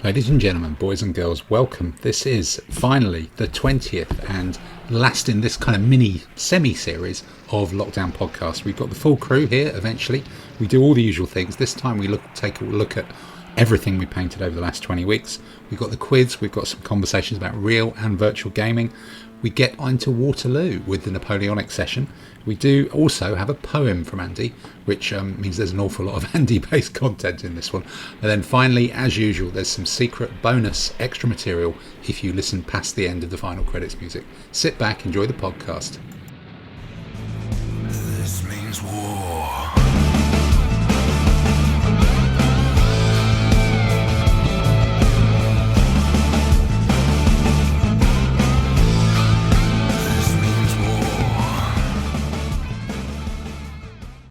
Ladies and gentlemen, boys and girls, welcome. This is finally the 20th and last in this kind of mini semi-series of Lockdown Podcasts. We've got the full crew here eventually. We do all the usual things. This time we take a look at everything we painted over the last 20 weeks. We've got the quiz, we've got some conversations about real and virtual gaming. We get into Waterloo with the Napoleonic session. We do also have a poem from Andy, which means there's an awful lot of Andy-based content in this one. And then finally, as usual, there's some secret bonus extra material if you listen past the end of the final credits music. Sit back, enjoy the podcast. This means war.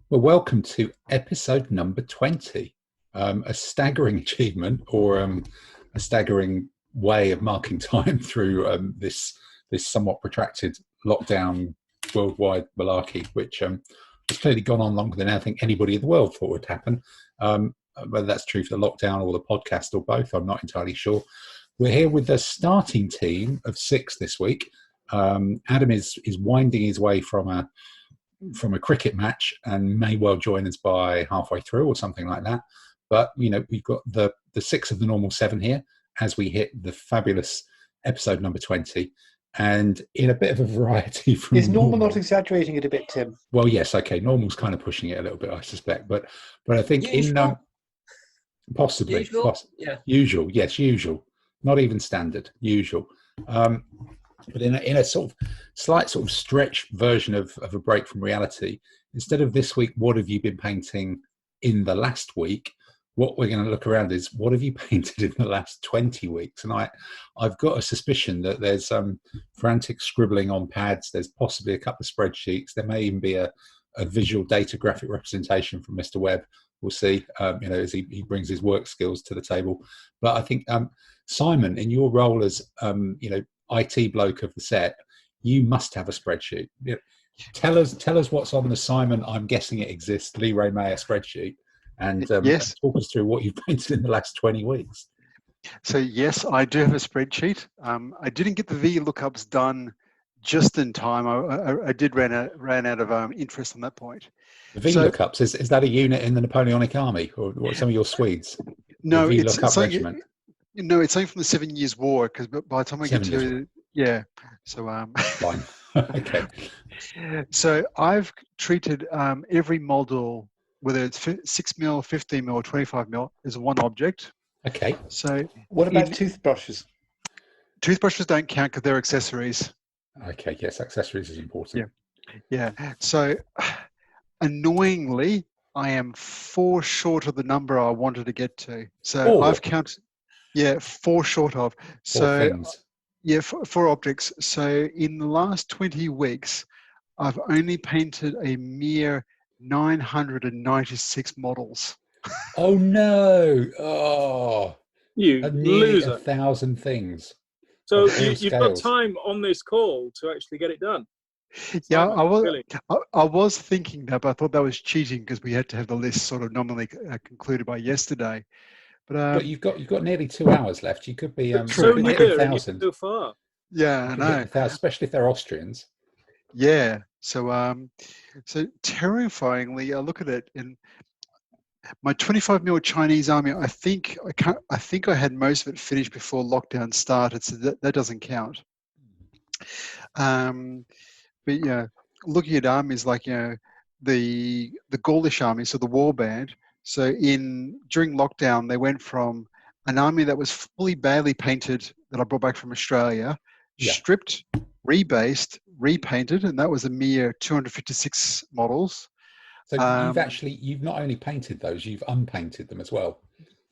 Well, welcome to episode number 20. A staggering achievement, or a staggering way of marking time through this somewhat protracted lockdown worldwide malarkey, which has clearly gone on longer than I think anybody in the world thought would happen. Whether that's true for the lockdown or the podcast or both, I'm not entirely sure. We're here with the starting team of 6 this week. Adam is winding his way from a cricket match and may well join us by halfway through or something like that. But, you know, we've got the 6 of the normal 7 here as we hit the fabulous episode number 20. And in a bit of a variety from... Is normal not exaggerating it a bit, Tim? Well, yes, okay. Normal's kind of pushing it a little bit, I suspect. But I think usual? Possibly. Usual? Yeah. Usual, yes, usual. Not even standard, usual. But in a sort of slight sort of stretch version of a break from reality, instead of this week, what have you been painting in the last week? What we're going to look around is what have you painted in the last 20 weeks? And I've got a suspicion that there's frantic scribbling on pads. There's possibly a couple of spreadsheets. There may even be a visual data graphic representation from Mr. Webb. We'll see, as he brings his work skills to the table. But I think, Simon, in your role as, IT bloke of the set, you must have a spreadsheet. Tell us what's on the Simon, I'm guessing it exists, Lee Ray Mayer spreadsheet, and yes. Talk us through what you've painted in the last 20 weeks. So yes, I do have a spreadsheet. I didn't get the VLOOKUPs done just in time. I did ran out of interest on that point. The VLOOKUPs, is that a unit in the Napoleonic army, or what, some of your Swedes? No, the it's VLOOKUP regiment. No, it's only from the 7 Years' War, because by the time I get to so fine. Okay. So I've treated every model, whether it's 6mm, 15mm, or 25mm, as one object. Okay. So what about toothbrushes? Toothbrushes don't count because they're accessories. Okay. Yes, accessories is important. Yeah. So annoyingly, I am 4 short of the number I wanted to get to. So I've counted. Yeah, 4 short of. So, 4 things. Yeah, 4 objects. So in the last 20 weeks, I've only painted a mere 996 models. Oh no! Oh, you nearly loser! 1,000 things. So you've got time on this call to actually get it done. Yeah, I was thinking that, but I thought that was cheating because we had to have the list sort of nominally concluded by yesterday. But you've got nearly 2 hours left. You could be so near 1,000 so far. Yeah, I know. Especially if they're Austrians. Yeah. So terrifyingly, I look at it in my 25mm Chinese army. I think I had most of it finished before lockdown started, so that doesn't count. But yeah, looking at armies like the Gaulish army, so the warband. So during lockdown, they went from an army that was fully badly painted that I brought back from Australia, stripped, rebased, repainted, and that was a mere 256 models. So you've not only painted those, you've unpainted them as well.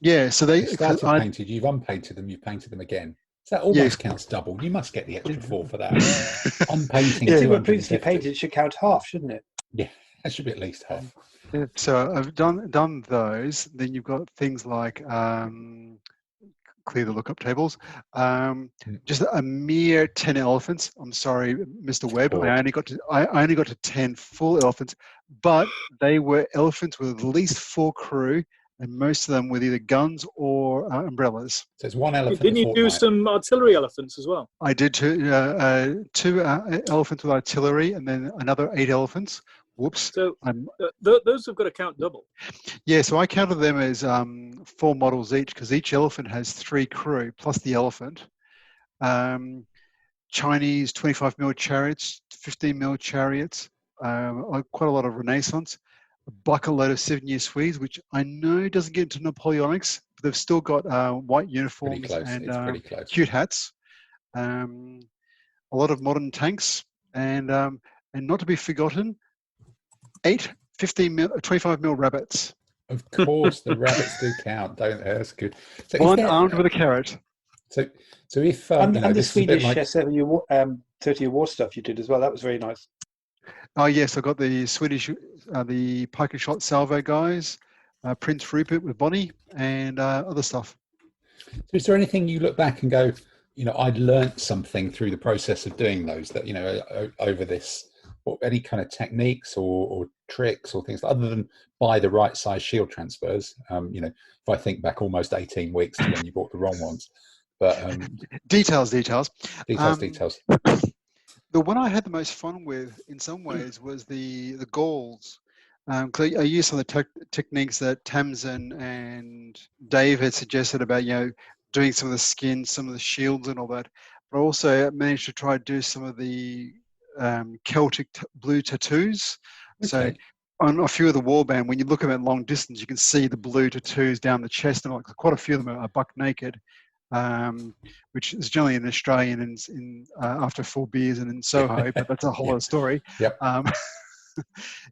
Yeah, so they started painted, you've unpainted them, you've painted them again. So that almost counts double. You must get the extra 4 for that. Unpainting. If they were previously painted, it should count half, shouldn't it? Yeah, that should be at least half. So I've done those. Then you've got things like clear the lookup tables. Just a mere 10 elephants. I'm sorry, Mr. Webb. I only got to 10 full elephants, but they were elephants with at least 4 crew and most of them with either guns or umbrellas. So it's one elephant. Didn't you do some artillery elephants as well? I did two elephants with artillery, and then another 8 elephants. Whoops. So those have got to count double. Yeah, so I counted them as 4 models each, because each elephant has 3 crew plus the elephant. Chinese 25mm chariots, 15mm chariots, quite a lot of Renaissance, a bucket load of 7-year Swedes, which I know doesn't get into Napoleonics, but they've still got white uniforms and cute hats. A lot of modern tanks, and not to be forgotten, 8 25mm rabbits. Of course, the rabbits do count, don't they? That's good. So one armed with a carrot. So if and the Swedish like... 30-year war stuff you did as well, that was very nice. Oh yes, I got the Swedish, the pike and shot salvo guys, Prince Rupert with Bonnie, and other stuff. So is there anything you look back and go, I'd learnt something through the process of doing those that, over this, or any kind of techniques or tricks or things other than buy the right size shield transfers? If I think back almost 18 weeks to when you bought the wrong ones. But details. Details. The one I had the most fun with, in some ways, was the Gauls. I used some of the techniques that Tamsin and Dave had suggested about, doing some of the skins, some of the shields and all that. But I also managed to try to do some of the Celtic blue tattoos. Okay. So on a few of the warband, when you look at them at long distance, you can see the blue tattoos down the chest, and quite a few of them are buck naked. Which is generally an Australian in after 4 beers and in Soho, but that's a whole other story. Yep.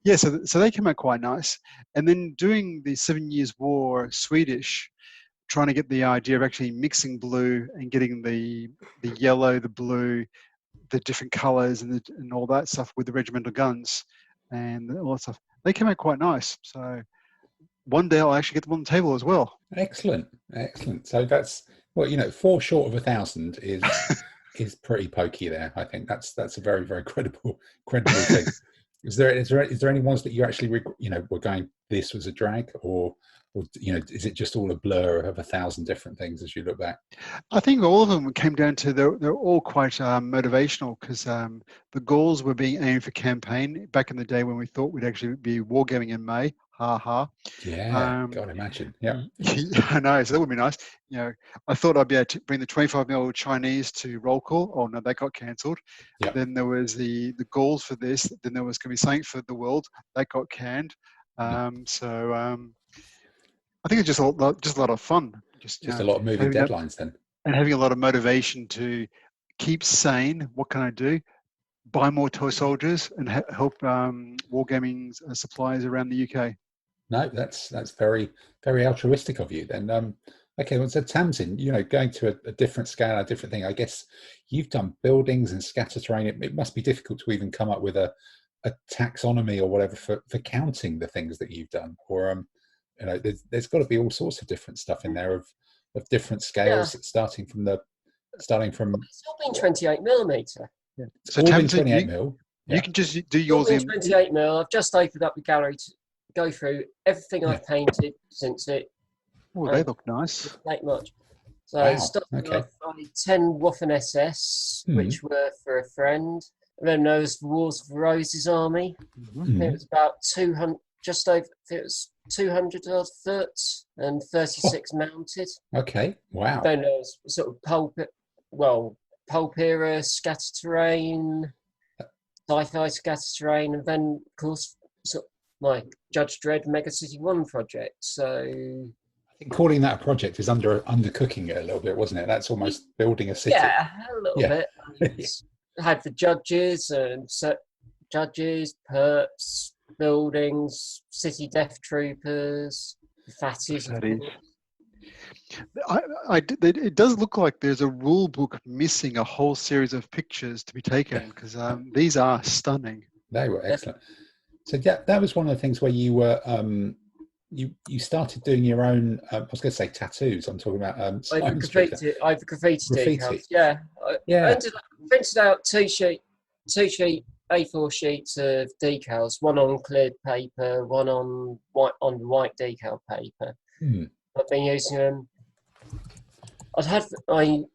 Yeah, so they came out quite nice. And then doing the 7 Years' War Swedish, trying to get the idea of actually mixing blue and getting the yellow, the blue, the different colours and all that stuff with the regimental guns and all that stuff. They came out quite nice. So one day I'll actually get them on the table as well. Excellent. So that's, 4 short of 1,000 is pretty pokey there. I think that's a very, very credible thing. Is there any ones that you actually were going, this was a drag, or is it just all a blur of 1,000 different things as you look back? I think all of them came down to they're all quite motivational, because the Gauls were being aimed for campaign back in the day when we thought we'd actually be wargaming in May. Ha ha. Yeah, God, imagine. Yeah. I know, so that would be nice. I thought I'd be able to bring the 25mm Chinese to roll call. Oh no, that got cancelled. Yep. Then there was the Gauls for this. Then there was going to be something for the world. That got canned. I think it's just a lot of fun. Just a lot of moving deadlines then. And having a lot of motivation to keep sane. What can I do? Buy more toy soldiers and help wargaming suppliers around the UK. No, that's very, very altruistic of you then. Okay, well, so Tamsin, going to a different scale, a different thing. I guess you've done buildings and scatter terrain. It must be difficult to even come up with a taxonomy or whatever for counting the things that you've done. Or there's got to be all sorts of different stuff in there of different scales, starting from. It's all been 28mm. Yeah. So Tamsin, 28mm. You can just do yours in 28mm. I've just opened up the gallery to go through everything I've painted since it. Oh, they look nice. Not much. So starting off on 10 Waffen SS, which were for a friend. And then there was Wars of Rose's army. Mm-hmm. It was about 200, just over. It was 200 odd foot and 36 mounted. Okay, wow. Then there was sort of pulp era scatter terrain, sci-fi scatter terrain, and then of course sort of my Judge Dredd Mega City 1 project. So I think calling that a project is undercooking it a little bit, wasn't it? That's almost building a city. Yeah, a little bit. I had the judges and judges, perps, buildings, city death troopers, fatties. It does look like there's a rule book missing a whole series of pictures to be taken, because these are stunning. They were excellent. So that was one of the things where you were you started doing your own. I was going to say tattoos. I'm talking about I've graffiti decals. Yeah. I printed out two sheet A4 sheets of decals, one on cleared paper, one on white decal paper. I've been using them. I've had a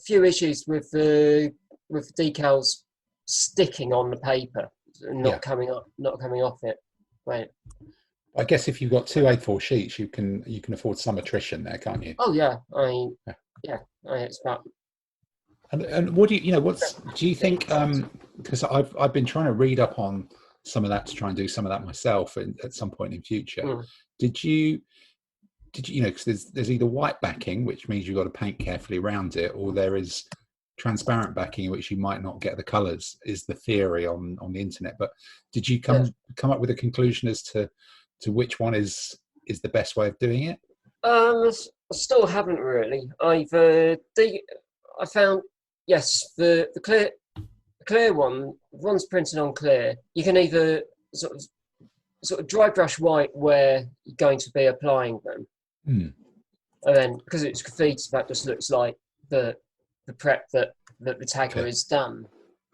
few issues with the decals sticking on the paper and not coming off it. Right. I guess if you've got two A4 sheets, you can afford some attrition there, can't you? Oh yeah, it's about. And what do you think? Because I've been trying to read up on some of that to try and do some of that myself at some point in future. Did you because there's either white backing, which means you've got to paint carefully around it, or there is transparent backing, which you might not get the colours, is the theory on the internet. But did you come up with a conclusion as to which one is the best way of doing it? I still haven't really. I found the clear one. One's printed on clear. You can either sort of dry brush white where you're going to be applying them, and then because it's graffiti, that just looks like the prep that the tagger is done.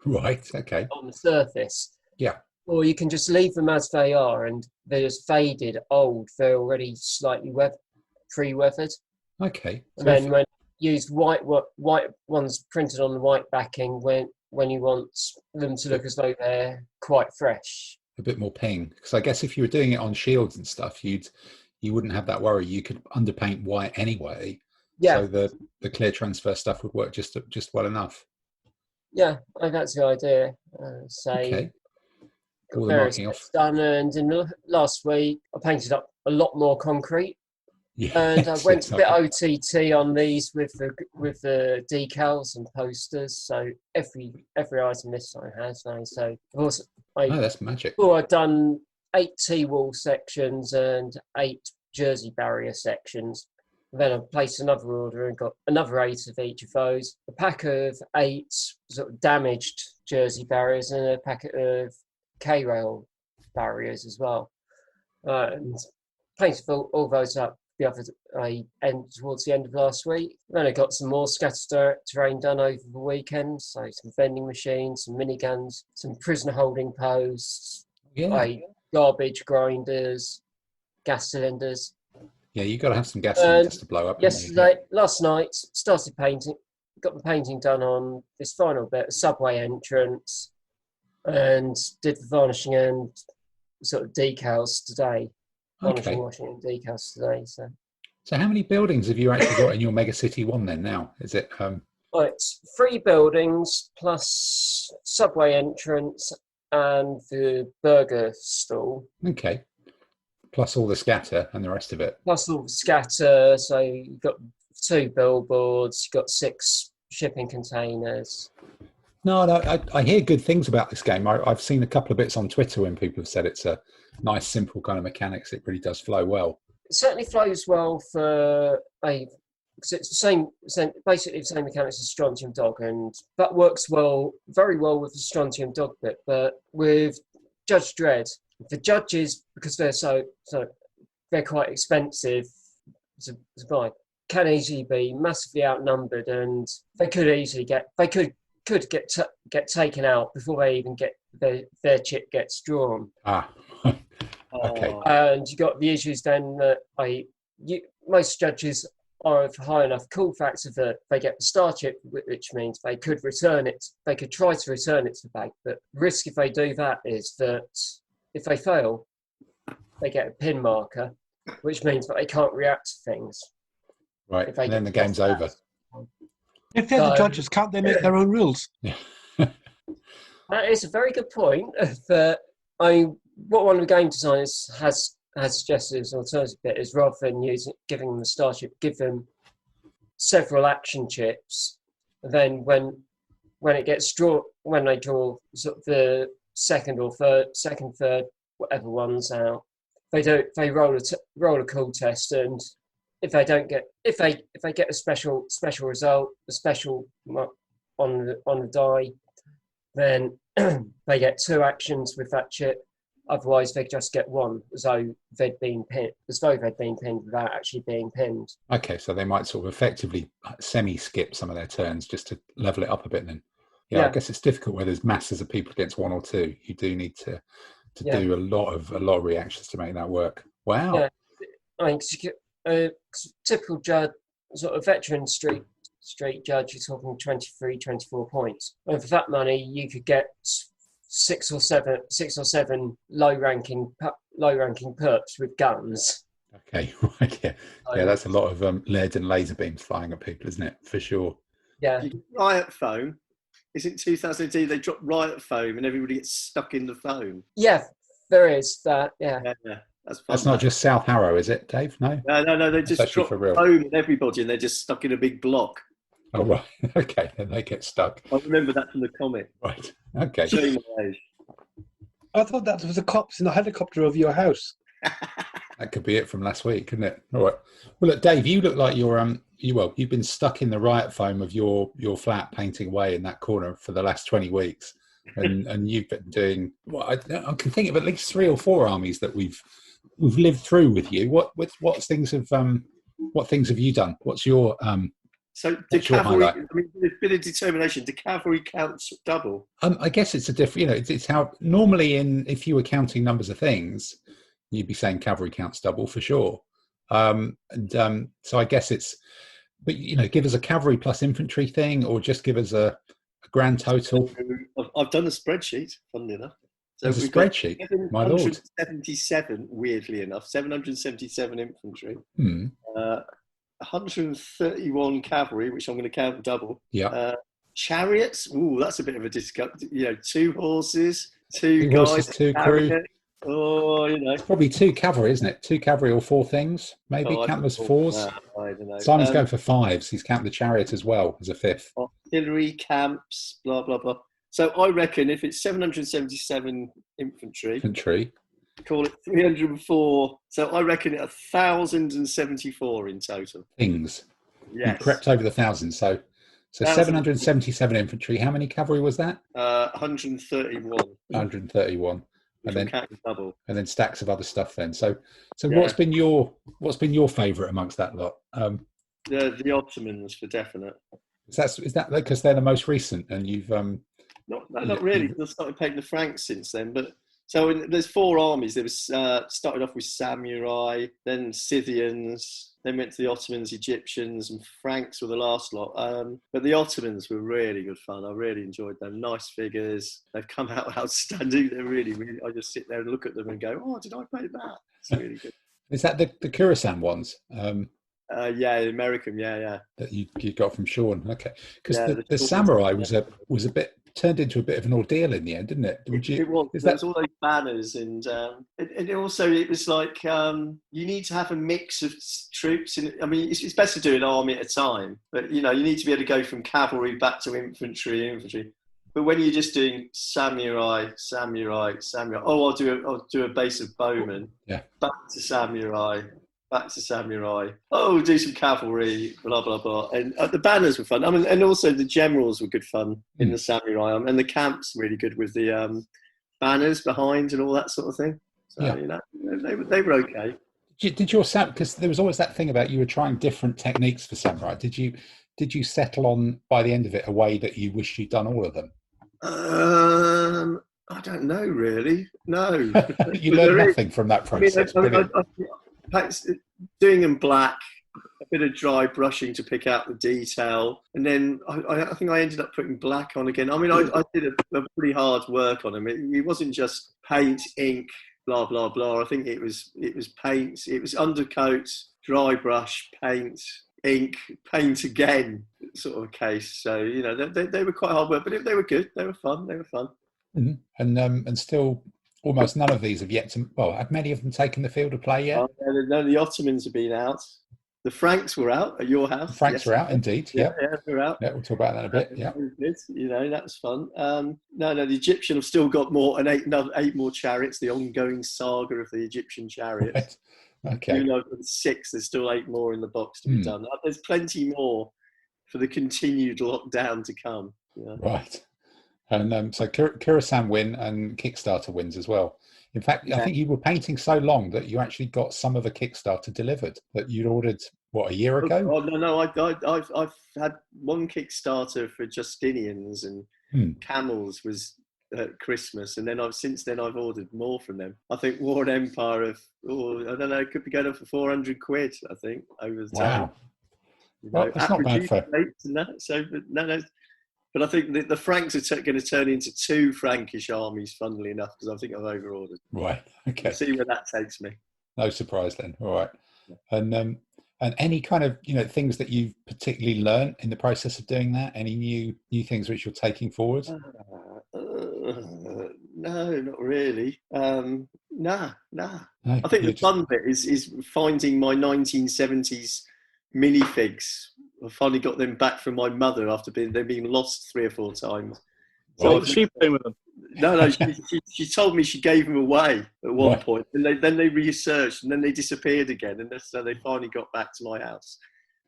Right. Okay. On the surface. Yeah. Or you can just leave them as they are, and they're just faded, old. They're already slightly pre-weathered. Okay. And then when you use white ones printed on the white backing, when you want them to look as though they're quite fresh. A bit more ping, because I guess if you were doing it on shields and stuff, you wouldn't have that worry. You could underpaint white anyway. Yeah. So the clear transfer stuff would work just well enough. Yeah, that's the idea. Okay. All the various marking off. Done, and in the last week I painted up a lot more concrete. Yeah, and I went a bit OTT on these with the decals and posters. So every item this time has now. So of course that's magic. Well, I've done 8 T-wall sections and 8 jersey barrier sections. Then I placed another order and got another 8 of each of those. A pack of 8 sort of damaged jersey barriers and a packet of K-rail barriers as well. And painted all those up towards the end of last week. Then I got some more scattered terrain done over the weekend. So some vending machines, some miniguns, some prisoner holding posts, garbage grinders, gas cylinders. Yeah, you've got to have some gas cylinders to blow up. Last night, started painting, got the painting done on this final bit, a subway entrance, and did the varnishing and sort of decals today. Okay. Washing and decals today. So how many buildings have you actually got in your Mega City 1 then now? Is it? Well, it's 3 buildings plus subway entrance and the burger stall. Okay. Plus all the scatter and the rest of it. Plus all the scatter. So you've got 2 billboards, you've got 6 shipping containers. No, I hear good things about this game. I've seen a couple of bits on Twitter when people have said it's a nice, simple kind of mechanics. It really does flow well. It certainly flows well because it's basically the same mechanics as Strontium Dog, and that works very well with the Strontium Dog bit. But with Judge Dredd, the judges, because they're quite expensive to buy, can easily be massively outnumbered, and they could easily get taken out before they even get their chip gets drawn. Okay. And you got the issues then that most judges are of high enough cool factor that they get the star chip, which means they could return it. They could try to return it to the bag, but the risk if they do that is that if they fail, they get a pin marker, which means that they can't react to things. Right, and then the game's over. If they're the judges, can't they make their own rules? That is a very good point. What one of the game designers has suggested as an alternative bit is, rather than giving them the star chip, give them several action chips. And then when they draw sort of the second, third, whatever one's out, they roll a cool test, and if they get a special result, a special on the die, then they get 2 actions with that chip. Otherwise, they just get 1, as though they'd been pinned without actually being pinned. Okay, so they might sort of effectively semi-skip some of their turns just to level it up a bit then. Yeah, I guess it's difficult where there's masses of people against 1 or 2. You do need to do a lot of reactions to make that work. Wow. I mean, 'cause a typical judge, sort of veteran street judge, you're talking 23, 24 points. And for that money, you could get six or seven low ranking perps with guns. Okay, right, yeah. Yeah, that's a lot of lead and laser beams flying at people, isn't it? For sure. Yeah. Riot foam. Is it 2018? They dropped riot foam and everybody gets stuck in the foam. Yeah, there is that. Yeah. Yeah. That's fun. That's not just South Harrow, is it, Dave? No. No. They just drop foam on everybody and they're just stuck in a big block. Oh right. Okay, then they get stuck. I remember that from the comic. Right. Okay. Showing my age. I thought that was the cops in the helicopter over your house. That could be it from last week, couldn't it? All right. Well, look, Dave, you look like you're you've been stuck in the riot foam of your flat, painting away in that corner for the last 20 weeks, and you've been doing. Well, I can think of at least 3 or 4 armies that we've lived through with you. What things have you done? What's your So the cavalry, I mean, there's a bit of determination. The cavalry counts double. I guess it's a different. It's how normally if you were counting numbers of things, you'd be saying cavalry counts double for sure. So I guess it's, but give us a cavalry plus infantry thing, or just give us a grand total. I've done a spreadsheet, funnily enough. So there's a spreadsheet. My lord. 777, weirdly enough, 777 infantry. 131 cavalry, which I'm going to count double. Yeah. Chariots. Ooh, that's a bit of a discount. 2 horses, 2 guys, horses, 2 crew. Oh, It's probably 2 cavalry, isn't it? 2 cavalry or 4 things, maybe. Count them as 4s. I don't know. Simon's going for 5s. He's counting the chariot as well as a 5th. Artillery camps, blah blah blah. So I reckon if it's 777 infantry. Call it 304. So I reckon 1,074 in total. Things. Yes. You crept over the 1,000. So 777 infantry. How many cavalry was that? 131. 131. And then double. And then stacks of other stuff then. So what's been your favourite amongst that lot? The Ottomans for definite. Is that because they're the most recent and you've not really. I've started painting the Franks since then, but so there's 4 armies. There was started off with samurai, then Scythians, then went to the Ottomans, Egyptians, and Franks were the last lot. But the Ottomans were really good fun. I really enjoyed them. Nice figures. They've come out outstanding. They're really, really. I just sit there and look at them and go, "Oh, did I paint that?" It's really good. Is that the Khorasan ones? Yeah, American. Yeah. That you got from Sean. Okay, because the samurai was a bit. Turned into a bit of an ordeal in the end, didn't it? It was. There was all those banners, and also it was like you need to have a mix of troops. I mean, it's best to do an army at a time, but you need to be able to go from cavalry back to infantry. But when you're just doing samurai, oh, I'll do a base of bowmen. Yeah. Back to samurai. Oh, do some cavalry, blah blah blah. And the banners were fun. I mean, and also the generals were good fun in the samurai, and the camps really good with the banners behind and all that sort of thing. So they were okay. Did your because there was always that thing about you were trying different techniques for samurai. Did you settle on by the end of it a way that you wish you'd done all of them? I don't know really. No, you learned nothing from that process. Doing them black, a bit of dry brushing to pick out the detail, and then I think I ended up putting black on again. I mean, I did a pretty hard work on them. It wasn't just paint, ink, blah blah blah. I think it was paint, it was undercoat, dry brush, paint, ink, paint again, sort of case. So they were quite hard work, but they were good. They were fun. Mm-hmm. And still. Almost none of these have yet to. Well, have many of them taken the field of play yet? No, the Ottomans have been out. The Franks were out at your house. The Franks were out, indeed. Yeah, they're out. Yeah, we'll talk about that in a bit. Yeah, that was fun. No, the Egyptian have still got another 8 more chariots. The ongoing saga of the Egyptian chariots. Right. Okay. Even though I've got 6, there's still 8 more in the box to be done. There's plenty more for the continued lockdown to come. Yeah. Right. And so Khorasan win and Kickstarter wins as well. In fact, I think you were painting so long that you actually got some of the Kickstarter delivered that you'd ordered, a year ago? Oh, no, I've had one Kickstarter for Justinians and camels was at Christmas, and then since then I've ordered more from them. I think War and Empire I don't know, it could be going up for 400 quid. I think over the time. Wow. Well, that's not bad for. And that, so, but I think the Franks are going to turn into 2 Frankish armies, funnily enough, because I think I've overordered. Right. Okay. We'll see where that takes me. No surprise then. All right. And any kind of things that you've particularly learned in the process of doing that? Any new things which you're taking forward? No, not really. No. No, I think the fun bit is finding my 1970s minifigs. I finally got them back from my mother after they've been lost 3 or 4 times. So she playing with them? No. She told me she gave them away at one point, and then they researched, and then they disappeared again, and so they finally got back to my house.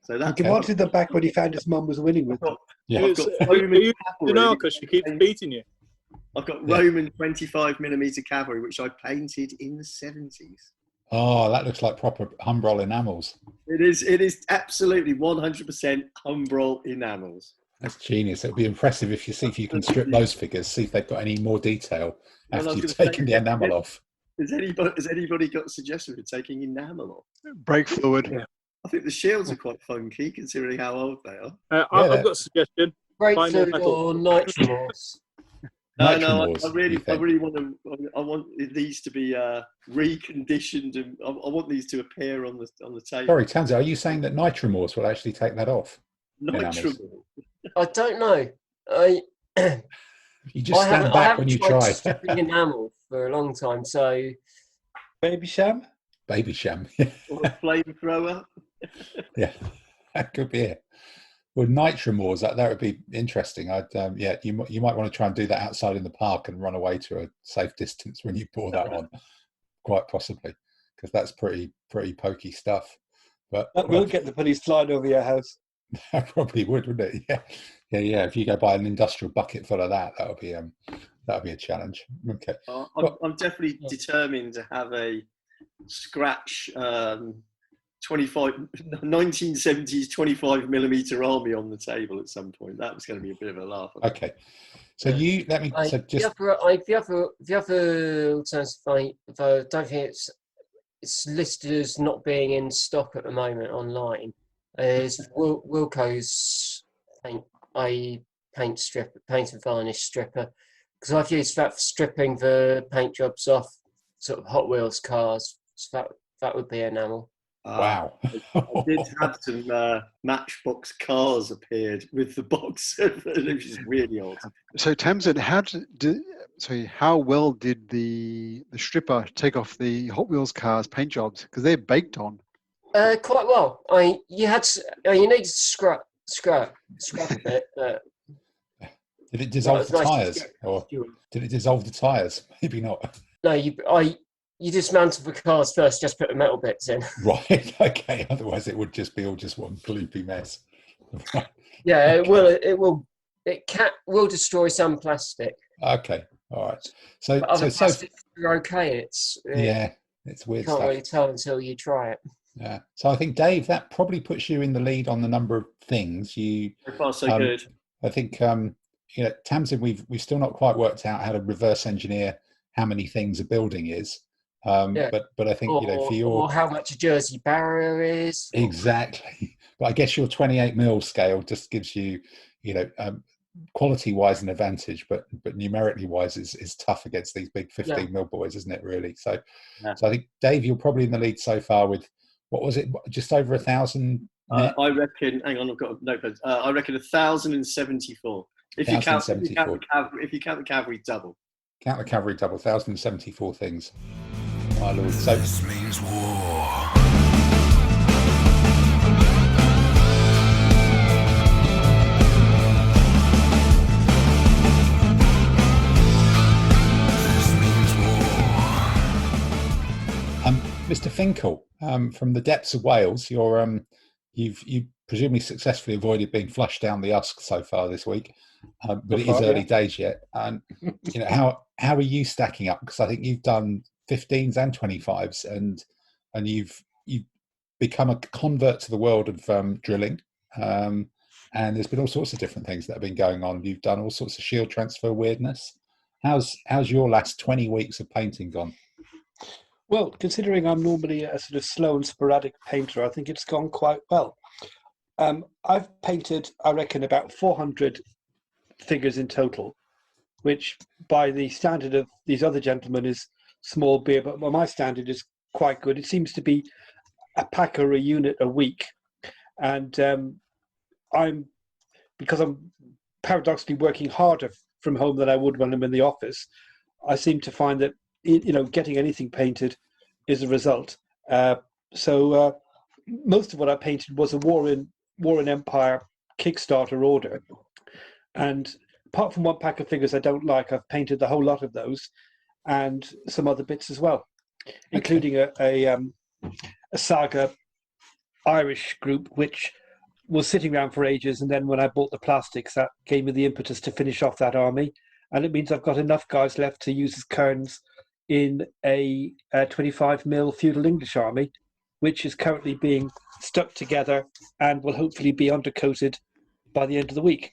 So that he wanted them back when he found his mum was winning with them. I've got Roman cavalry. Because she keeps beating you. I've got Roman 25mm cavalry, which I painted in the 70s. Oh, that looks like proper Humbrol enamels. It is absolutely 100% Humbrol enamels. That's genius. It'll be impressive if you can strip those figures, see if they've got any more detail after you've taken the enamel off. Has anybody got a suggestion for taking enamel off? Brake fluid. Yeah. I think the shields are quite funky considering how old they are. I've got a suggestion. Brake fluid or nitromorphs. No, I really want them. I want these to be reconditioned, and I want these to appear on the table. Sorry, Tanzi, are you saying that nitromorphs will actually take that off? Nitromorphs. I don't know. You just stand back when you try. Stripping enamel for a long time, so Baby Sham. Or a flamethrower. Yeah, that could be it. Well, nitromorphs, that would be interesting. You might want to try and do that outside in the park and run away to a safe distance when you pour that on, quite possibly, because that's pretty pokey stuff. But That will get the police flying over your house. That probably would, wouldn't it? Yeah. If you go buy an industrial bucket full of that, that'll be a challenge. Okay. I'm definitely determined to have a scratch 1970s 25mm army on the table at some point. That was going to be a bit of a laugh. Okay. So the other alternative, though I don't think it's listed as not being in stock at the moment online, is Wilco's paint and varnish stripper, because I've used that for stripping the paint jobs off sort of Hot Wheels cars. So that would be enamel. Wow. I did have some Matchbox cars appeared with the box, which is really odd. So Tamsin, how well did the stripper take off the Hot Wheels cars paint jobs? Because they're baked on. Quite well. You need to scrap a bit. But did it dissolve the tyres, or did it dissolve the tyres? Maybe not. No, you dismantle the cars first. Just put the metal bits in. Right. Okay. Otherwise, it would just be all one gloopy mess. Yeah, it will. It will destroy some plastic. Okay. All right. So plastics are okay. It's weird. Can't really tell until you try it. Yeah. So I think, Dave, that probably puts you in the lead on the number of things you. So far, so good. I think Tamsin, we've still not quite worked out how to reverse engineer how many things a building is. But I think for your or how much a Jersey barrier is exactly. But I guess your 28mm scale just gives you quality wise an advantage, but numerically wise is tough against these big 15mm boys, isn't it? Really. So I think, Dave, you're probably in the lead so far with what was it? Just over 1,000. I reckon. Hang on, I've got a notepad. I reckon 1,074. If you count the cavalry double. Count the cavalry double. 1,074 things. My lord. So this means war. Mr. Finkel, from the depths of Wales, you've presumably successfully avoided being flushed down the Usk so far this week, but it is early days yet. And how are you stacking up? Because I think you've done 15s and 25s, and you've become a convert to the world of drilling. And there's been all sorts of different things that have been going on. You've done all sorts of shield transfer weirdness. How's your last 20 weeks of painting gone? Well, considering I'm normally a sort of slow and sporadic painter, I think it's gone quite well. I've painted, I reckon, about 400 figures in total, which by the standard of these other gentlemen is small beer, but by my standard is quite good. It seems to be a pack or a unit a week. And because I'm paradoxically working harder from home than I would when I'm in the office, I seem to find that, getting anything painted is a result. So most of what I painted was a War in Empire Kickstarter order. And apart from one pack of figures I don't like, I've painted the whole lot of those and some other bits as well, including a Saga Irish group, which was sitting around for ages. And then when I bought the plastics, that gave me the impetus to finish off that army. And it means I've got enough guys left to use as kerns in a 25mm feudal English army, which is currently being stuck together and will hopefully be undercoated by the end of the week.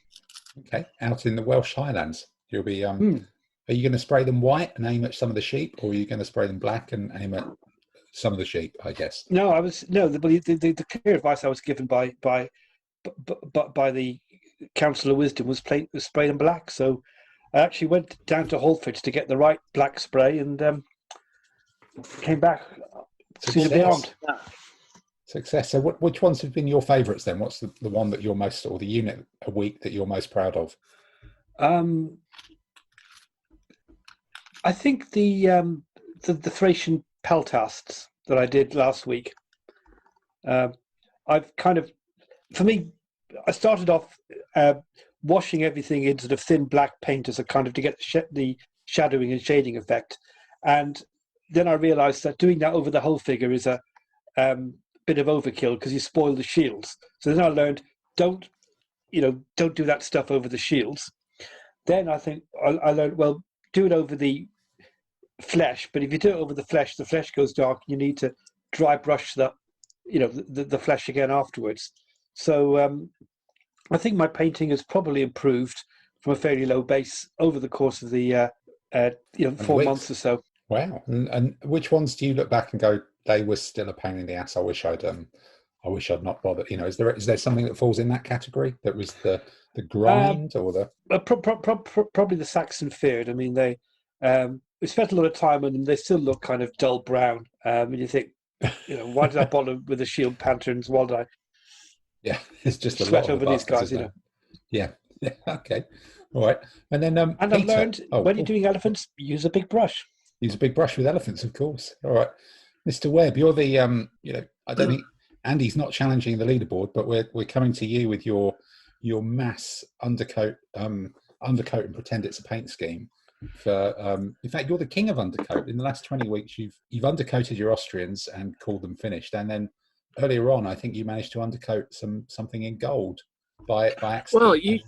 Okay, out in the Welsh Highlands, you'll be. Are you going to spray them white and aim at some of the sheep, or are you going to spray them black and aim at some of the sheep? I guess. No, the clear advice I was given by the Council of Wisdom was spray them black. So I actually went down to Halfords to get the right black spray and came back suitably armed. Success. So which ones have been your favourites then? What's the one that you're most, or the unit a week that you're most proud of? I think the Thracian peltasts that I did last week. I've kind of, for me, I started off washing everything in sort of thin black paint as a kind of to get the shadowing and shading effect, and then I realised that doing that over the whole figure is a bit of overkill because you spoil the shields. So then I learned don't do that stuff over the shields. Then I think I learned, well, do it over the flesh, but if you do it over the flesh goes dark. You need to dry brush the flesh again afterwards. So I think my painting has probably improved from a fairly low base over the course of the 4 months or so. Wow! And which ones do you look back and go, they were still a pain in the ass? I wish I'd not bothered. Is there something that falls in that category that was the grind or the probably the Saxon Feared. I mean, we spent a lot of time on them. They still look kind of dull brown. And you think, why did I bother with the shield patterns? Why did I? Yeah, it's just a sweat lot over these guys. Yeah. Okay. All right. And then and I've learned when you're doing elephants, use a big brush. Use a big brush with elephants, of course. All right, Mr. Webb, you're the I don't think Andy's not challenging the leaderboard, but we're coming to you with your mass undercoat and pretend it's a paint scheme. For in fact, you're the king of undercoat. In the last 20 weeks, you've undercoated your Austrians and called them finished, and then earlier on, I think you managed to undercoat something in gold by accident. Well, you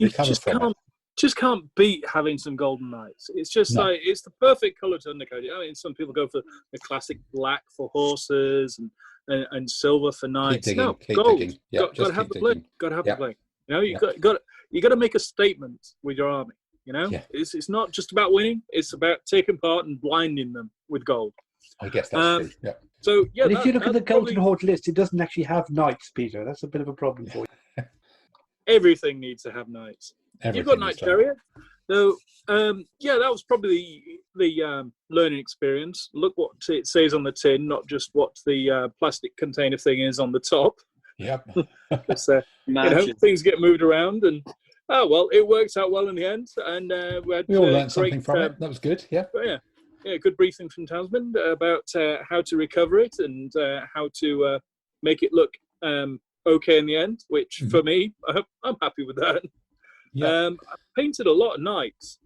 just can't beat having some golden knights. It's just like it's the perfect colour to undercoat it. I mean, some people go for the classic black for horses and silver for knights. Gold. Got to have the bling. Got to have the bling. You got to make a statement with your army. It's not just about winning. It's about taking part and blinding them with gold. I guess that's true. Yeah. So but if you look at the Golden Horde list, it doesn't actually have knights, Peter. That's a bit of a problem for you. Everything needs to have knights. You've got Knight Chariot. So, that was probably the learning experience. Look what it says on the tin, not just what the plastic container thing is on the top. Yep. Things get moved around, and it works out well in the end. And we all learned something from it. That was good. Yeah. Good briefing from Townsman about how to recover it and how to make it look okay in the end. Which for me, I'm happy with that. Yeah. I painted a lot of knights.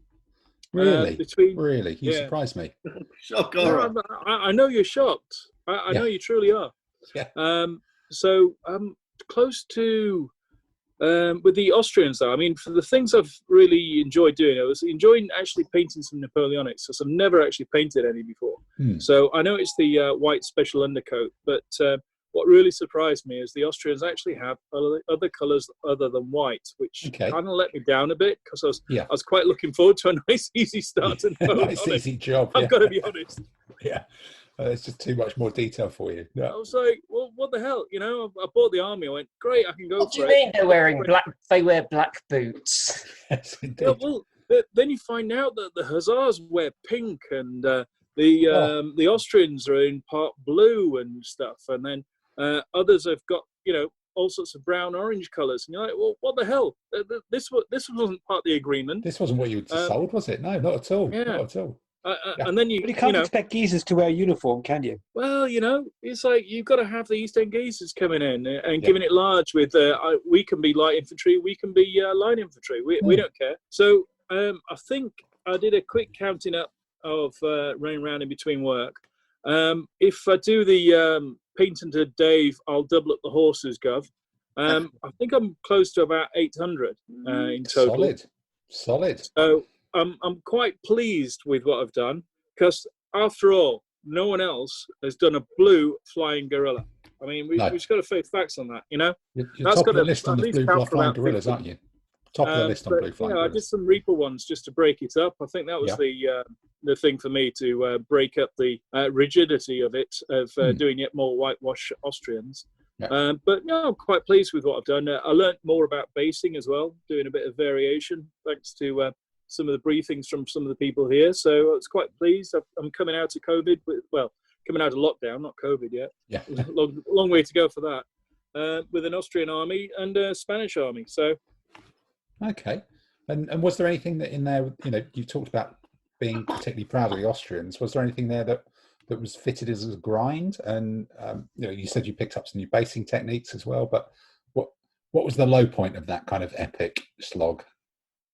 Really? Really? You surprised me. Shock. I know you're shocked. I know you truly are. Yeah. So close to with the Austrians, though. I mean, for the things I've really enjoyed doing, I was enjoying actually painting some Napoleonics, because I've never actually painted any before. So I know it's the white special undercoat, but what really surprised me is the Austrians actually have other colours other than white, which kind of let me down a bit, because I was quite looking forward to a nice easy start to Napoleonic. Nice easy job. I've got to be honest. Yeah, it's just too much more detail for you. Yeah. I was like, well, what the hell? You know, I bought the army. I went, great, I can go. What do you mean they're wearing black? They wear black boots. Yes, indeed. Yeah, well, then you find out that the Hussars wear pink, and the Austrians are in part blue and stuff, and then others have got, you know, all sorts of brown, orange colours, and you're like, well, what the hell? This wasn't part of the agreement. This wasn't what you were sold, was it? No, not at all. Yeah. Not at all. And then But you can't expect geezers to wear a uniform, can you? Well, you know, it's like you've got to have the East End geezers coming in and giving it large with, we can be light infantry, we can be line infantry, we don't care. So I think I did a quick counting up of running around in between work. If I do the painting to Dave, I'll double up the horses, Gov. I think I'm close to about 800 in total. Solid. So I'm quite pleased with what I've done, because after all, no one else has done a blue flying gorilla. I mean, we've just got to face facts on that, you know. You're top of the list on the blue flying gorillas, aren't you? Top of the list on blue flying gorillas. I did some Reaper ones just to break it up. I think that was the thing for me to break up the rigidity of it, of doing yet more whitewash Austrians. Yeah. But I'm quite pleased with what I've done. I learnt more about basing as well, doing a bit of variation thanks to some of the briefings from some of the people here. So I was quite pleased. I'm coming out of COVID, coming out of lockdown, not COVID yet. Yeah. long way to go for that. With an Austrian army and a Spanish army. So. Okay. And was there anything that in there, you know, you talked about being particularly proud of the Austrians. Was there anything there that was fitted as a grind? And, you know, you said you picked up some new basing techniques as well, but what was the low point of that kind of epic slog?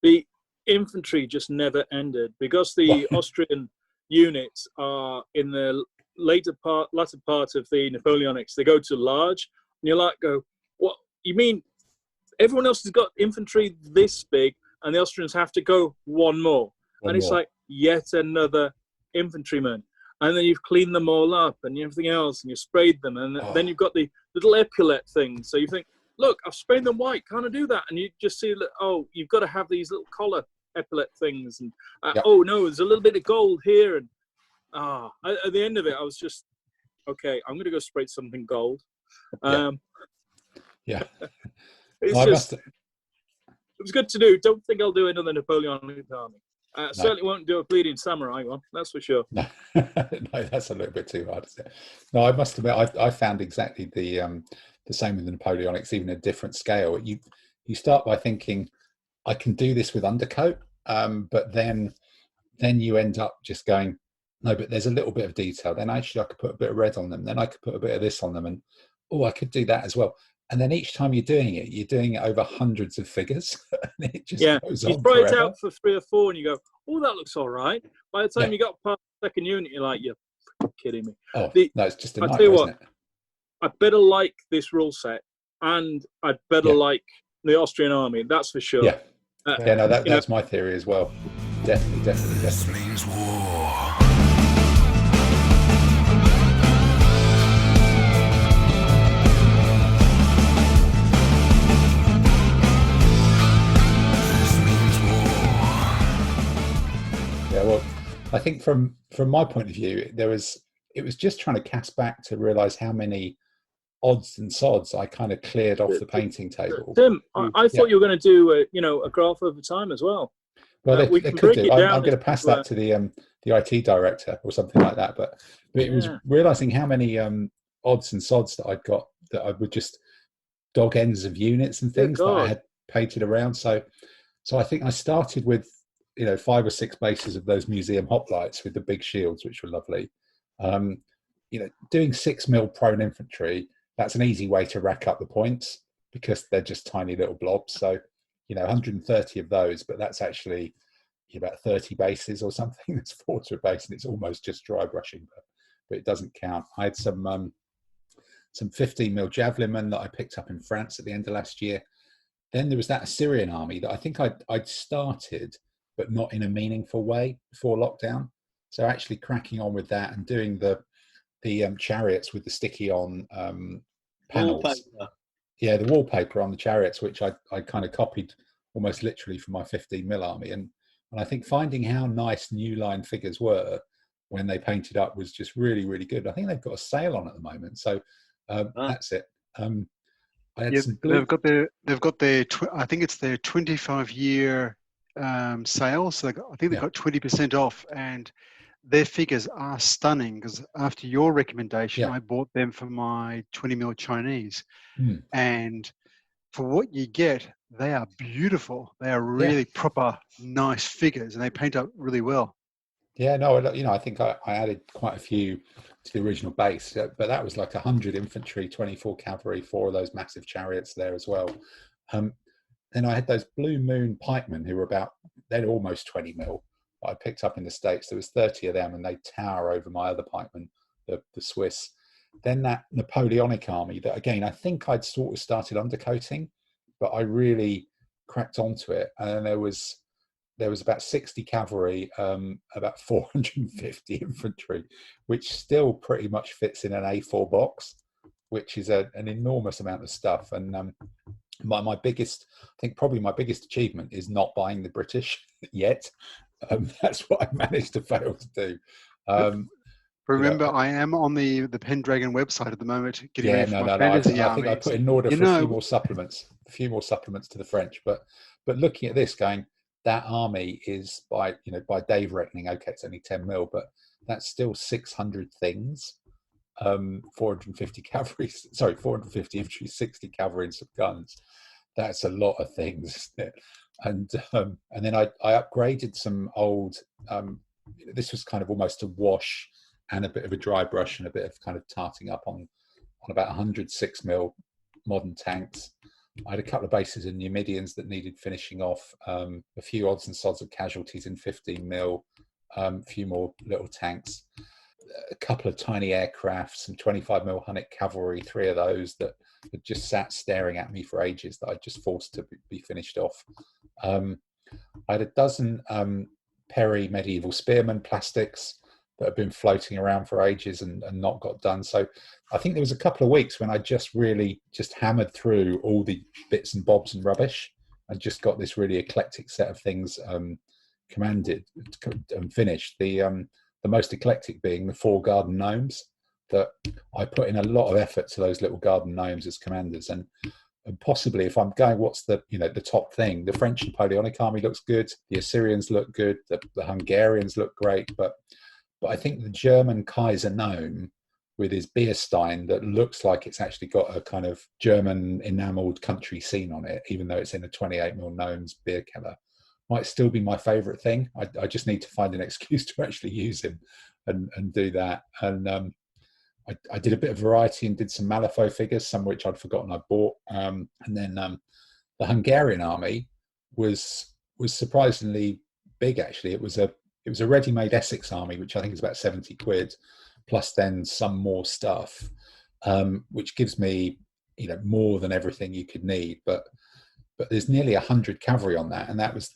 The infantry just never ended, because the Austrian units are in the latter part of the Napoleonics. They go to large, and you're like, what? You mean everyone else has got infantry this big, and the Austrians have to go one more? It's like yet another infantryman. And then you've cleaned them all up and everything else, and you've sprayed them, and then you've got the little epaulette thing. So you think, look, I've sprayed them white. Can't I do that? And you just see, you've got to have these little collar epaulette things. And oh no, there's a little bit of gold here. And at the end of it, I was just, okay, I'm going to go spray something gold. Yeah. It was good to do. Don't think I'll do another Napoleonic army. Certainly won't do a bleeding samurai one, that's for sure. No, that's a little bit too hard, isn't it? No, I must admit, I found exactly the same with the Napoleonics, even a different scale. You start by thinking, I can do this with undercoat, but then you end up just going, no, but there's a little bit of detail. Then actually I could put a bit of red on them. Then I could put a bit of this on them, and I could do that as well. And then each time you're doing it over hundreds of figures. And it just goes on you spray forever. It out for 3 or 4 and you go, oh, that looks all right. By the time you got past the second unit, you're like, you're kidding me. Oh, no, it's just a nightmare, tell you what, isn't it? I better like this rule set, and I'd better like the Austrian army, that's for sure. Yeah, no, that's my theory as well. Definitely. This means war. Well, I think from my point of view, it was just trying to cast back to realise how many odds and sods I kind of cleared off the painting table. Tim, I thought you were going to do a graph over time as well. Well, they could do. I'm going to pass that to the IT director or something like that. But it was realising how many odds and sods that I'd got, that I would just dog ends of units and things that I had painted around. So I think I started with 5 or 6 bases of those museum hoplites with the big shields, which were lovely. Doing 6mm prone infantry, that's an easy way to rack up the points because they're just tiny little blobs. So, 130 of those, but that's actually about 30 bases or something. That's 4 to a base, and it's almost just dry brushing, but it doesn't count. I had some 15mm javelinmen that I picked up in France at the end of last year. Then there was that Assyrian army that I think I'd started, but not in a meaningful way before lockdown. So actually cracking on with that and doing the chariots with the sticky on panels. Wallpaper. Yeah, the wallpaper on the chariots, which I kind of copied almost literally from my 15mm army. And I think finding how nice new line figures were when they painted up was just really, really good. I think they've got a sale on at the moment. So that's it. I had some blue. They've got their I think it's their 25-year sale. So I think they've got 20% off, and their figures are stunning. Because after your recommendation, I bought them for my 20mm Chinese, and for what you get, they are beautiful. They are really proper, nice figures, and they paint up really well. Yeah, no, I think I added quite a few to the original base, but that was like 100 infantry, 24 cavalry, 4 of those massive chariots there as well. Then I had those Blue Moon pikemen who were they're almost 20mm. I picked up in the States. There was 30 of them, and they tower over my other pikemen, the Swiss. Then that Napoleonic army that, again, I think I'd sort of started undercoating, but I really cracked onto it. And there was about 60 cavalry, about 450 infantry, which still pretty much fits in an A4 box, which is an enormous amount of stuff. And my biggest, I think probably my biggest achievement is not buying the British yet. That's what I managed to fail to do. Remember, I am on the Pendragon website at the moment. I think I put in order for a few more supplements to the French. But looking at this, going, that army is by Dave reckoning, okay, it's only 10mm, but that's still 600 things. 450 cavalry, 450 infantry, 60 cavalry, and some guns. That's a lot of things, isn't it? And then I upgraded some old. This was kind of almost a wash and a bit of a dry brush and a bit of kind of tarting up on about 100 6mm modern tanks. I had a couple of bases in Numidians that needed finishing off, a few odds and sods of casualties in 15mm, a few more little tanks, a couple of tiny aircraft, some 25mm Hunnic cavalry, 3 of those that had just sat staring at me for ages that I just forced to be finished off. I had a dozen Perry medieval spearmen plastics that have been floating around for ages and not got done. So I think there was a couple of weeks when I just really hammered through all the bits and bobs and rubbish and just got this really eclectic set of things commanded and finished. The most eclectic being the 4 garden gnomes, that I put in a lot of effort to those little garden gnomes as commanders. And possibly, if I'm going, what's the top thing? The French Napoleonic army looks good. The Assyrians look good. The Hungarians look great. But I think the German Kaiser gnome with his beer stein that looks like it's actually got a kind of German enameled country scene on it, even though it's in a 28mm gnomes beer keller, might still be my favorite thing. I just need to find an excuse to actually use him and do that. And I did a bit of variety and did some Malifaux figures, some which I'd forgotten I bought. And then the Hungarian army was surprisingly big, actually. It was a ready-made Essex army, which I think is about 70 quid, plus then some more stuff, which gives me more than everything you could need. But there's nearly 100 cavalry on that, and that was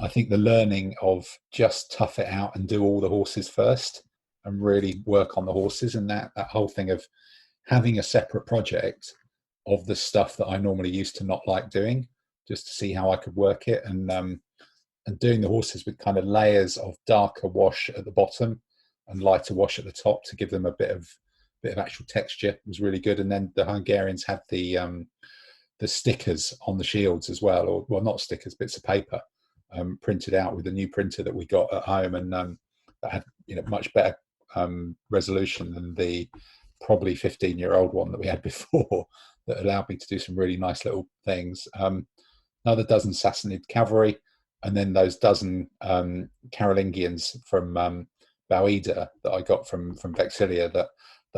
I think the learning of just tough it out and do all the horses first and really work on the horses, and that whole thing of having a separate project of the stuff that I normally used to not like doing, just to see how I could work it, and doing the horses with kind of layers of darker wash at the bottom and lighter wash at the top to give them a bit of actual texture was really good. And then the Hungarians had the stickers on the shields as well, or well, not stickers, bits of paper printed out with a new printer that we got at home, and that had much better resolution than the probably 15-year-old one that we had before, that allowed me to do some really nice little things. Another dozen Sassanid cavalry, and then those dozen Carolingians from Bauida that I got from Vexilia that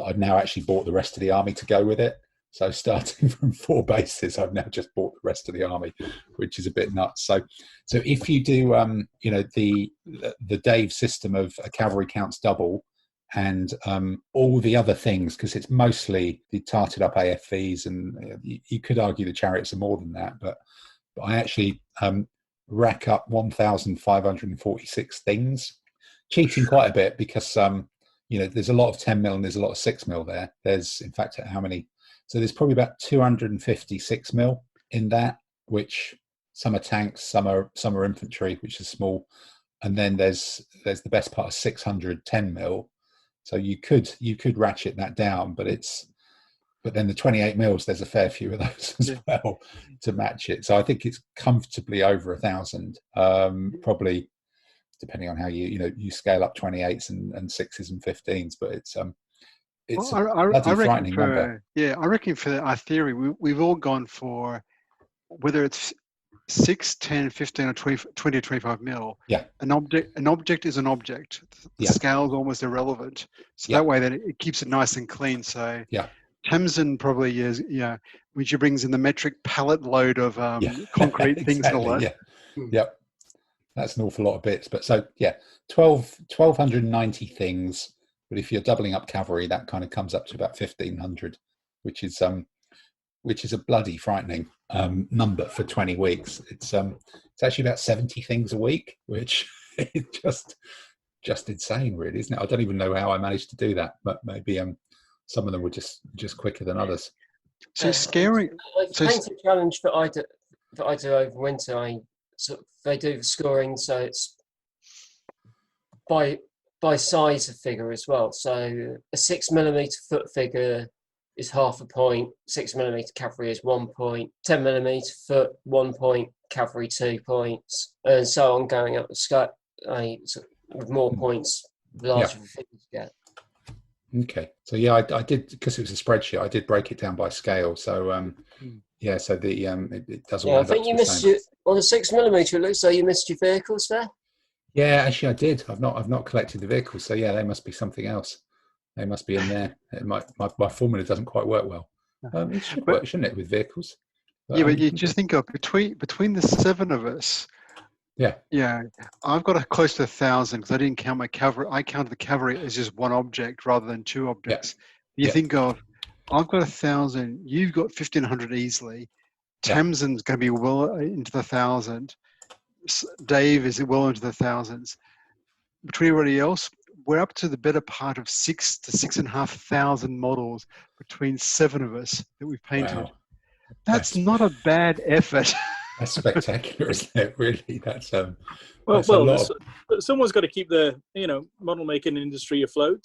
I've now actually bought the rest of the army to go with it. So starting from 4 bases, I've now just bought the rest of the army, which is a bit nuts. So if you do, the Dave system of a cavalry counts double and all the other things, because it's mostly the tarted up AFVs, and you could argue the chariots are more than that, but I actually rack up 1,546 things, cheating quite a bit because there's a lot of 10mm and there's a lot of 6mm there. There's, in fact, how many? So there's probably about 256 mil in that, which some are tanks, some are infantry, which is small, and then there's the best part of 610 mil. So you could ratchet that down, but then the 28 mils, there's a fair few of those as well to match it. So I think it's comfortably over 1,000, probably depending on how you scale up 28s and 6s and 15s, but it's a bloody frightening number. Yeah, I reckon for our theory, we've all gone for whether it's 6, 10, 15, or 20 or 25 mil. Yeah. An object is an object. The scale is almost irrelevant. So that way that it keeps it nice and clean. So yeah. Tamsin probably is, when she brings in the metric pallet load of concrete things and all that. Yeah. Yep. That's an awful lot of bits. But so, 1,290 things. But if you're doubling up cavalry, that kind of comes up to about 1,500, which is a bloody frightening number for 20 weeks. It's actually about 70 things a week, which is just insane, really, isn't it? I don't even know how I managed to do that, but maybe some of them were just quicker than others. So scary. Painting challenge that I do over winter. They do the scoring, so it's by size of figure as well. So a 6mm foot figure is half a point. 6mm cavalry is 1 point. 10mm foot 1 point. Cavalry 2 points, and so on, going up the scale with more points, the larger the figures get. Okay, so I did, because it was a spreadsheet, I did break it down by scale. So so the it does all. Yeah, I think you missed on the 6mm. It looks like you missed your vehicles there. Yeah, actually, I did. I've not collected the vehicles, so they must be something else. They must be in there. My formula doesn't quite work well. It should work, shouldn't it, with vehicles? But you just think of between the 7 of us. Yeah, I've got close to 1,000 because I didn't count my cavalry. I counted the cavalry as just one object rather than 2 objects. You think of, I've got 1,000. You've got 1,500 easily. Tamsin's going to be well into the 1,000. Dave is well into the thousands. Between everybody else, we're up to the better part of 6 to 6,500 models between 7 of us that we've painted. Wow. That's not a bad effort. That's spectacular, isn't it? Really, that's someone's got to keep the model making industry afloat.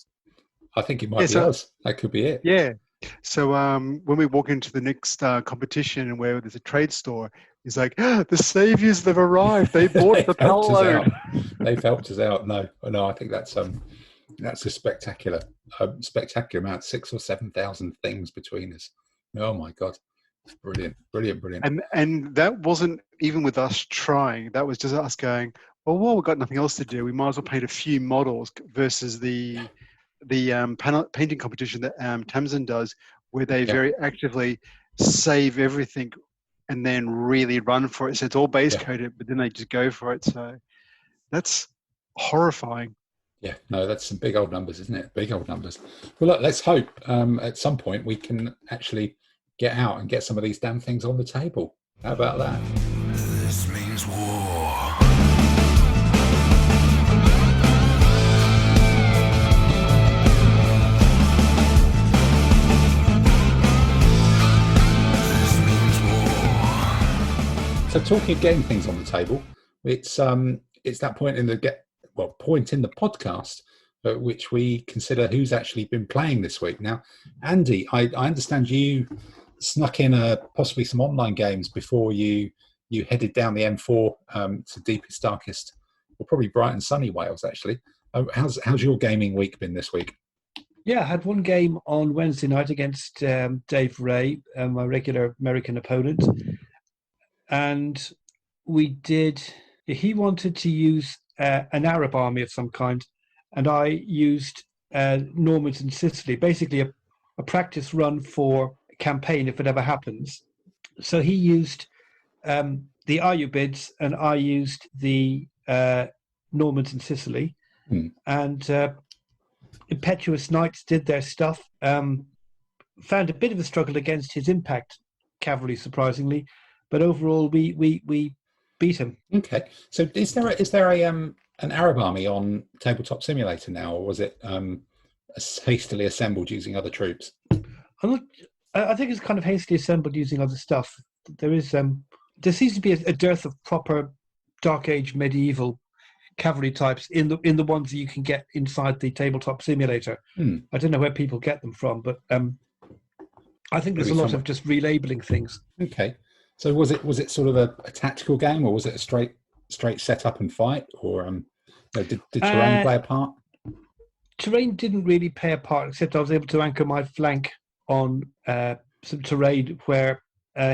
I think it might be us. That could be it. Yeah. So when we walk into the next competition and where there's a trade store, it's like, the saviors have arrived. They bought the power load. They've helped us out. No, I think that's a spectacular amount. 6,000 or 7,000 things between us. Oh my God. Brilliant. And that wasn't even with us trying. That was just us going, well, we've got nothing else to do. We might as well paint a few models versus the painting competition that Tamsin does, where they very actively save everything and then really run for it. So it's all base coated, but then they just go for it. So that's horrifying. Yeah, no, that's some big old numbers, isn't it? Big old numbers. Well, look, let's hope at some point we can actually get out and get some of these damn things on the table. How about that? This means war. So talking of getting things on the table, it's that point in the podcast at which we consider who's actually been playing this week. Now, Andy, I understand you snuck in possibly some online games before you headed down the M4 to deepest, darkest, or probably bright and sunny Wales, actually. How's your gaming week been this week? Yeah, I had one game on Wednesday night against Dave Ray, my regular American opponent. And he wanted to use an Arab army of some kind, and I used Normans in Sicily, basically a practice run for a campaign if it ever happens. So he used the Ayyubids, and I used the Normans in Sicily. And Impetuous Knights did their stuff, found a bit of a struggle against his impact cavalry, surprisingly. But overall, we beat him. Okay. So is there an Arab army on Tabletop Simulator now, or was it hastily assembled using other troops? I'm I think it's kind of hastily assembled using other stuff. There seems to be a dearth of proper Dark Age medieval cavalry types in the ones that you can get inside the tabletop simulator. I don't know where people get them from, but I think there's a lot of just relabeling things. Okay, so was it sort of a tactical game, or was it a straight set up and fight, or did terrain play a part? Terrain didn't really play a part, except I was able to anchor my flank on some terrain where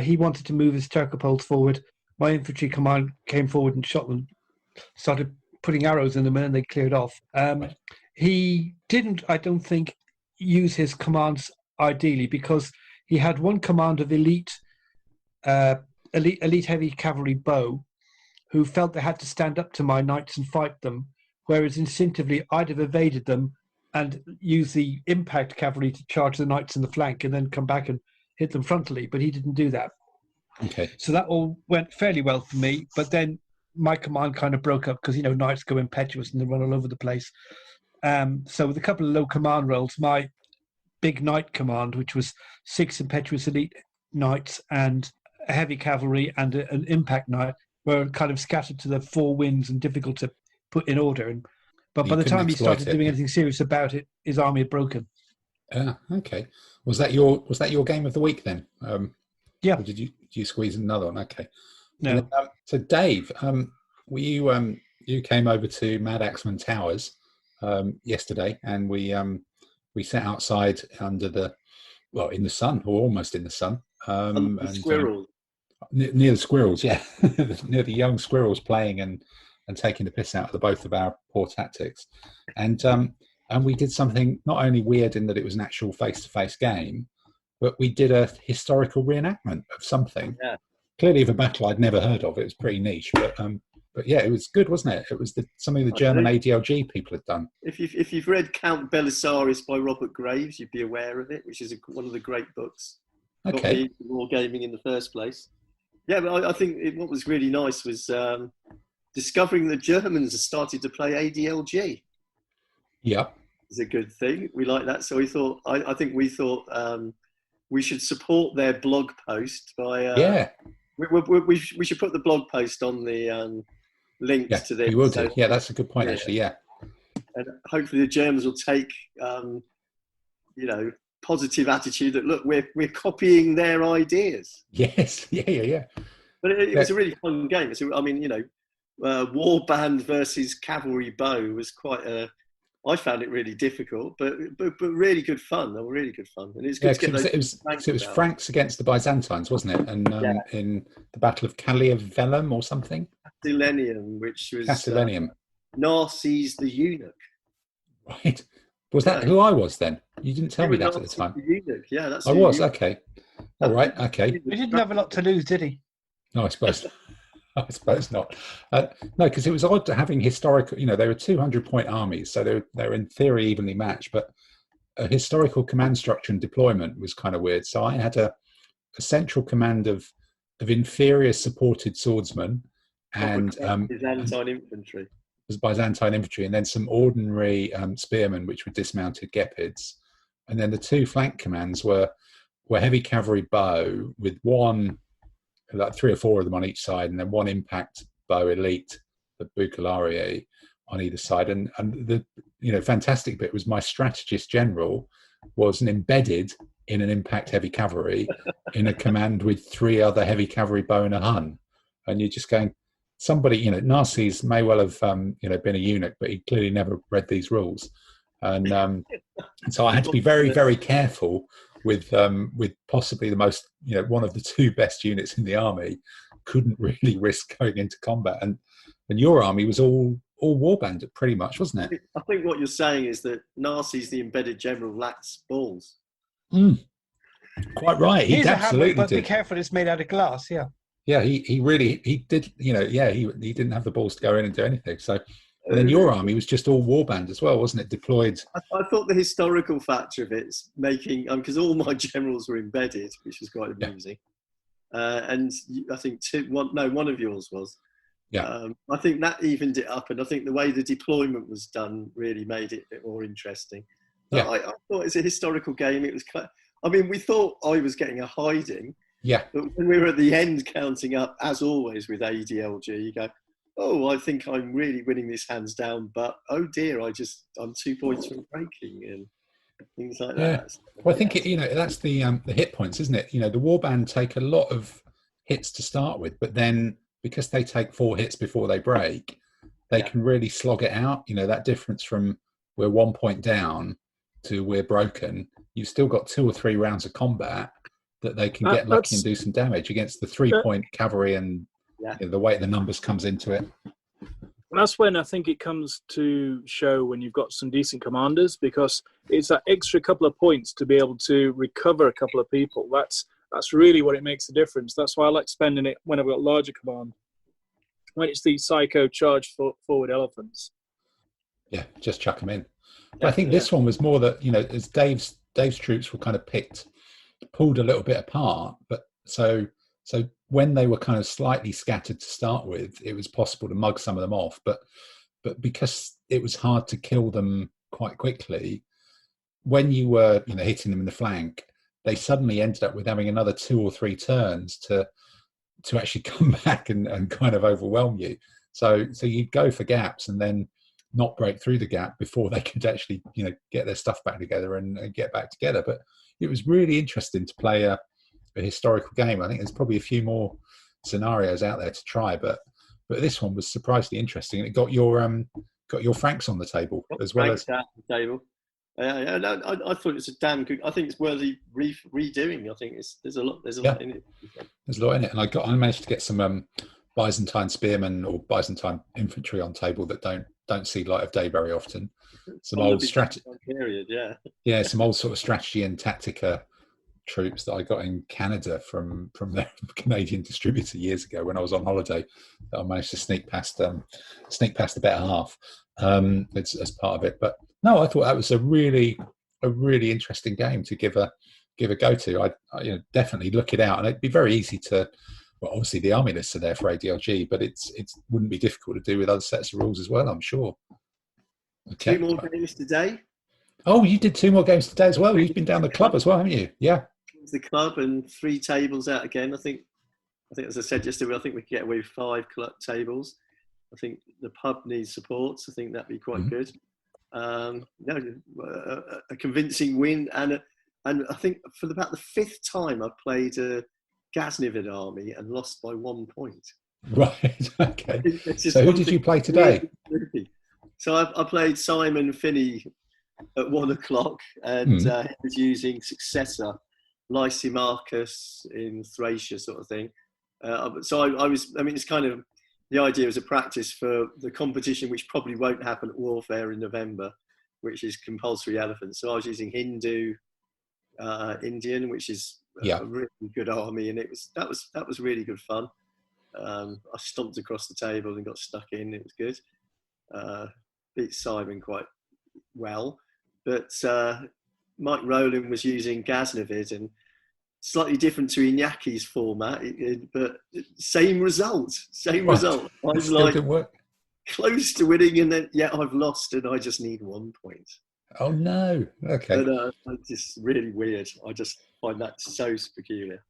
he wanted to move his Turcopoles forward. My infantry command came forward and shot them, started putting arrows in them, and then they cleared off. Right. He didn't, I don't think, use his commands ideally, because he had one command of elite heavy cavalry bow who felt they had to stand up to my knights and fight them, whereas instinctively I'd have evaded them and used the impact cavalry to charge the knights in the flank and then come back and hit them frontally, but he didn't do that. Okay. So that all went fairly well for me, but then my command kind of broke up because, knights go impetuous and they run all over the place. So with a couple of low command rolls, my big knight command, which was 6 impetuous elite knights and a heavy cavalry and an impact knight, were kind of scattered to the 4 winds and difficult to put in order. But by the time he started doing anything serious about it, his army had broken. Okay. Was that your game of the week then? Yeah. Or did you squeeze another one? Okay. No. Then, so Dave, you came over to Madaxeman Towers yesterday, and we sat outside in the sun, or almost in the sun. And squirrels. Near the squirrels, yeah. Near the young squirrels playing and taking the piss out of both of our poor tactics. And we did something not only weird in that it was an actual face-to-face game, but we did a historical reenactment of something. Yeah. Clearly of a battle I'd never heard of. It was pretty niche, but yeah, it was good, wasn't it? It was something the German ADLG people had done. If you've read Count Belisarius by Robert Graves, you'd be aware of it, which is one of the great books. Okay. Got me into wargaming in the first place. Yeah, but I think what was really nice was discovering the Germans had started to play ADLG. Yeah, it's a good thing. We like that. So we thought, I think we thought we should support their blog post by. We should put the blog post on the links to this. We will do. Yeah, that's a good point, actually. Yeah, and hopefully the Germans will take positive attitude that look, we're copying their ideas. Yes, yeah. But it was a really fun game. So, warband versus cavalry bow was I found it really difficult, but really good fun. They were really good fun, and it's good to get it was Franks against the Byzantines, wasn't it? And in the Battle of Calia-Velum or something. Castellanium, which was Narses the eunuch. Right. Was that who I was then? You didn't tell me that at the time. The eunuch. Yeah, that's. I was okay. All right. Okay. He didn't have a lot to lose, did he? No, I suppose not. No, because it was odd having historical. They were 200-point armies, so they're in theory evenly matched, but a historical command structure and deployment was kind of weird. So I had a central command of inferior supported swordsmen and Byzantine infantry. Was Byzantine infantry, and then some ordinary spearmen, which were dismounted gepids, and then the 2 flank commands were heavy cavalry bow with one, like 3 or 4 of them on each side, and then 1 impact bow elite, the Bucalarie, on either side. And the fantastic bit was my strategist general was embedded in an impact heavy cavalry in a command with 3 other heavy cavalry bow and a Hun, and you're just going. Somebody, Narses may well have, been a eunuch, but he clearly never read these rules, and so I had to be very, very careful with possibly the most, one of the 2 best units in the army. Couldn't really risk going into combat, and your army was all warband pretty much, wasn't it? I think what you're saying is that Narses, the embedded general, lacks balls. Quite right. He absolutely but did. Be careful, it's made out of glass. Yeah. Yeah, he really did. He didn't have the balls to go in and do anything. So, and then your army was just all warband as well, wasn't it? Deployed. I thought the historical factor of it's making because all my generals were embedded, which was quite amusing. And I think one of yours was. Yeah. I think that evened it up, and I think the way the deployment was done really made it a bit more interesting. Yeah. I thought it's a historical game. It was. I mean, we thought I was getting a hiding. Yeah. But when we were at the end counting up, as always with ADLG, you go, oh, I think I'm really winning this hands down, but oh dear, I'm 2 points from breaking and things like that. So, well, I think that's the hit points, isn't it? The warband take a lot of hits to start with, but then because they take 4 hits before they break, they can really slog it out. That difference from we're 1 point down to we're broken, you've still got 2 or 3 rounds of combat that they can get lucky and do some damage against the 3-point cavalry, and the way the numbers comes into it. That's when I think it comes to show when you've got some decent commanders, because it's that extra couple of points to be able to recover a couple of people. That's really what it makes a difference. That's why I like spending it when I've got larger command. When it's the psycho charged forward elephants. Yeah, just chuck them in. But I think this one was more that, as Dave's troops were kind of pulled a little bit apart, but so when they were kind of slightly scattered to start with, it was possible to mug some of them off, but because it was hard to kill them quite quickly, when you were hitting them in the flank, they suddenly ended up with having another 2 or 3 turns to actually come back and kind of overwhelm you. So you'd go for gaps and then not break through the gap before they could actually get their stuff back together and get back together. But it was really interesting to play a historical game. I think there's probably a few more scenarios out there to try, but this one was surprisingly interesting. It got your Franks on the table as well as the table. I thought it was a damn good. I think it's worthy redoing. I think there's a lot in it. There's a lot in it, and I managed to get some Byzantine spearmen or Byzantine infantry on table that don't see light of day very often. Some old strategy period, some old sort of strategy and tactica troops that I got in Canada from their Canadian distributor years ago when I was on holiday, that I managed to sneak past the better half as part of it. But no, I thought that was a really interesting game to give a go to. I definitely look it out, and it'd be very easy to. Well, obviously the army lists are there for ADLG, but it wouldn't be difficult to do with other sets of rules as well, I'm sure. Okay. 2 more games today. Oh, you did 2 more games today as well. You've been down the club as well, haven't you? Yeah. The club and 3 tables out again. I think as I said yesterday, I think we could get away with 5 club tables. I think the pub needs support. So I think that'd be quite good. A convincing win, and I think for about the 5th time I've played a Ghaznavid army and lost by 1 point. Right. Okay. So who did you play today? So I played Simon Finney at 1 o'clock, and he was using Successor, Lysimachus in Thracia sort of thing. So I was, it's kind of, the idea was a practice for the competition, which probably won't happen at Warfare in November, which is compulsory elephants. So I was using Hindu, Indian, which is a really good army, and that was really good fun. I stomped across the table and got stuck in. It was good. Beat Simon quite well, but Mike Rowland was using Ghaznavid, and slightly different to Inyaki's format, but same result. Result. I was like close to winning, and then I've lost, and I just need 1 point. Oh no! Okay. But it's just really weird. I just find that so peculiar.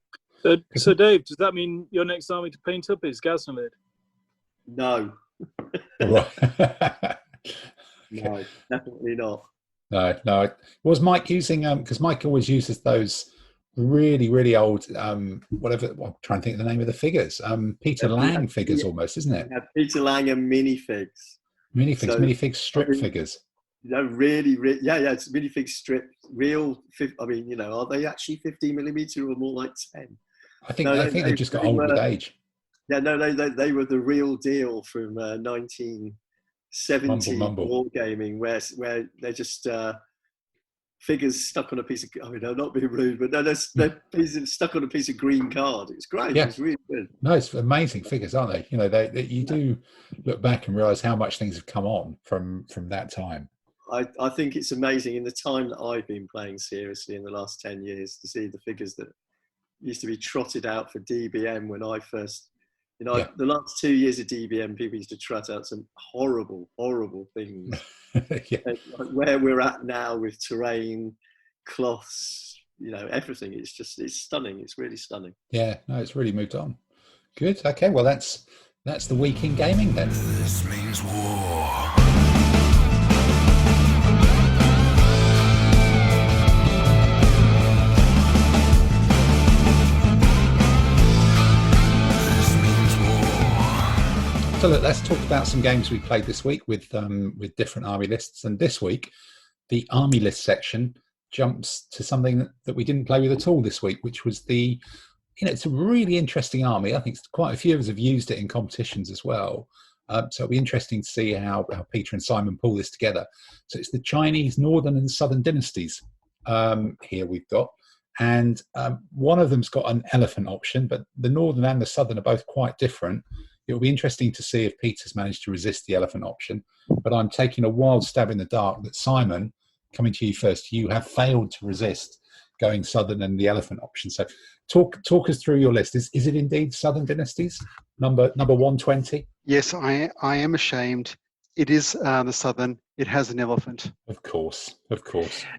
So Dave, does that mean your next army to paint up is Ghaznavid? No. Right. No, definitely not. No. Was Mike using because Mike always uses those really old whatever, I'm trying to think of the name of the figures, Peter Lang figures almost, isn't it? Yeah, Peter Lang and minifigs. Minifig strip figures. Really, it's minifig strip, real. Are they actually 15mm or more like 10? I think they just got old with age. Yeah, no, they were the real deal from 1970 wargaming, where they're just figures stuck on a piece of. I'm not being rude, but they're pieces stuck on a piece of green card. It's great. Yeah. It's really good. No, it's amazing figures, aren't they? They you do look back and realise how much things have come on from that time. I think it's amazing in the time that I've been playing seriously in the last 10 years to see the figures that used to be trotted out for DBM when I first, the last 2 years of DBM, people used to trot out some horrible things. Like where we're at now with terrain, cloths, everything. It's stunning. It's really stunning. Yeah, no, it's really moved on. Good. Okay, well that's the week in gaming then. This means war. So look, let's talk about some games we played this week with different army lists. And this week, the army list section jumps to something that we didn't play with at all this week, which was it's a really interesting army. I think quite a few of us have used it in competitions as well. So it'll be interesting to see how Peter and Simon pull this together. So it's the Chinese Northern and Southern dynasties here we've got. And one of them's got an elephant option, but the Northern and the Southern are both quite different. It'll be interesting to see if Peter's managed to resist the elephant option. But I'm taking a wild stab in the dark that Simon, coming to you first, you have failed to resist going Southern and the elephant option. So talk us through your list. Is it indeed Southern dynasties, number 120? Yes, I am ashamed. It is the Southern. It has an elephant. Of course.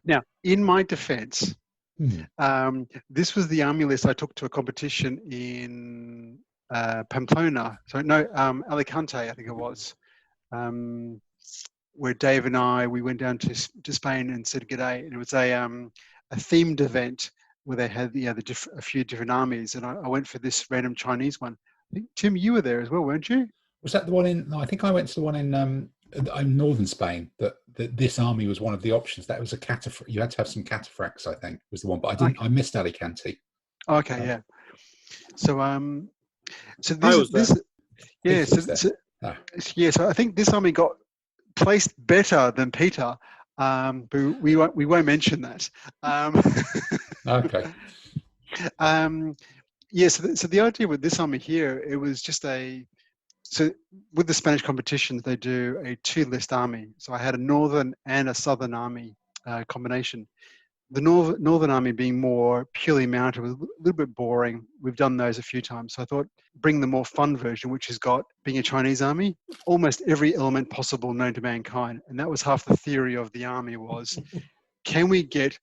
Now, in my defense, this was the army list I took to a competition in Pamplona. So no, Alicante, I think it was, where Dave and we went down to Spain and said g'day. And it was a themed event where they had a few different armies, and I went for this random Chinese one. I think, Tim, you were there as well, weren't you? Was that the one in? No, I think I went to the one in northern Spain. That this army was one of the options. That was a cataphr. You had to have some cataphracts, I think, was the one. But I didn't. Okay. I missed Alicante. Okay, yeah. So this yeah. So I think this army got placed better than Peter. But we won't mention that. Okay. Yeah. So the idea with this army here, it was just so with the Spanish competitions, they do a 2-list army. So I had a northern and a southern army combination. The northern army being more purely mounted was a little bit boring. We've done those a few times. So I thought bring the more fun version, which has got, being a Chinese army, almost every element possible known to mankind. And that was half the theory of the army was, can we get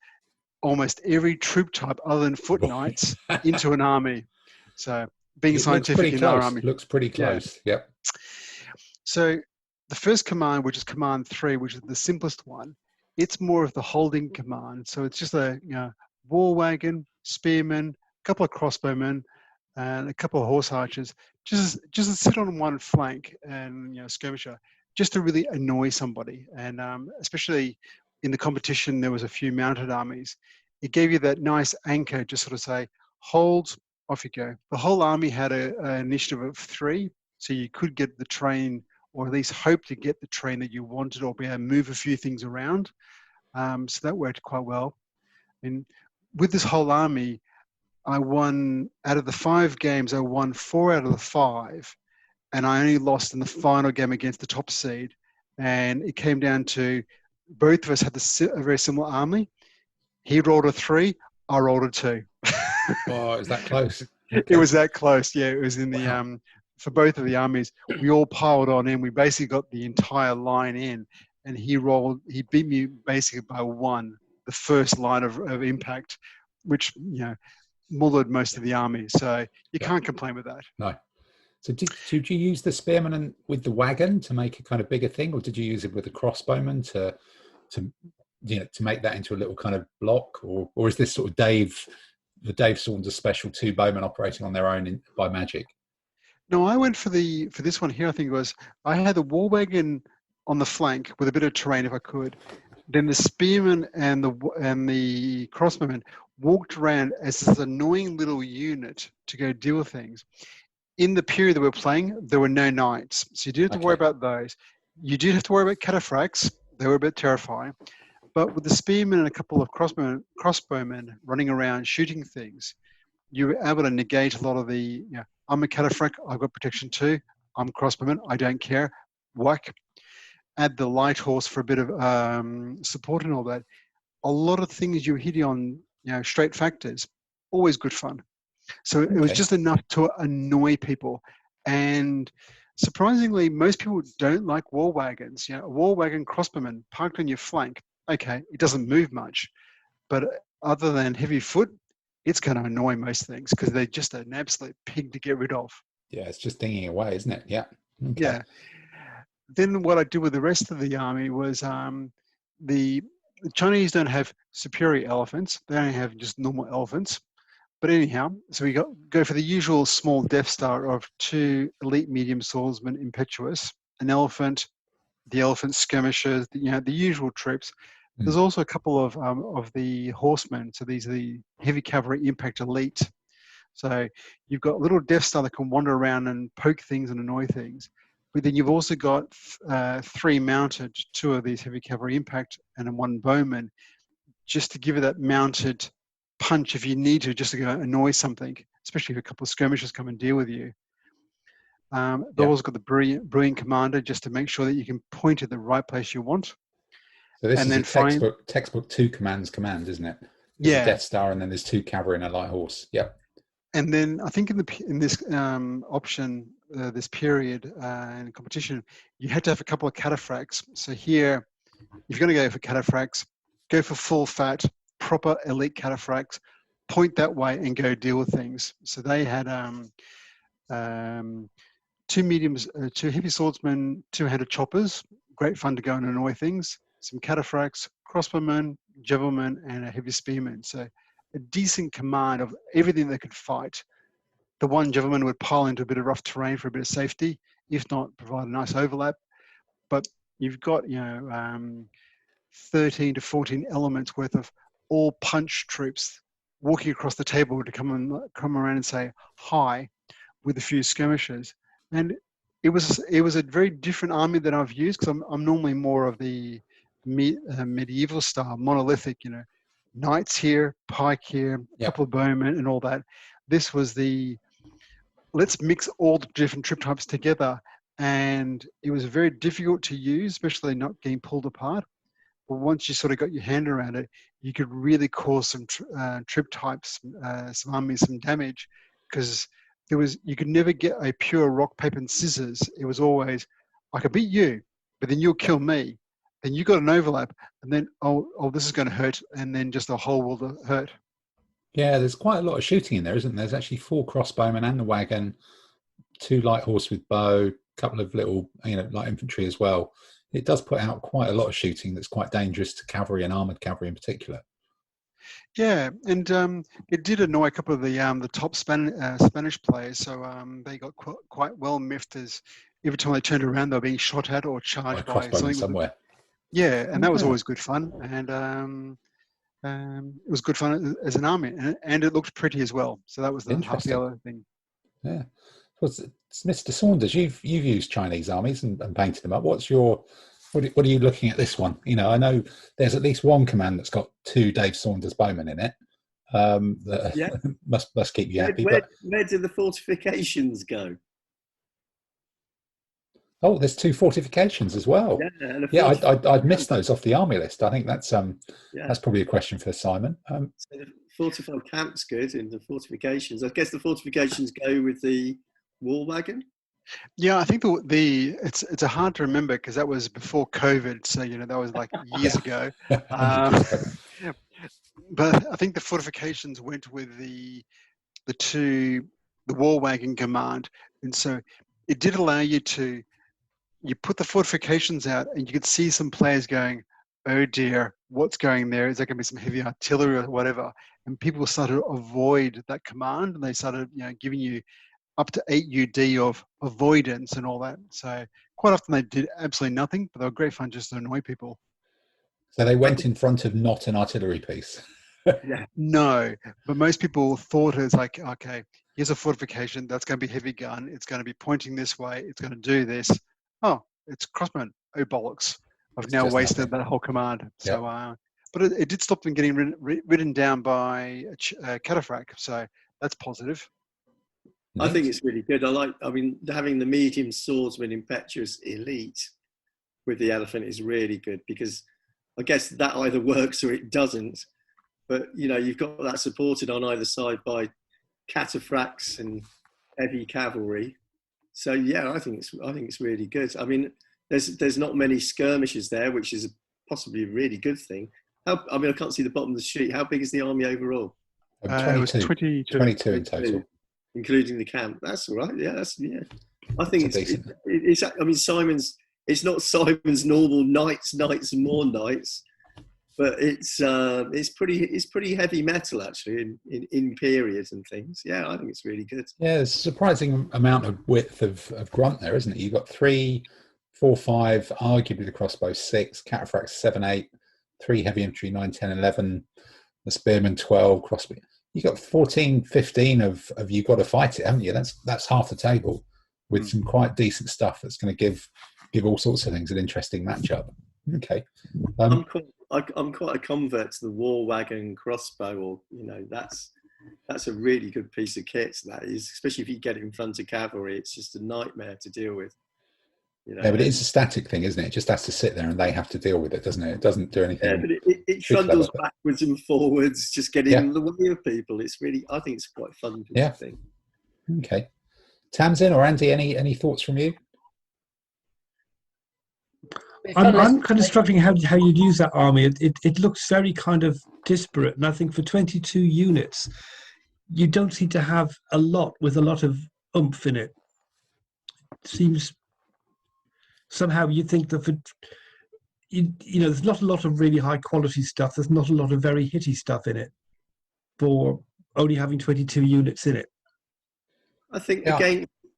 almost every troop type other than foot knights into an army? So being scientific in our army. Looks pretty close, yeah. Yep. So the first command, which is command 3, which is the simplest one, it's more of the holding command. So it's just a war wagon, spearmen, a couple of crossbowmen, and a couple of horse archers, just to sit on one flank and skirmisher, just to really annoy somebody. And especially in the competition, there was a few mounted armies. It gave you that nice anchor, just sort of say, hold, off you go. The whole army had an initiative of 3, so you could get the train, or at least hope to get the train that you wanted, or be able to move a few things around. So that worked quite well. And with this whole army, I won, out of the 5 games, I won 4 out of the 5. And I only lost in the final game against the top seed. And it came down to both of us had a very similar army. He rolled a 3, I rolled a 2. Oh, is that close? Okay. It was that close, yeah. It was in the for both of the armies. We all piled on in. We basically got the entire line in, and he beat me basically by 1, the first line of impact, which mullered most of the army. So you can't complain with that. No. So did you use the spearman with the wagon to make a kind of bigger thing, or did you use it with the crossbowman to make that into a little kind of block, or is this sort of the Dave Saunders special 2 bowmen operating on their own by magic? No, I went for this one here. I think it was, I had the war wagon on the flank with a bit of terrain if I could. Then the spearmen and the crossbowmen walked around as this annoying little unit to go deal with things. In the period that we're playing, there were no knights, so you didn't have to worry about those. You did have to worry about cataphracts. They were a bit terrifying. But with the spearmen and a couple of crossbowmen running around shooting things, you were able to negate a lot of the, I'm a cataphract, I've got protection 2, I'm a crossbowman, I don't care, whack. Add the light horse for a bit of support and all that. A lot of things you're hitting on, straight factors, always good fun. So it was just enough to annoy people. And surprisingly, most people don't like war wagons. A war wagon crossbowman parked on your flank, okay, it doesn't move much, but other than heavy foot, it's going to annoy most things because they're just an absolute pig to get rid of. Yeah, it's just dinging away, isn't it? Yeah. Okay. Yeah. Then what I did with the rest of the army was the Chinese don't have superior elephants. They only have just normal elephants. But anyhow, so we go for the usual small Death Star of 2 elite medium swordsmen impetuous, an elephant, the elephant skirmishers, the usual troops. There's also a couple of the horsemen. So these are the heavy cavalry impact elite. So you've got little Death Star that can wander around and poke things and annoy things. But then you've also got 3 mounted, 2 of these heavy cavalry impact and then 1 bowman, just to give you that mounted punch if you need to, just to go annoy something, especially if a couple of skirmishers come and deal with you. They've also got the brilliant commander, just to make sure that you can point at the right place you want. So this is a textbook 2 commands command, isn't it? There's a Death Star, and then there's 2 cavalry and a light horse. Yep. And then I think in this option, this period in competition, you had to have a couple of cataphracts. So here, if you're going to go for cataphracts, go for full fat, proper elite cataphracts, point that way and go deal with things. So they had 2 mediums, 2 heavy swordsmen, 2-handed choppers, great fun to go and annoy things, some cataphracts, crossbowmen, javelmen, and a heavy spearman. So a decent command of everything they could fight. The 1 javelman would pile into a bit of rough terrain for a bit of safety, if not provide a nice overlap. But you've got 13 to 14 elements worth of all punch troops walking across the table to come around and say hi with a few skirmishers. And it was a very different army that I've used, because I'm normally more of the medieval style, monolithic, knights here, pike here, a couple of bowmen and all that. This was let's mix all the different troop types together, and it was very difficult to use, especially not getting pulled apart. But once you sort of got your hand around it, you could really cause some troop types, some armies, some damage, because you could never get a pure rock, paper and scissors. It was always, I could beat you, but then you'll kill me. Then you got an overlap, and then, oh, this is going to hurt, and then just the whole world will hurt. Yeah, there's quite a lot of shooting in there, isn't there? There's actually 4 crossbowmen and the wagon, 2 light horse with bow, a couple of little, light infantry as well. It does put out quite a lot of shooting that's quite dangerous to cavalry and armoured cavalry in particular. Yeah, and it did annoy a couple of the top Spanish players, so they got quite well miffed, as every time they turned around they were being shot at or charged by something somewhere. Yeah, and that was always good fun, and it was good fun as an army, and it looked pretty as well. So that was half the other thing. Yeah. Well, Mr. Saunders, you've used Chinese armies and painted them up. What are you looking at this one? I know there's at least 1 command that's got 2 Dave Saunders bowmen in it. That must keep you happy. Where did the fortifications go? Oh, there's 2 fortifications as well. Yeah, I'd missed those off the army list. I think that's probably a question for Simon. So the fortified camp's good, and the fortifications. I guess the fortifications go with the war wagon. Yeah, I think it's a hard to remember because that was before COVID, so that was like years ago. But I think the fortifications went with the war wagon command, and so it did allow you put the fortifications out, and you could see some players going, "Oh dear, what's going there? Is there going to be some heavy artillery or whatever?" And people started to avoid that command, and they started giving you up to 8 UD of avoidance and all that. So quite often they did absolutely nothing, but they were great fun just to annoy people. So they went in front of not an artillery piece. No, but most people thought it was like, okay, here's a fortification, that's going to be heavy gun, it's going to be pointing this way, it's going to do this. Oh, it's crossbow. Oh, bollocks. I've now wasted that whole command. Yep. So, but it did stop them getting ridden down by a cataphract. So that's positive. I think it's really good. Having the medium swordsman impetuous elite with the elephant is really good, because I guess that either works or it doesn't. But, you've got that supported on either side by cataphracts and heavy cavalry. So yeah, I think it's really good. I mean, there's not many skirmishes there, which is possibly a really good thing. I mean, I can't see the bottom of the sheet. How big is the army overall? 22, it was 22. 22 in total, including the camp. That's all right. Yeah, I think it's I mean, Simon's. It's not Simon's normal knights and more knights, but it's pretty heavy metal actually in periods and things. Yeah, I think it's really good. Yeah, there's a surprising amount of width of grunt there, isn't it? You've got 3, 4, 5, arguably the crossbow 6, cataphracts 7, 8, 3 heavy infantry 9, 10, 11, the spearmen 12, crossbow. You've got 14, 15 of you've got to fight it, haven't you? That's half the table with some quite decent stuff that's going to give all sorts of things an interesting matchup. Okay. I'm quite a convert to the war wagon crossbow, or that's a really good piece of kit. That is, especially if you get it in front of cavalry, it's just a nightmare to deal with. Yeah, but it is a static thing, isn't it? It just has to sit there and they have to deal with it, doesn't it? It doesn't do anything. Yeah, but it trundles backwards and forwards, just getting in the way of people. It's really, I think it's quite fun thing. Okay. Tamsin or Andy, any thoughts from you? I'm kind of struggling how you'd use that army. It looks very kind of disparate, and I think for 22 units, you don't seem to have a lot with a lot of oomph in it. It seems somehow you think that there's not a lot of really high quality stuff. There's not a lot of very hitty stuff in it for only having 22 units in it. I think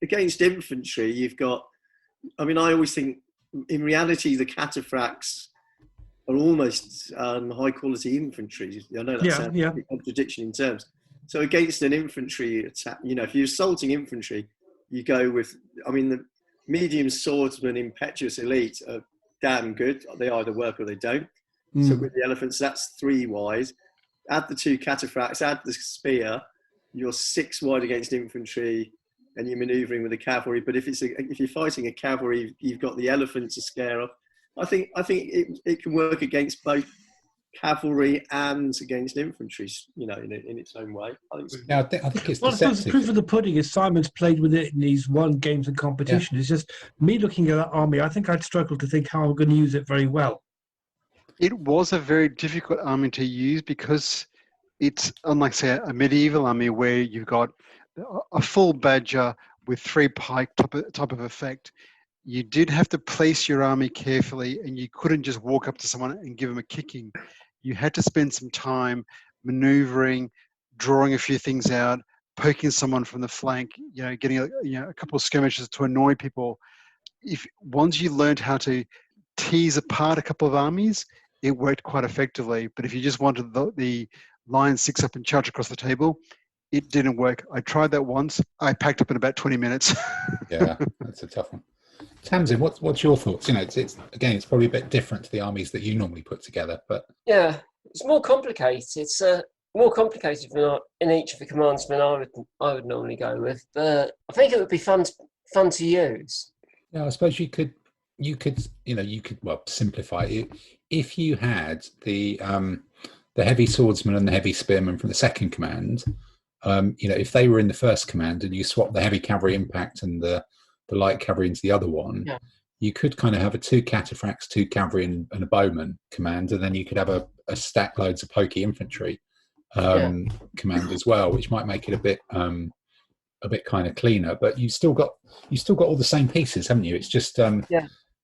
against infantry, you've got. I mean, I always think. In reality, the cataphracts are almost high quality infantry. I know that's a contradiction in terms. So against an infantry attack, if you're assaulting infantry, you go with. I mean, the medium swordsman, impetuous elite are damn good. They either work or they don't. So with the elephants, that's 3 wide. Add the 2 cataphracts, add the spear. You're 6 wide against infantry. And you're manoeuvring with the cavalry, but if you're fighting a cavalry, you've got the elephant to scare off. I think it can work against both cavalry and against infantry, in its own way. I think it's the proof of the pudding is Simon's played with it in these won games and competition. Yeah. It's just me looking at that army. I think I'd struggle to think how I'm going to use it very well. It was a very difficult army to use because it's unlike, say, a medieval army where you've got a full badger with 3 pike type of effect. You did have to place your army carefully, and you couldn't just walk up to someone and give them a kicking. You had to spend some time maneuvering, drawing a few things out, poking someone from the flank, getting a couple of skirmishes to annoy people. Once you learned how to tease apart a couple of armies, it worked quite effectively. But if you just wanted the line 6 up and charge across the table, it didn't work. I tried that once. I packed up in about 20 minutes. Yeah, that's a tough one. Tamsin, what's your thoughts? It's probably a bit different to the armies that you normally put together, but yeah, it's more complicated. It's more complicated in each of the commands than I would normally go with. But I think it would be fun to use. Yeah, I suppose you could simplify it if you had the heavy swordsman and the heavy spearman from the second command. If they were in the first command and you swap the heavy cavalry impact and the light cavalry into the other one, you could kind of have a 2 cataphracts, 2 cavalry and a bowman command, and then you could have a stack loads of pokey infantry command as well, which might make it a bit kind of cleaner. But you still got all the same pieces, haven't you? It's just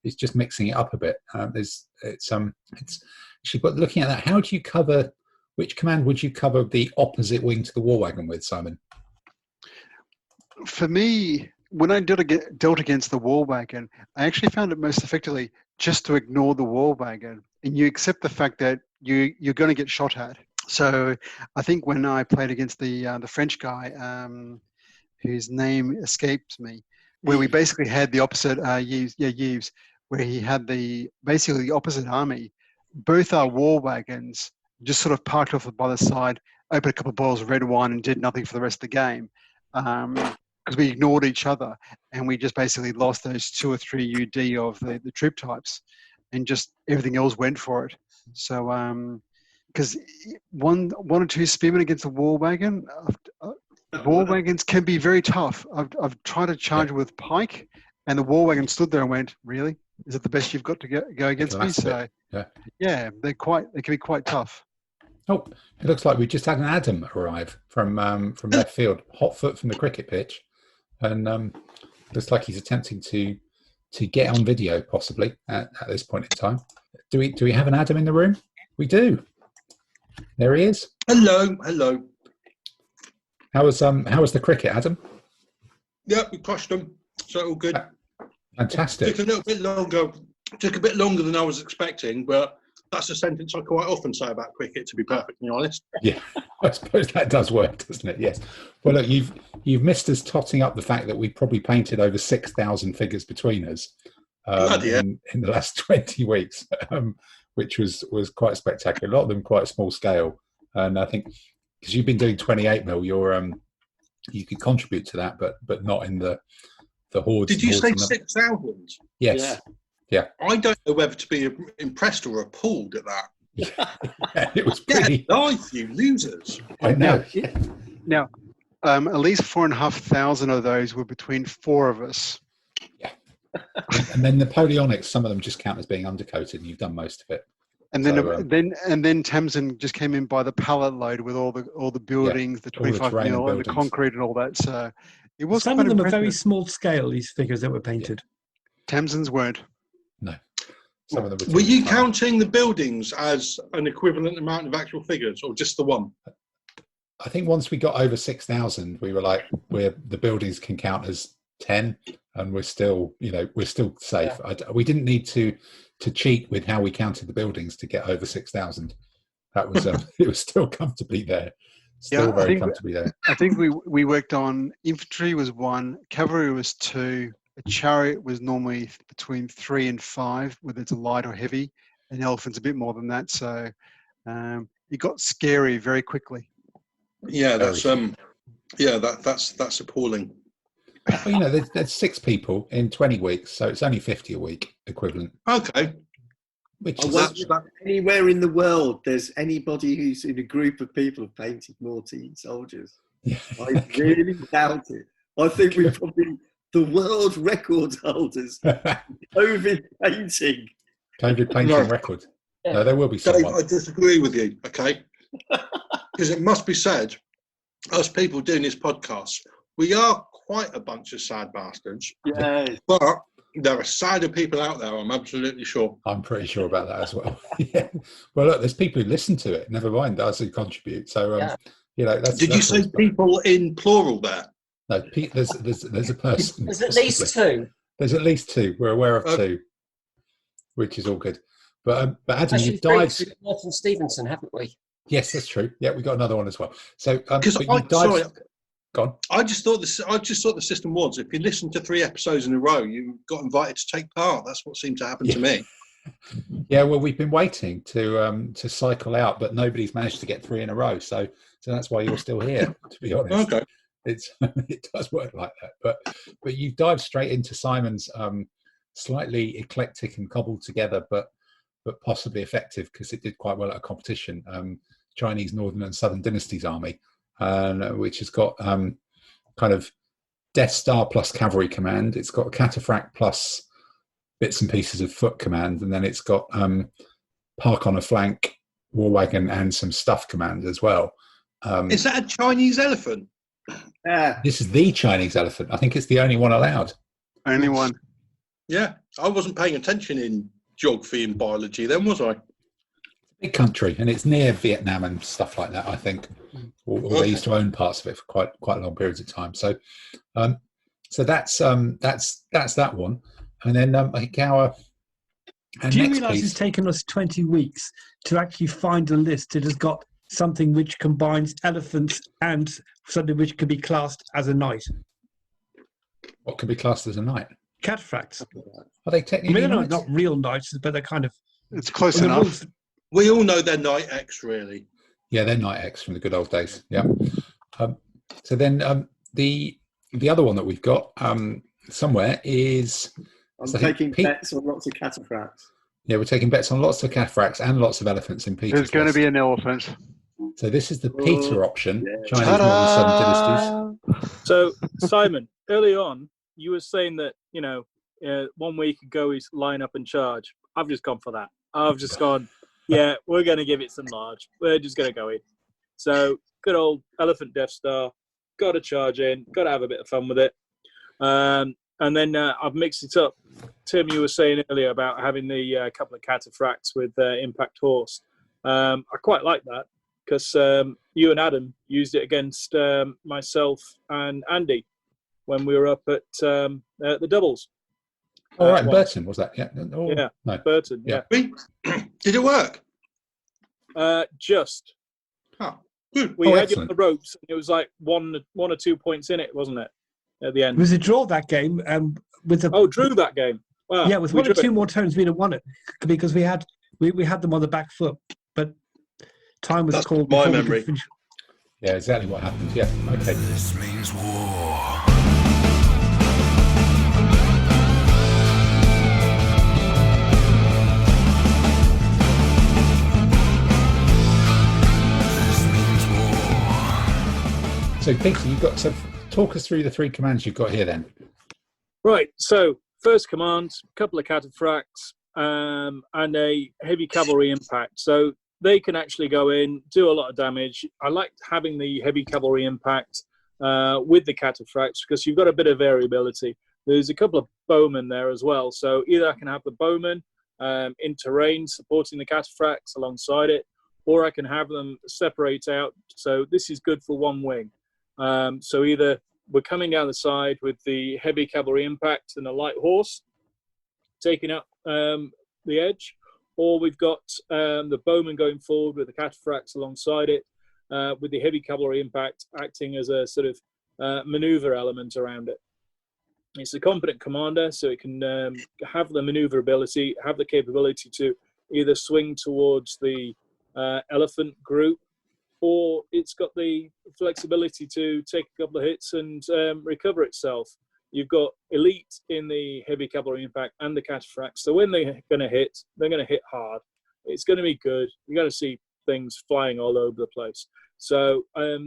it's just mixing it up a bit. But looking at that, how do you cover? Which command would you cover the opposite wing to the war wagon with, Simon? For me, when I dealt against the war wagon, I actually found it most effectively just to ignore the war wagon, and you accept the fact that you're going to get shot at. So I think when I played against the French guy, whose name escapes me, where we basically had the opposite Yves, where he had basically the opposite army. Both our war wagons just sort of parked off by the side, opened a couple of bottles of red wine and did nothing for the rest of the game because we ignored each other, and we just basically lost those 2 or 3 UD of the troop types, and just everything else went for it. So because one or 2 spearmen against a war wagon, war wagons can be very tough. I've tried to charge with pike, and the war wagon stood there and went, really? Is it the best you've got to go against me? So yeah, they can be quite tough. Oh, it looks like we just had an Adam arrive from left field, hot foot from the cricket pitch, and looks like he's attempting to get on video possibly at this point in time. Do we have an Adam in the room? We do. There he is. Hello. How was the cricket, Adam? Yeah, we crushed them, so all good. Fantastic. Took a little bit longer. Took a bit longer than I was expecting, but that's a sentence I quite often say about cricket, to be perfectly honest. Yeah, I suppose that does work, doesn't it? Yes. Well, look, you've missed us totting up the fact that we probably painted over 6,000 figures between us in the last 20 weeks, which was quite spectacular. A lot of them quite small scale, and I think because you've been doing 28 mil, you could contribute to that, but not in the hordes. Did you say 6,000? Yes. Yeah. I don't know whether to be impressed or appalled at that. Yeah, it was pretty. Life, you losers! I know. Now, at least 4,500 of those were between four of us. Yeah. And then Napoleonics, some of them just count as being undercoated, and you've done most of it. And then Tamsin just came in by the pallet load with all the buildings, the 25 mil, and the concrete and all that. So it was some of them are very small scale. These figures that were painted. Tamsin's weren't. No. Some of them were you counting the buildings as an equivalent amount of actual figures, or just the one? I think once we got over 6,000, we were like, the buildings can count as 10, and we're still safe. Yeah. We didn't need to cheat with how we counted the buildings to get over 6,000. That was it was still comfortably there. Very comfortably there. I think we worked on infantry was 1, cavalry was 2. A chariot was normally between 3 and 5, whether it's a light or heavy, and elephant's a bit more than that. So it got scary very quickly. Yeah, that's that's appalling. Well, there's 6 people in 20 weeks, so it's only 50 a week equivalent. Okay. Which is anywhere in the world there's anybody who's in a group of people who've painted more teen soldiers. Yeah. I really doubt it. I think we're probably the world record holders. COVID painting. COVID painting record. No, there will be someone. Dave, I disagree with you, okay? Because it must be said, us people doing this podcast, we are quite a bunch of sad bastards. Yeah. But there are sadder people out there, I'm absolutely sure. I'm pretty sure about that as well. Yeah. Well, look, there's people who listen to it, never mind us who contribute. So, Did you say people in plural there? No, there's a person. There's at least 2. There's at least 2. We're aware of 2, which is all good. But Adam, you've dived. Martin Stevenson, haven't we? Yes, that's true. Yeah, we got another one as well. So, sorry, go on. I just thought the system was if you listen to 3 episodes in a row, you got invited to take part. That's what seemed to happen to me. Yeah, well, we've been waiting to cycle out, but nobody's managed to get 3 in a row. So that's why you're still here. To be honest, okay. It does work like that. But you dived straight into Simon's slightly eclectic and cobbled together, but possibly effective because it did quite well at a competition. Chinese Northern and Southern Dynasties Army, which has got kind of Death Star plus cavalry command. It's got a cataphract plus bits and pieces of foot command, and then it's got park on a flank, war wagon, and some stuff command as well. Is that a Chinese elephant? This is the Chinese elephant. I think it's the only one allowed. Only one. Yeah, I wasn't paying attention in geography and biology then, was I? Big country, and it's near Vietnam and stuff like that, I think. Or they used to own parts of it for quite long periods of time. So, so that's that one. And then I think our do you realise it's taken us 20 weeks to actually find a list that has got something which combines elephants and something which could be classed as a knight? What could be classed as a knight? Cataphracts. Are they technically? I mean, they're not real knights, but they're kind of. It's close enough. We all know they're Knight X, really. Yeah, they're Knight X from the good old days. Yeah. So then the other one that we've got somewhere is. I'm taking bets on lots of cataphracts. Yeah, we're taking bets on lots of cataphracts and lots of elephants in Peter's. There's going to be an elephant. So this is the Peter option. Yeah. Chinese Northern Southern Dynasties. So Simon, early on, you were saying that 1 week ago is line up and charge. I've just gone for that. I've just gone, yeah, we're going to give it some large. We're just going to go in. So good old Elephant Death Star. Got to charge in. Got to have a bit of fun with it. And then I've mixed it up. Tim, you were saying earlier about having the couple of cataphracts with Impact Horse. I quite like that because you and Adam used it against myself and Andy when we were up at the doubles. All right, Burton, was that? Yeah. Oh, yeah, no. Burton, yeah. Did it work? Just. Oh, good. We had you excellent. on the ropes. And it was like one or 2 points in it, wasn't it? At the end. It was a draw that game. Drew that game. Wow. Yeah, with one or two more turns, we'd have won it because we had them on the back foot, but time was called. My memory. Yeah, exactly what happened. Yeah. Okay. This means war. So, Peter, you've got to talk us through the 3 commands you've got here then. Right. So, first command, a couple of cataphracts and a heavy cavalry impact. So, they can actually go in, do a lot of damage. I like having the heavy cavalry impact with the cataphracts because you've got a bit of variability. There's a couple of bowmen there as well. So, either I can have the bowmen in terrain supporting the cataphracts alongside it, or I can have them separate out. So, this is good for one wing. So either we're coming down the side with the heavy cavalry impact and a light horse taking up the edge, or we've got the bowman going forward with the cataphracts alongside it with the heavy cavalry impact acting as a sort of maneuver element around it. It's a competent commander, so it can have the maneuverability, have the capability to either swing towards the elephant group, or it's got the flexibility to take a couple of hits and recover itself. You've got elite in the heavy cavalry impact and the cataphracts. So when they're going to hit hard. It's going to be good. You're going to see things flying all over the place. So I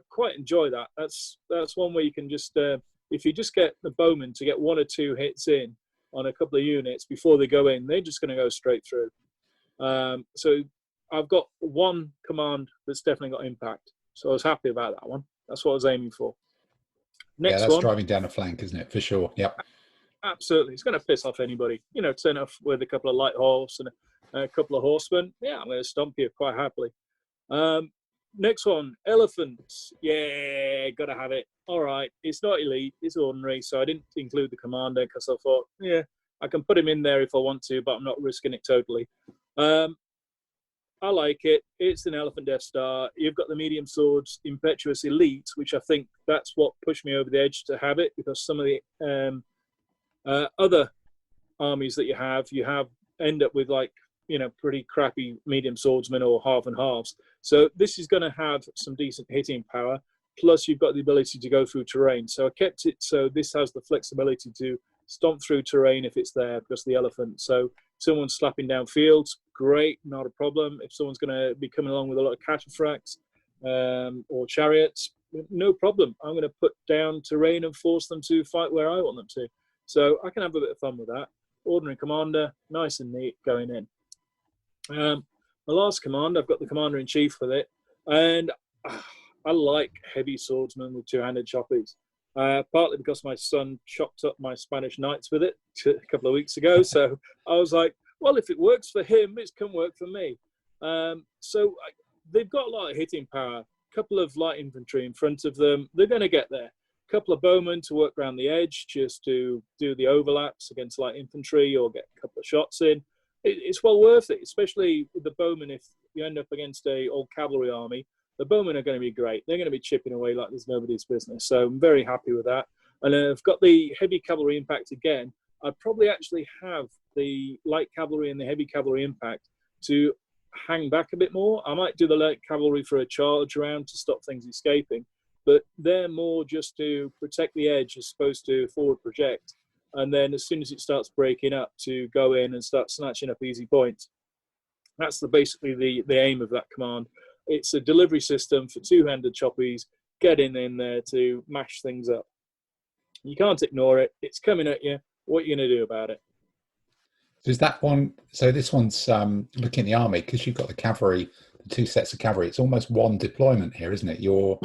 quite enjoy that. That's one where you can just, if you just get the bowmen to get 1 or 2 hits in on a couple of units before they go in, they're just going to go straight through. So I've got one command that's definitely got impact. So I was happy about that one. That's what I was aiming for. Next that's one. driving down a flank, isn't it? For sure. Yep. Absolutely. It's going to piss off anybody. Turn off with a couple of light horse and a couple of horsemen. Yeah, I'm going to stomp you quite happily. Next one, elephants. Yeah, got to have it. All right. It's not elite. It's ordinary. So I didn't include the commander because I thought, yeah, I can put him in there if I want to, but I'm not risking it totally. I like it. It's an Elephant Death Star. You've got the medium swords, Impetuous Elite, which I think that's what pushed me over the edge to have it, because some of the other armies that you have end up with pretty crappy medium swordsmen or half and halves. So this is going to have some decent hitting power. Plus you've got the ability to go through terrain. So I kept it so this has the flexibility to stomp through terrain if it's there because of the elephant. So someone's slapping down fields, great, not a problem. If someone's going to be coming along with a lot of cataphracts or chariots, no problem. I'm going to put down terrain and force them to fight where I want them to. So I can have a bit of fun with that. Ordinary commander, nice and neat going in. My last command, I've got the commander-in-chief with it. And I like heavy swordsmen with two-handed choppies. Partly because my son chopped up my Spanish knights with it a couple of weeks ago. So I was like, well, if it works for him, it can work for me. So they've got a lot of hitting power. A couple of light infantry in front of them. They're going to get there. A couple of bowmen to work around the edge just to do the overlaps against light infantry or get a couple of shots in. It's well worth it, especially with the bowmen. If you end up against a old cavalry army, the bowmen are going to be great. They're going to be chipping away like there's nobody's business. So I'm very happy with that. And I've got the heavy cavalry impact again. I'd probably actually have the light cavalry and the heavy cavalry impact to hang back a bit more. I might do the light cavalry for a charge around to stop things escaping, but they're more just to protect the edge as opposed to forward project. And then as soon as it starts breaking up, to go in and start snatching up easy points. That's basically the aim of that command. It's a delivery system for two-handed choppies, getting in there to mash things up. You can't ignore it. It's coming at you. what are you going to do about it? So is that one? So this one's looking at the army, because you've got the cavalry, the 2 sets of cavalry. It's almost one deployment here, isn't it? Your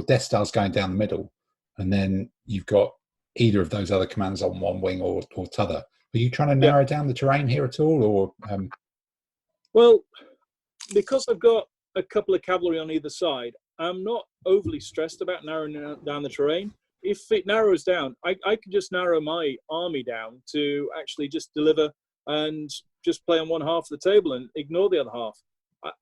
Death Star's going down the middle, and then you've got either of those other commands on one wing or t'other. Are you trying to narrow down the terrain here at all, or? Well, because I've got a couple of cavalry on either side, I'm not overly stressed about narrowing down the terrain. If it narrows down, I can just narrow my army down to actually just deliver and just play on one half of the table and ignore the other half.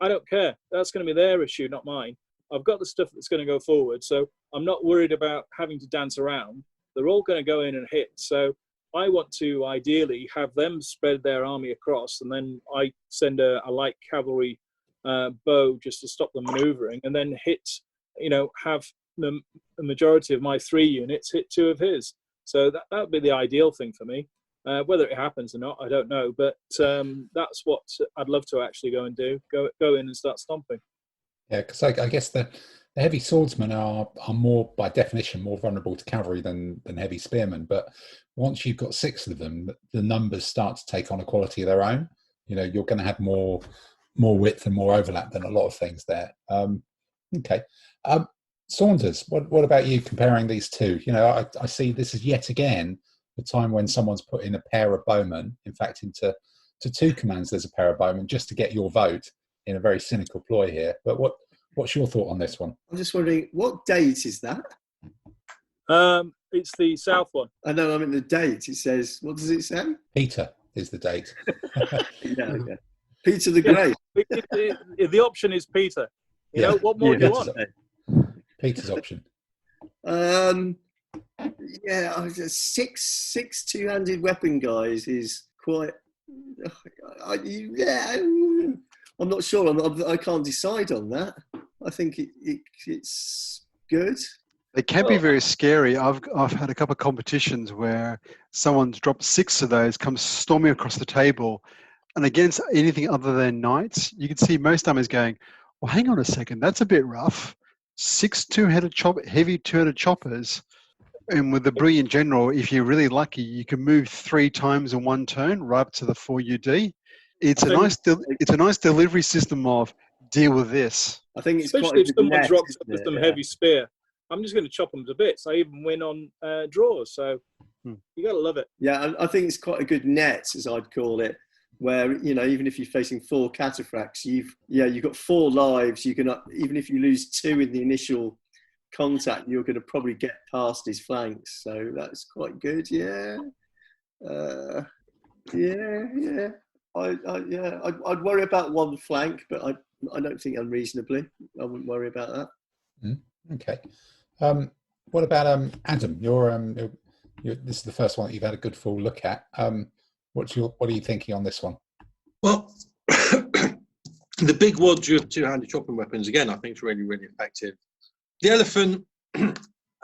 I don't care. That's going to be their issue, not mine. I've got the stuff that's going to go forward, so I'm not worried about having to dance around. They're all going to go in and hit. So I want to ideally have them spread their army across, and then I send a light cavalry bow just to stop them maneuvering, and then hit, have the majority of my 3 units hit 2 of his. So that would be the ideal thing for me. Whether it happens or not, I don't know. But that's what I'd love to actually go and do. Go in and start stomping. Yeah, because I guess the heavy swordsmen are more, by definition, more vulnerable to cavalry than heavy spearmen. But once you've got 6 of them, the numbers start to take on a quality of their own. You're going to have more width and more overlap than a lot of things there. Okay. Saunders, what about you comparing these two? I see this is yet again the time when someone's put in a pair of bowmen. In fact, into 2 commands, there's a pair of bowmen just to get your vote in a very cynical ploy here. But what's your thought on this one? I'm just wondering, what date is that? It's the south one. I know, I mean the date. It says, what does it say? Peter is the date. Yeah. Peter the Great. The option is Peter. What more do you want? Peter's option. Six two-handed weapon guys is quite. I'm not sure. I can't decide on that. I think it's good. They can be very scary. I've had a couple of competitions where someone's dropped 6 of those, comes storming across the table, and against anything other than knights, you can see most armies going, well, hang on a second, that's a bit rough. 6 heavy 2-headed choppers, and with the brilliant general, if you're really lucky, you can move 3 times in one turn, right up to the 4 UD. It's a nice delivery system of deal with this. I think it's especially if someone drops up with some heavy spear. I'm just going to chop them to bits. I even win on draws, so you got to love it. Yeah, I think it's quite a good net, as I'd call it, where even if you're facing 4 cataphracts, you've got 4 lives. You can, even if you lose 2 in the initial contact, you're going to probably get past his flanks. So that's quite good. I'd worry about one flank, but I don't think unreasonably. I wouldn't worry about that. Okay. What about Adam? You're this is the first one that you've had a good full look at. What are you thinking on this one? Well, the big wads of 2-handed chopping weapons again, I think is really, really effective. The elephant,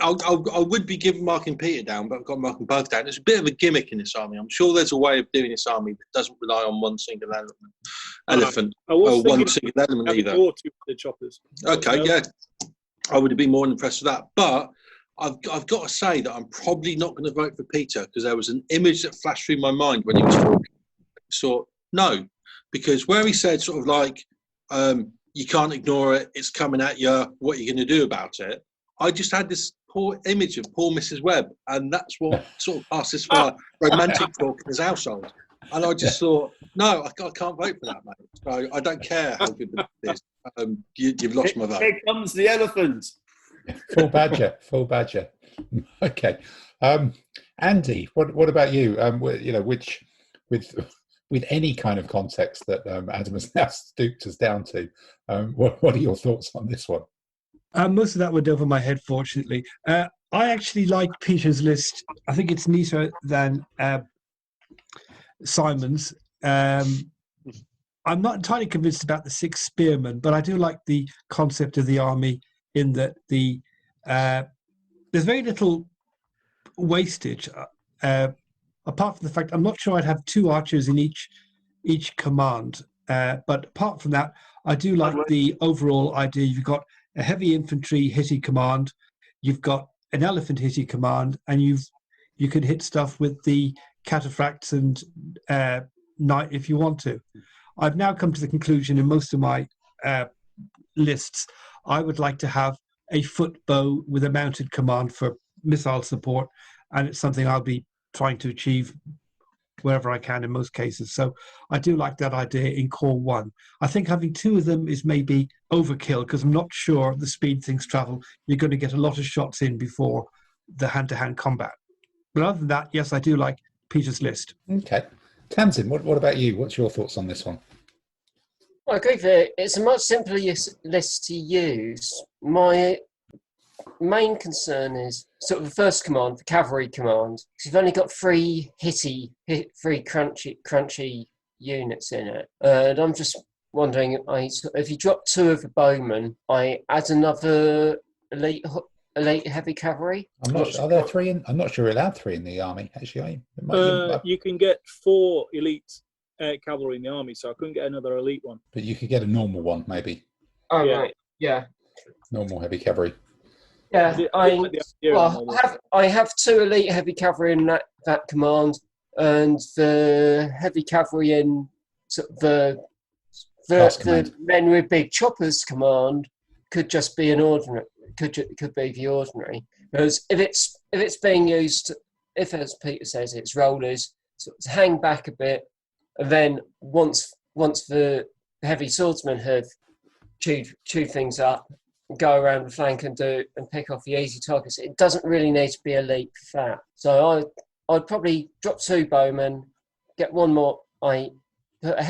I would be marking Peter down, but I've got marking both down. There's a bit of a gimmick in this army. I'm sure there's a way of doing this army that doesn't rely on one single elephant, or one single element either. More 2-handed choppers. Okay, yeah, I would have been more impressed with that. But I've got to say that I'm probably not going to vote for Peter, because there was an image that flashed through my mind when he was talking. So no, because where he said sort of like, you can't ignore it, it's coming at you, what are you going to do about it? I just had this poor image of poor Mrs. Webb, and that's what sort of passes for romantic talk in his household. And I just thought, no, I can't vote for that, mate. So I don't care how good it is. You've lost my vote. Here comes the elephant. Full badger. Okay. Andy, what about you? Which with any kind of context that Adam has now stooped us down to, what are your thoughts on this one? Most of that went over my head, fortunately. I actually like Peter's list. I think it's neater than Simon's. I'm not entirely convinced about the 6 spearmen, but I do like the concept of the army in that there's very little wastage. Apart from the fact, I'm not sure I'd have 2 archers in each command. But apart from that, I do like the overall idea. You've got a heavy infantry hitty command, you've got an elephant hitty command, and you can hit stuff with the cataphracts and knight if you want to. I've now come to the conclusion in most of my lists, I would like to have a foot bow with a mounted command for missile support, and it's something I'll be trying to achieve wherever I can in most cases. So I do like that idea in core 1. I think having 2 of them is maybe overkill, because I'm not sure the speed things travel. You're going to get a lot of shots in before the hand-to-hand combat. But other than that, yes, I do like Peter's list. Okay. Tamsin, what about you? What's your thoughts on this one? I agree with it. It's a much simpler list to use. My main concern is sort of the first command, the cavalry command, because you've only got 3 crunchy units in it. And I'm just wondering, if you drop 2 of the bowmen, I add another elite heavy cavalry. I'm not sure. Are there 3 in? I'm not sure you're allowed 3 in the army. Actually, you can get 4 elite cavalry in the army, so I couldn't get another elite one. But you could get a normal one, maybe. Oh, yeah. Right. Yeah. Normal heavy cavalry. Yeah, I have 2 elite heavy cavalry in that command, and the heavy cavalry in the men with big choppers command could just be an ordinary. Could be the ordinary, because if it's being used, if as Peter says, it's rollers, sort of hang back a bit, and then once the heavy swordsmen have chewed things up, go around the flank and pick off the easy targets. It doesn't really need to be elite for that. So I'd probably drop 2 bowmen, get 1 more. I put a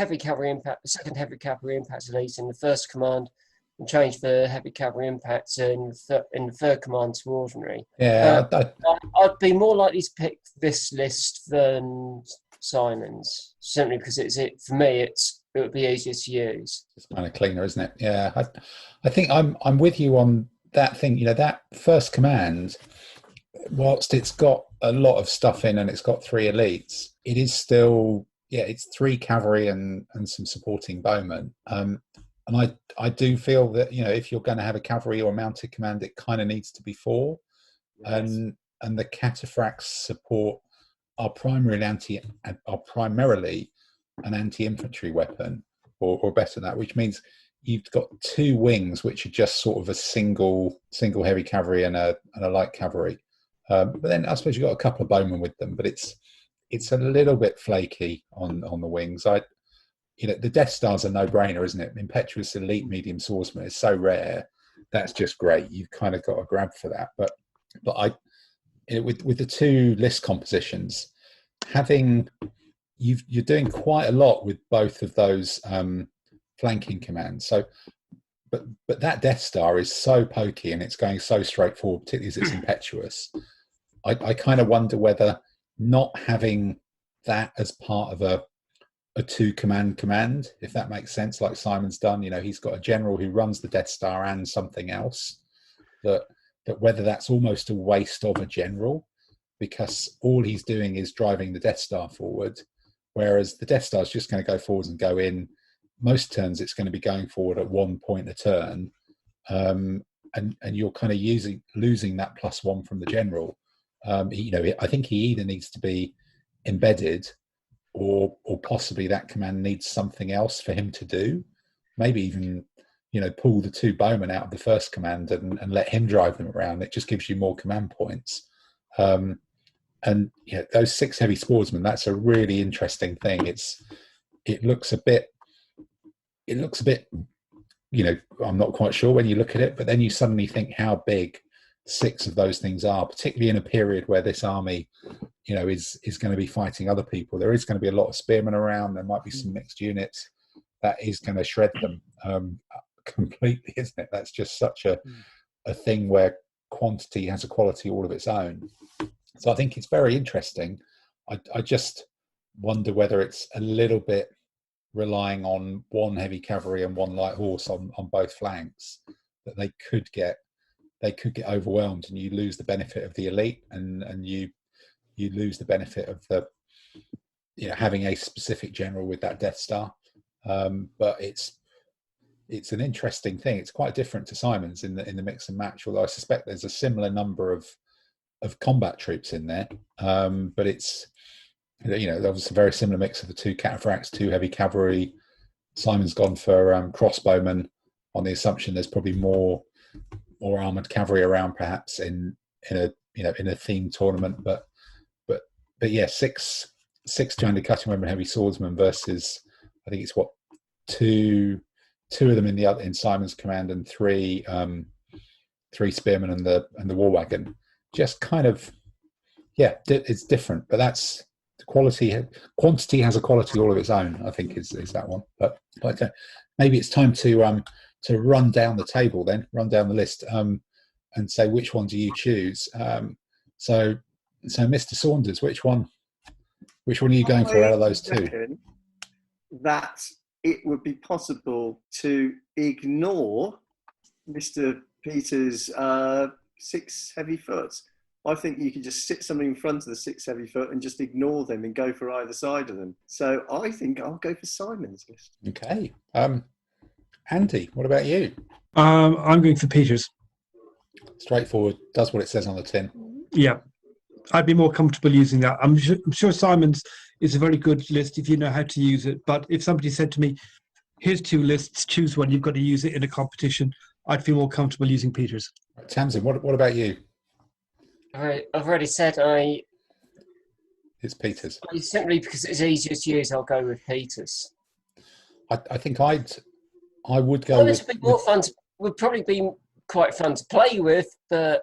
second heavy cavalry impact elite in the first command, and change the heavy cavalry impacts in the third command to ordinary. Yeah, I'd be more likely to pick this list than Simon's, simply because for me it would be easier to use. It's kind of cleaner, isn't it? Yeah, I think I'm with you on that thing. That first command, whilst it's got a lot of stuff in and it's got 3 elites, it is still it's 3 cavalry and some supporting bowmen. And I do feel that if you're going to have a cavalry or mounted command, it kind of needs to be 4. Yes. And the cataphracts support are primarily an anti-infantry weapon, or better than that, which means you've got 2 wings which are just sort of a single heavy cavalry and a light cavalry. But then I suppose you've got a couple of bowmen with them, but it's a little bit flaky on the wings. The Death Star's a no-brainer, isn't it? Impetuous elite medium swordsman is so rare. That's just great. You've kind of got a grab for that. But with the 2 list compositions, you're doing quite a lot with both of those flanking commands. So, but that Death Star is so pokey and it's going so straightforward, particularly as it's impetuous. I kind of wonder whether not having that as part of a 2 command, if that makes sense, like Simon's done. He's got a general who runs the Death Star and something else, that whether that's almost a waste of a general, because all he's doing is driving the Death Star forward, whereas the Death Star is just going to go forwards and go in. Most turns it's going to be going forward at 1 point a turn, and you're kind of losing that +1 from the general. I think he either needs to be embedded, or possibly that command needs something else for him to do. Maybe even, pull the 2 bowmen out of the first command and let him drive them around. It just gives you more command points. And those 6 heavy swordsmen, that's a really interesting thing. It looks a bit, I'm not quite sure when you look at it, but then you suddenly think how big 6 of those things are, particularly in a period where this army is going to be fighting other people. There is going to be a lot of spearmen around. There might be some mixed units. That is going to shred them completely, isn't it? That's just such a thing where quantity has a quality all of its own. So I think it's very interesting. I just wonder whether it's a little bit relying on 1 heavy cavalry and 1 light horse on both flanks, that they could get overwhelmed, and you lose the benefit of the elite, and you lose the benefit of the having a specific general with that Death Star. But it's an interesting thing. It's quite different to Simon's in the mix and match, although I suspect there's a similar number of combat troops in there. But it's There was a very similar mix of the two cataphracts, two heavy cavalry. Simon's gone for crossbowmen on the assumption there's probably more armored cavalry around, perhaps in a themed tournament. But yeah, six 200 cutting weapon heavy swordsmen versus, I think it's two of them in Simon's command and three spearmen and the war wagon. Just kind of, yeah, it's different, but that's the quality. Quantity has a quality all of its own, I think, is that one. But maybe it's time to run down the table, then run down the list, and say which one do you choose. So Mr. Saunders, which one are you going for out of those two? That it would be possible to ignore Mr. Peters' 6 heavy foot. I think you could just sit somebody in front of the 6 heavy foot and just ignore them and go for either side of them. So I think I'll go for Simon's list. Okay. Andy, what about you? I'm going for Peters. Straightforward, does what it says on the tin. Yeah. I'd be more comfortable using that. I'm sure Simon's is a very good list if you know how to use it. But if somebody said to me, here's 2 lists, choose one, you've got to use it in a competition, I'd feel more comfortable using Peters. Right, Tamsin, what about you? I've already said It's Peters. Simply because it's easier to use, I'll go with Peters. I think I would go with... Would probably be quite fun to play with, but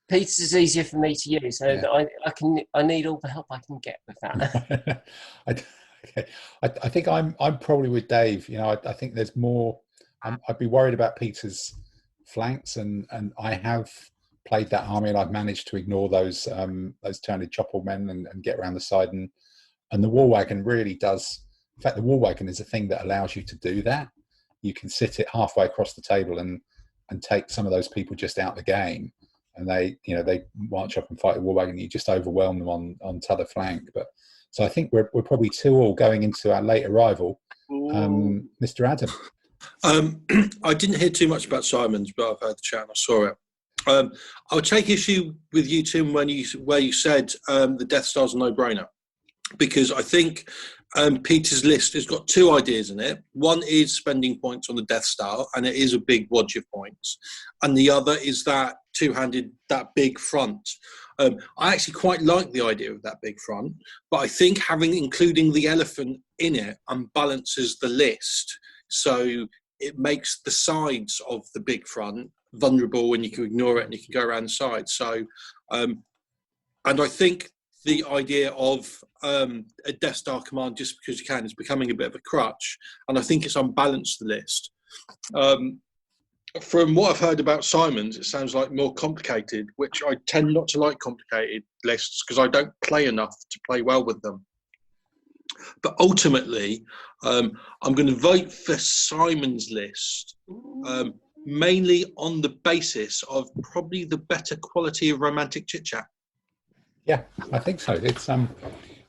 Peters is easier for me to use, so that I need all the help I can get with that. I think I'm probably with Dave. I think there's more. I'd be worried about Peters' flanks, and I have played that army, and I've managed to ignore those 200 chopper men and get around the side, and the war wagon really does. In fact, the war wagon is a thing that allows you to do that. You can sit it halfway across the table and take some of those people just out the game, and they march up and fight the war wagon. You just overwhelm them on t'other flank. But so I think we're probably 2-2 going into our late arrival. Mr. Adam. I didn't hear too much about Simon's, but I've heard the chat and I saw it. I'll take issue with you, Tim, where you said the Death Star's a no-brainer, because I think Peter's list has got 2 ideas in it. One is spending points on the Death Star, and it is a big wodge of points. And the other is that two-handed, that big front. I actually quite like the idea of that big front, but I think including the elephant in it unbalances the list. So it makes the sides of the big front vulnerable, and you can ignore it and you can go around the side. So, and I think the idea of a Death Star command just because you can is becoming a bit of a crutch, and I think it's unbalanced the list. From what I've heard about Simon's, it sounds like more complicated, which I tend not to like complicated lists because I don't play enough to play well with them. But ultimately, I'm going to vote for Simon's list, mainly on the basis of probably the better quality of romantic chit-chat. Yeah, I think so.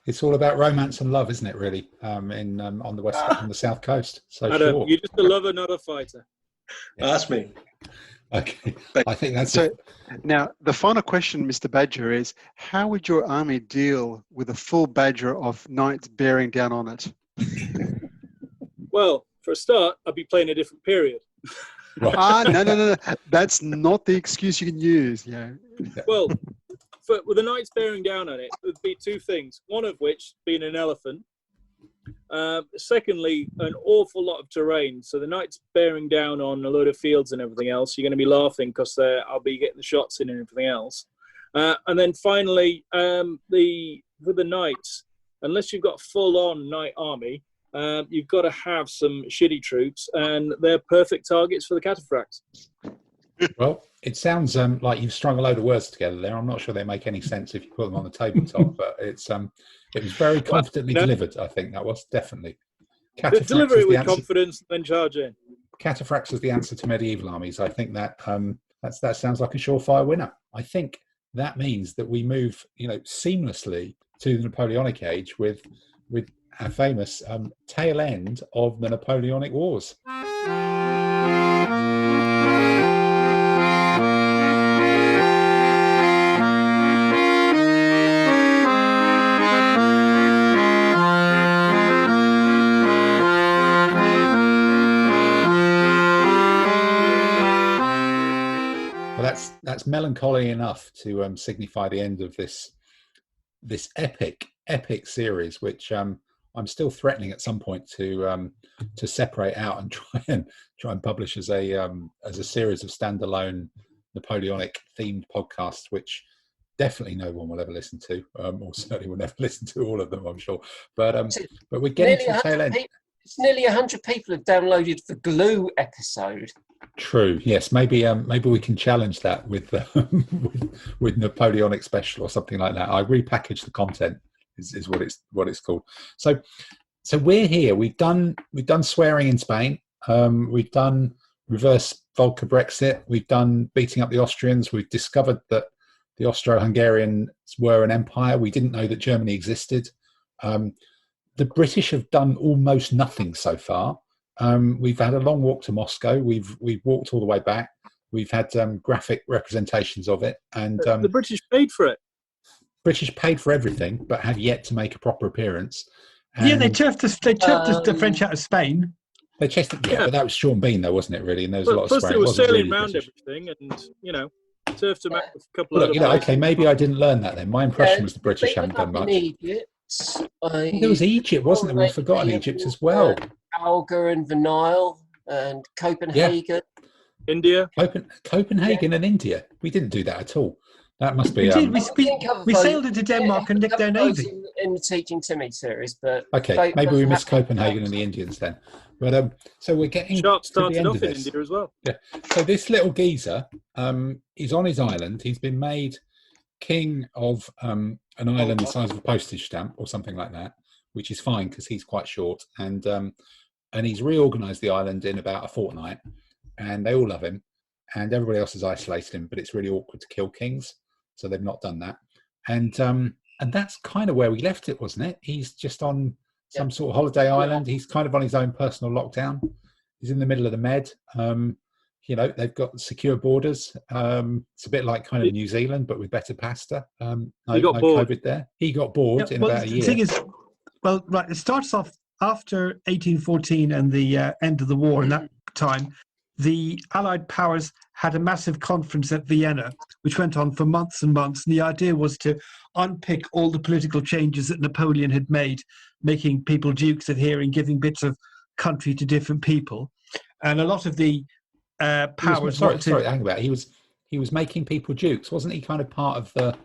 It's all about romance and love, isn't it? Really, on the south coast. So Adam, sure. you're just a lover, not a fighter. Yeah. That's me. Okay, I think that's so. Now, the final question, Mr. Badger, is how would your army deal with a full Badger of knights bearing down on it? Well, for a start, I'd be playing a different period. Right. No. That's not the excuse you can use. Yeah. Well, with the knights bearing down on it, there'd be 2 things. One of which being an elephant. Secondly, an awful lot of terrain. So the knights bearing down on a load of fields and everything else, you're going to be laughing because I'll be getting the shots in and everything else. And then finally, for the knights, unless you've got a full-on knight army, you've got to have some shitty troops, and they're perfect targets for the cataphracts. Well, it sounds like you've strung a load of words together there. I'm not sure they make any sense if you put them on the tabletop, but it was very confidently delivered. I think that was definitely. Deliver it with confidence, then charge in. Cataphracts is the answer to medieval armies. I think that that sounds like a surefire winner. I think that means that we move, seamlessly to the Napoleonic age with our famous tail end of the Napoleonic Wars. that's melancholy enough to signify the end of this epic series, which I'm still threatening at some point to separate out and try and publish as a series of standalone Napoleonic themed podcasts, which definitely no one will ever listen to, or certainly will never listen to all of them, I'm sure. But we're getting to the tail end. It's nearly 100 people have downloaded the Glue episode. True. Yes. Maybe we can challenge that with with Napoleonic Special or something like that. I repackage the content is what it's called. So we're here. We've done swearing in Spain. We've done reverse Volker Brexit. We've done beating up the Austrians. We've discovered that the Austro-Hungarians were an empire. We didn't know that Germany existed. The British have done almost nothing so far. We've had a long walk to Moscow. We've walked all the way back. We've had graphic representations of it, and the British paid for it. British paid for everything, but have yet to make a proper appearance. And they turfed the French out of Spain. They chased it, but that was Sean Bean, though, wasn't it? Really, and there was a lot of swearing. Plus, they were sailing really around British. Everything, and turfed them out a couple of. Okay, maybe I didn't learn that then. My impression was the British haven't done much. There was Egypt, wasn't there? We've forgotten Egypt as well. Alga and the Nile and Copenhagen. Yeah. India. Copenhagen and India. We didn't do that at all. That must be. We sailed into Denmark and nicked their navy. In the Teaching Timmy series, but okay, maybe we missed Copenhagen and the Indians then. But so we're getting Sharp to the end off of this. in India as well. Yeah. So this little geezer, is on his island. He's been made king of an island the size of a postage stamp or something like that, which is fine because he's quite short, and he's reorganised the island in about a fortnight, and they all love him, and everybody else has isolated him, but it's really awkward to kill kings, so they've not done that, and that's kind of where we left it, wasn't it? He's just on some sort of holiday island. He's kind of on his own personal lockdown. He's in the middle of the Med. They've got secure borders. It's a bit like kind of New Zealand, but with better pasta. He got bored. COVID there. He got bored in about a year. The thing is, it starts off after 1814 and the end of the war. In that time, the Allied powers had a massive conference at Vienna, which went on for months and months. And the idea was to unpick all the political changes that Napoleon had made, making people dukes, adhering, giving bits of country to different people. And a lot of the powers. Sorry, hang about. He was making people dukes, wasn't he? Kind of part of the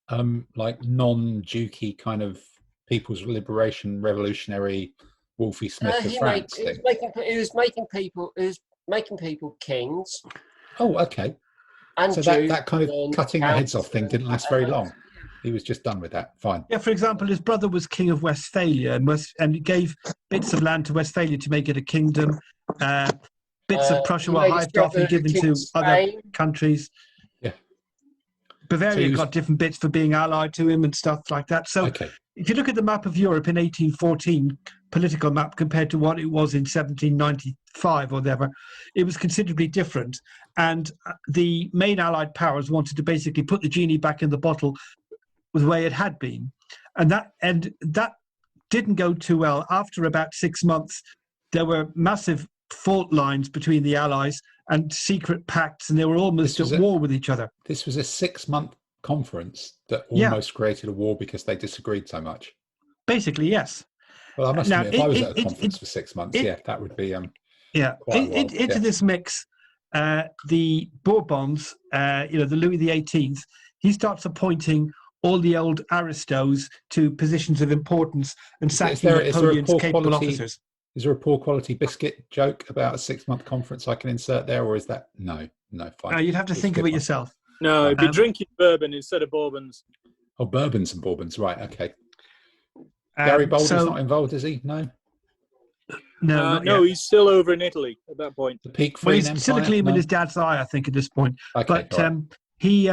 non-dukey kind of People's Liberation Revolutionary Wolfie Smith of France. He was making people kings. Oh, okay. And so that kind of cutting the heads off thing didn't last very long. He was just done with that. Fine. Yeah, for example, his brother was king of Westphalia and gave bits of land to Westphalia to make it a kingdom. Bits of Prussia were hived off and given to other countries. Yeah. Bavaria got different bits for being allied to him and stuff like that. So if you look at the map of Europe in 1814, political map compared to what it was in 1795 or whatever, it was considerably different. And the main allied powers wanted to basically put the genie back in the bottle the way it had been. And that didn't go too well. After about 6 months, there were massive fault lines between the allies and secret pacts, and they were almost at war with each other. This was a 6-month conference that almost created a war because they disagreed so much. Basically, yes. Well, I must admit, if I was at a conference for 6 months, that would be into this mix, the Bourbons, the Louis XVIII, he starts appointing all the old aristos to positions of importance and sacking Napoleon's capable officers. Is there a poor quality biscuit joke about a 6-month conference I can insert there, or is that no? Fine. You'd have to think of it yourself. No, it'd be drinking bourbon instead of bourbons. Oh, bourbons and bourbons, right? Okay. Gary Boulder's not involved, is he? No. No, he's still over in Italy at that point. The peak. He's still clean with his dad's eye, I think, at this point. Okay, but he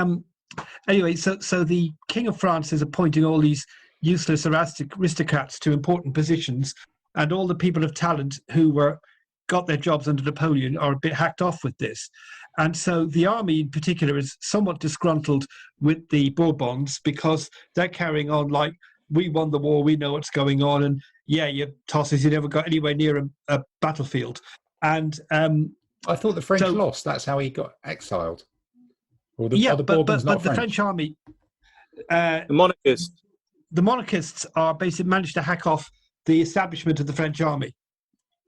anyway. So the King of France is appointing all these useless aristocrats to important positions. And all the people of talent who got their jobs under Napoleon are a bit hacked off with this. And so the army in particular is somewhat disgruntled with the Bourbons because they're carrying on like, we won the war, we know what's going on, and you tosses, you never got anywhere near a battlefield. And I thought the French lost. That's how he got exiled. Or the Bourbons not the French? French army, The monarchists. the monarchists are basically managed to hack off the establishment of the French army.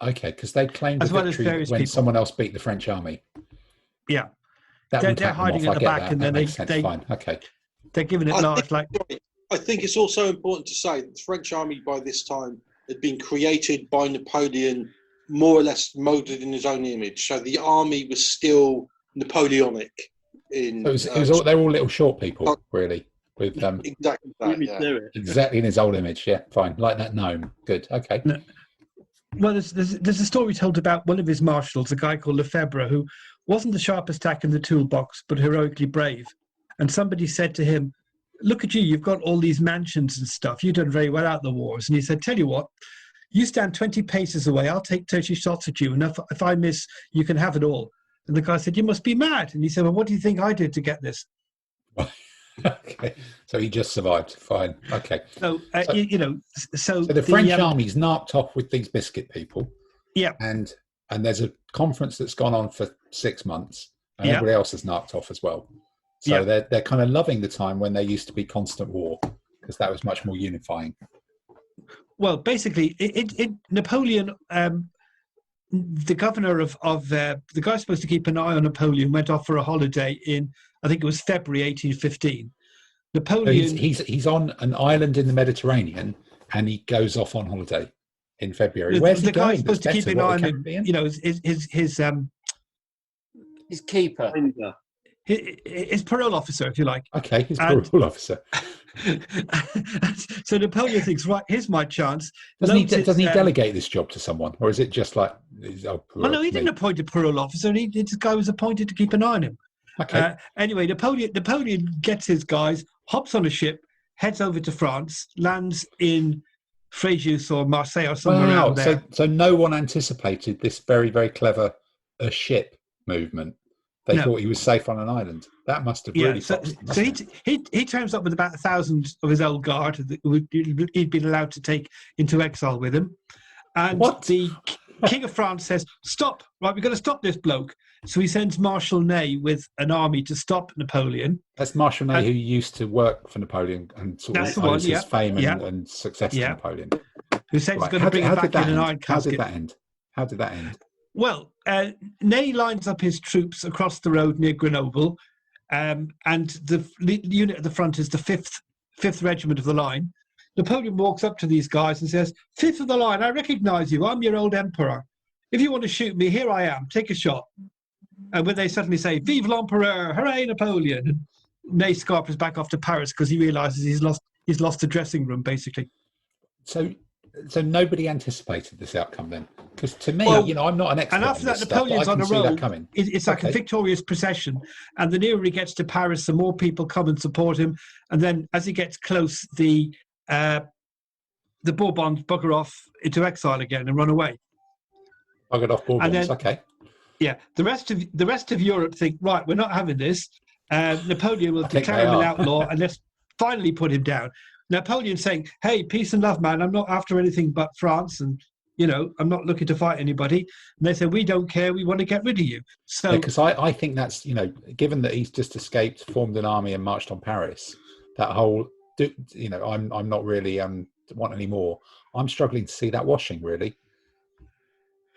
Okay, because they claimed As the well as victory various when people. someone else beat the French army. Yeah, That would they're hack them hiding off. at the I get back, that. and That then makes sense. Fine. Okay. they're giving it large. Like, I think it's also important to say that the French army by this time had been created by Napoleon, more or less molded in his own image. So the army was still Napoleonic. They're all little short people, really. With exactly that, yeah. Exactly in his old image. Yeah, fine. Like that gnome. Good. Okay. No. Well, there's a story told about one of his marshals, a guy called Lefebvre, who wasn't the sharpest tack in the toolbox, but heroically brave. And somebody said to him, "Look at you, you've got all these mansions and stuff. You've done very well out the wars." And he said, "Tell you what, you stand 20 paces away, I'll take 30 shots at you, and if I miss, you can have it all." And the guy said, "You must be mad." And he said, "Well, what do you think I did to get this?" Okay, so he just survived. Fine. Okay. So so the French army's narked off with these biscuit people. Yeah. And there's a conference that's gone on for 6 months, and everybody else is narked off as well. So they're kind of loving the time when there used to be constant war, because that was much more unifying. Well, basically, Napoleon, the governor of the guy supposed to keep an eye on Napoleon went off for a holiday in, I think it was February 1815. Napoleon. So he's on an island in the Mediterranean, and he goes off on holiday in February. Where's he going? Guy's supposed to keep an eye on him. You know, his keeper. His parole officer, if you like. Okay, his parole officer. So Napoleon thinks, right, here's my chance. Doesn't he delegate this job to someone, or is it just like? Well, no, he didn't appoint a parole officer. This guy was appointed to keep an eye on him. Okay. Anyway, Napoleon gets his guys, hops on a ship, heads over to France, lands in Fréjus or Marseille or somewhere around there. So no one anticipated this very, very clever ship movement. They thought he was safe on an island. That must have really So he turns up with about 1,000 of his old guard who he'd been allowed to take into exile with him. And the King of France says, "Stop, right, we've got to stop this bloke." So he sends Marshal Ney with an army to stop Napoleon. That's Marshal Ney, who used to work for Napoleon and sort of owes his fame and success to Napoleon. Who said he's going to bring him back in an iron casket. How did that end? Well, Ney lines up his troops across the road near Grenoble, and the unit at the front is the 5th Regiment of the line. Napoleon walks up to these guys and says, "5th of the line, I recognize you. I'm your old emperor. If you want to shoot me, here I am. Take a shot." And when they suddenly say, "Vive l'Empereur! Hooray, Napoleon!" And Ney scarpers back off to Paris because he realizes he's lost the dressing room, basically. So nobody anticipated this outcome then, because to me, I'm not an expert. And after that, Napoleon's on a roll. It's like a victorious procession, and the nearer he gets to Paris, the more people come and support him. And then, as he gets close, the Bourbons bugger off into exile again and run away. Buggered off Bourbons. Okay. Yeah, the rest of Europe think, right, we're not having this. Napoleon will declare him an outlaw, and let's finally put him down. Napoleon saying, "Hey, peace and love, man. I'm not after anything but France, and I'm not looking to fight anybody." And they say, "We don't care. We want to get rid of you." So, because I think that's given that he's just escaped, formed an army, and marched on Paris. That whole, I'm not really want any more. I'm struggling to see that washing really.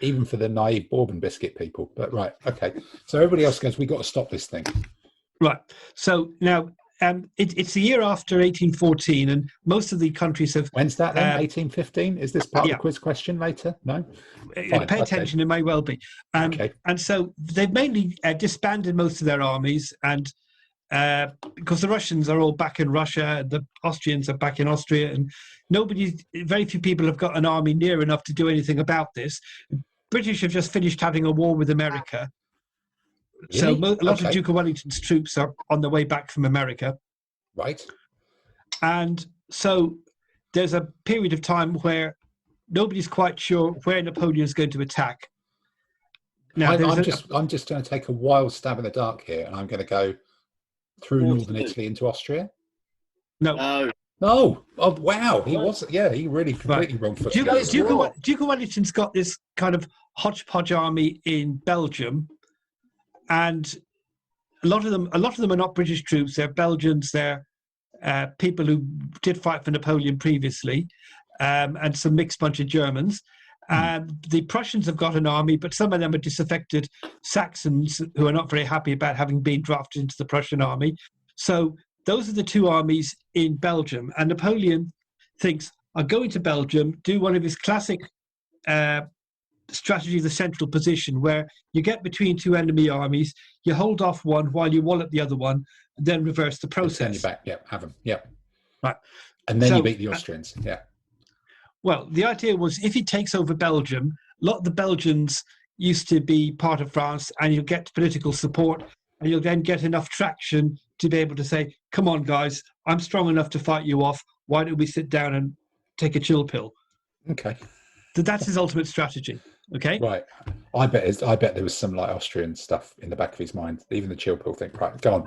Even for the naive Bourbon biscuit people. But right, okay. So everybody else goes, "We've got to stop this thing." Right. So now it's the year after 1814, and most of the countries have... When's that then? 1815? Is this part of the quiz question later? No? Fine, pay attention, it may well be. Okay. And so they've mainly disbanded most of their armies, and because the Russians are all back in Russia, the Austrians are back in Austria, and very few people have got an army near enough to do anything about this. British have just finished having a war with America. Really? So a lot of Duke of Wellington's troops are on their way back from America. Right. And so there's a period of time where nobody's quite sure where Napoleon's going to attack. Now, I'm just going to take a wild stab in the dark here, and I'm going to go through northern Italy into Austria. No. Oh, wow. He was, he really completely wrong foot. Duke of Wellington's got this kind of hodgepodge army in Belgium, and a lot of them are not British troops. They're Belgians. They're people who did fight for Napoleon previously, and some mixed bunch of Germans. The Prussians have got an army, but some of them are disaffected Saxons who are not very happy about having been drafted into the Prussian army. So those are the two armies in Belgium. And Napoleon thinks, I'll go into Belgium, do one of his classic strategy of the central position, where you get between two enemy armies, you hold off one while you wallop the other one, and then reverse the process. Send you back, yeah, have them, yeah. Right. And then you beat the Austrians, yeah. Well, the idea was if he takes over Belgium, a lot of the Belgians used to be part of France, and you'll get political support, and you'll then get enough traction to be able to say, come on, guys, I'm strong enough to fight you off. Why don't we sit down and take a chill pill? Okay. So that's his ultimate strategy. Okay. Right. I bet there was some like Austrian stuff in the back of his mind. Even the chill pill thing. Right. Go on.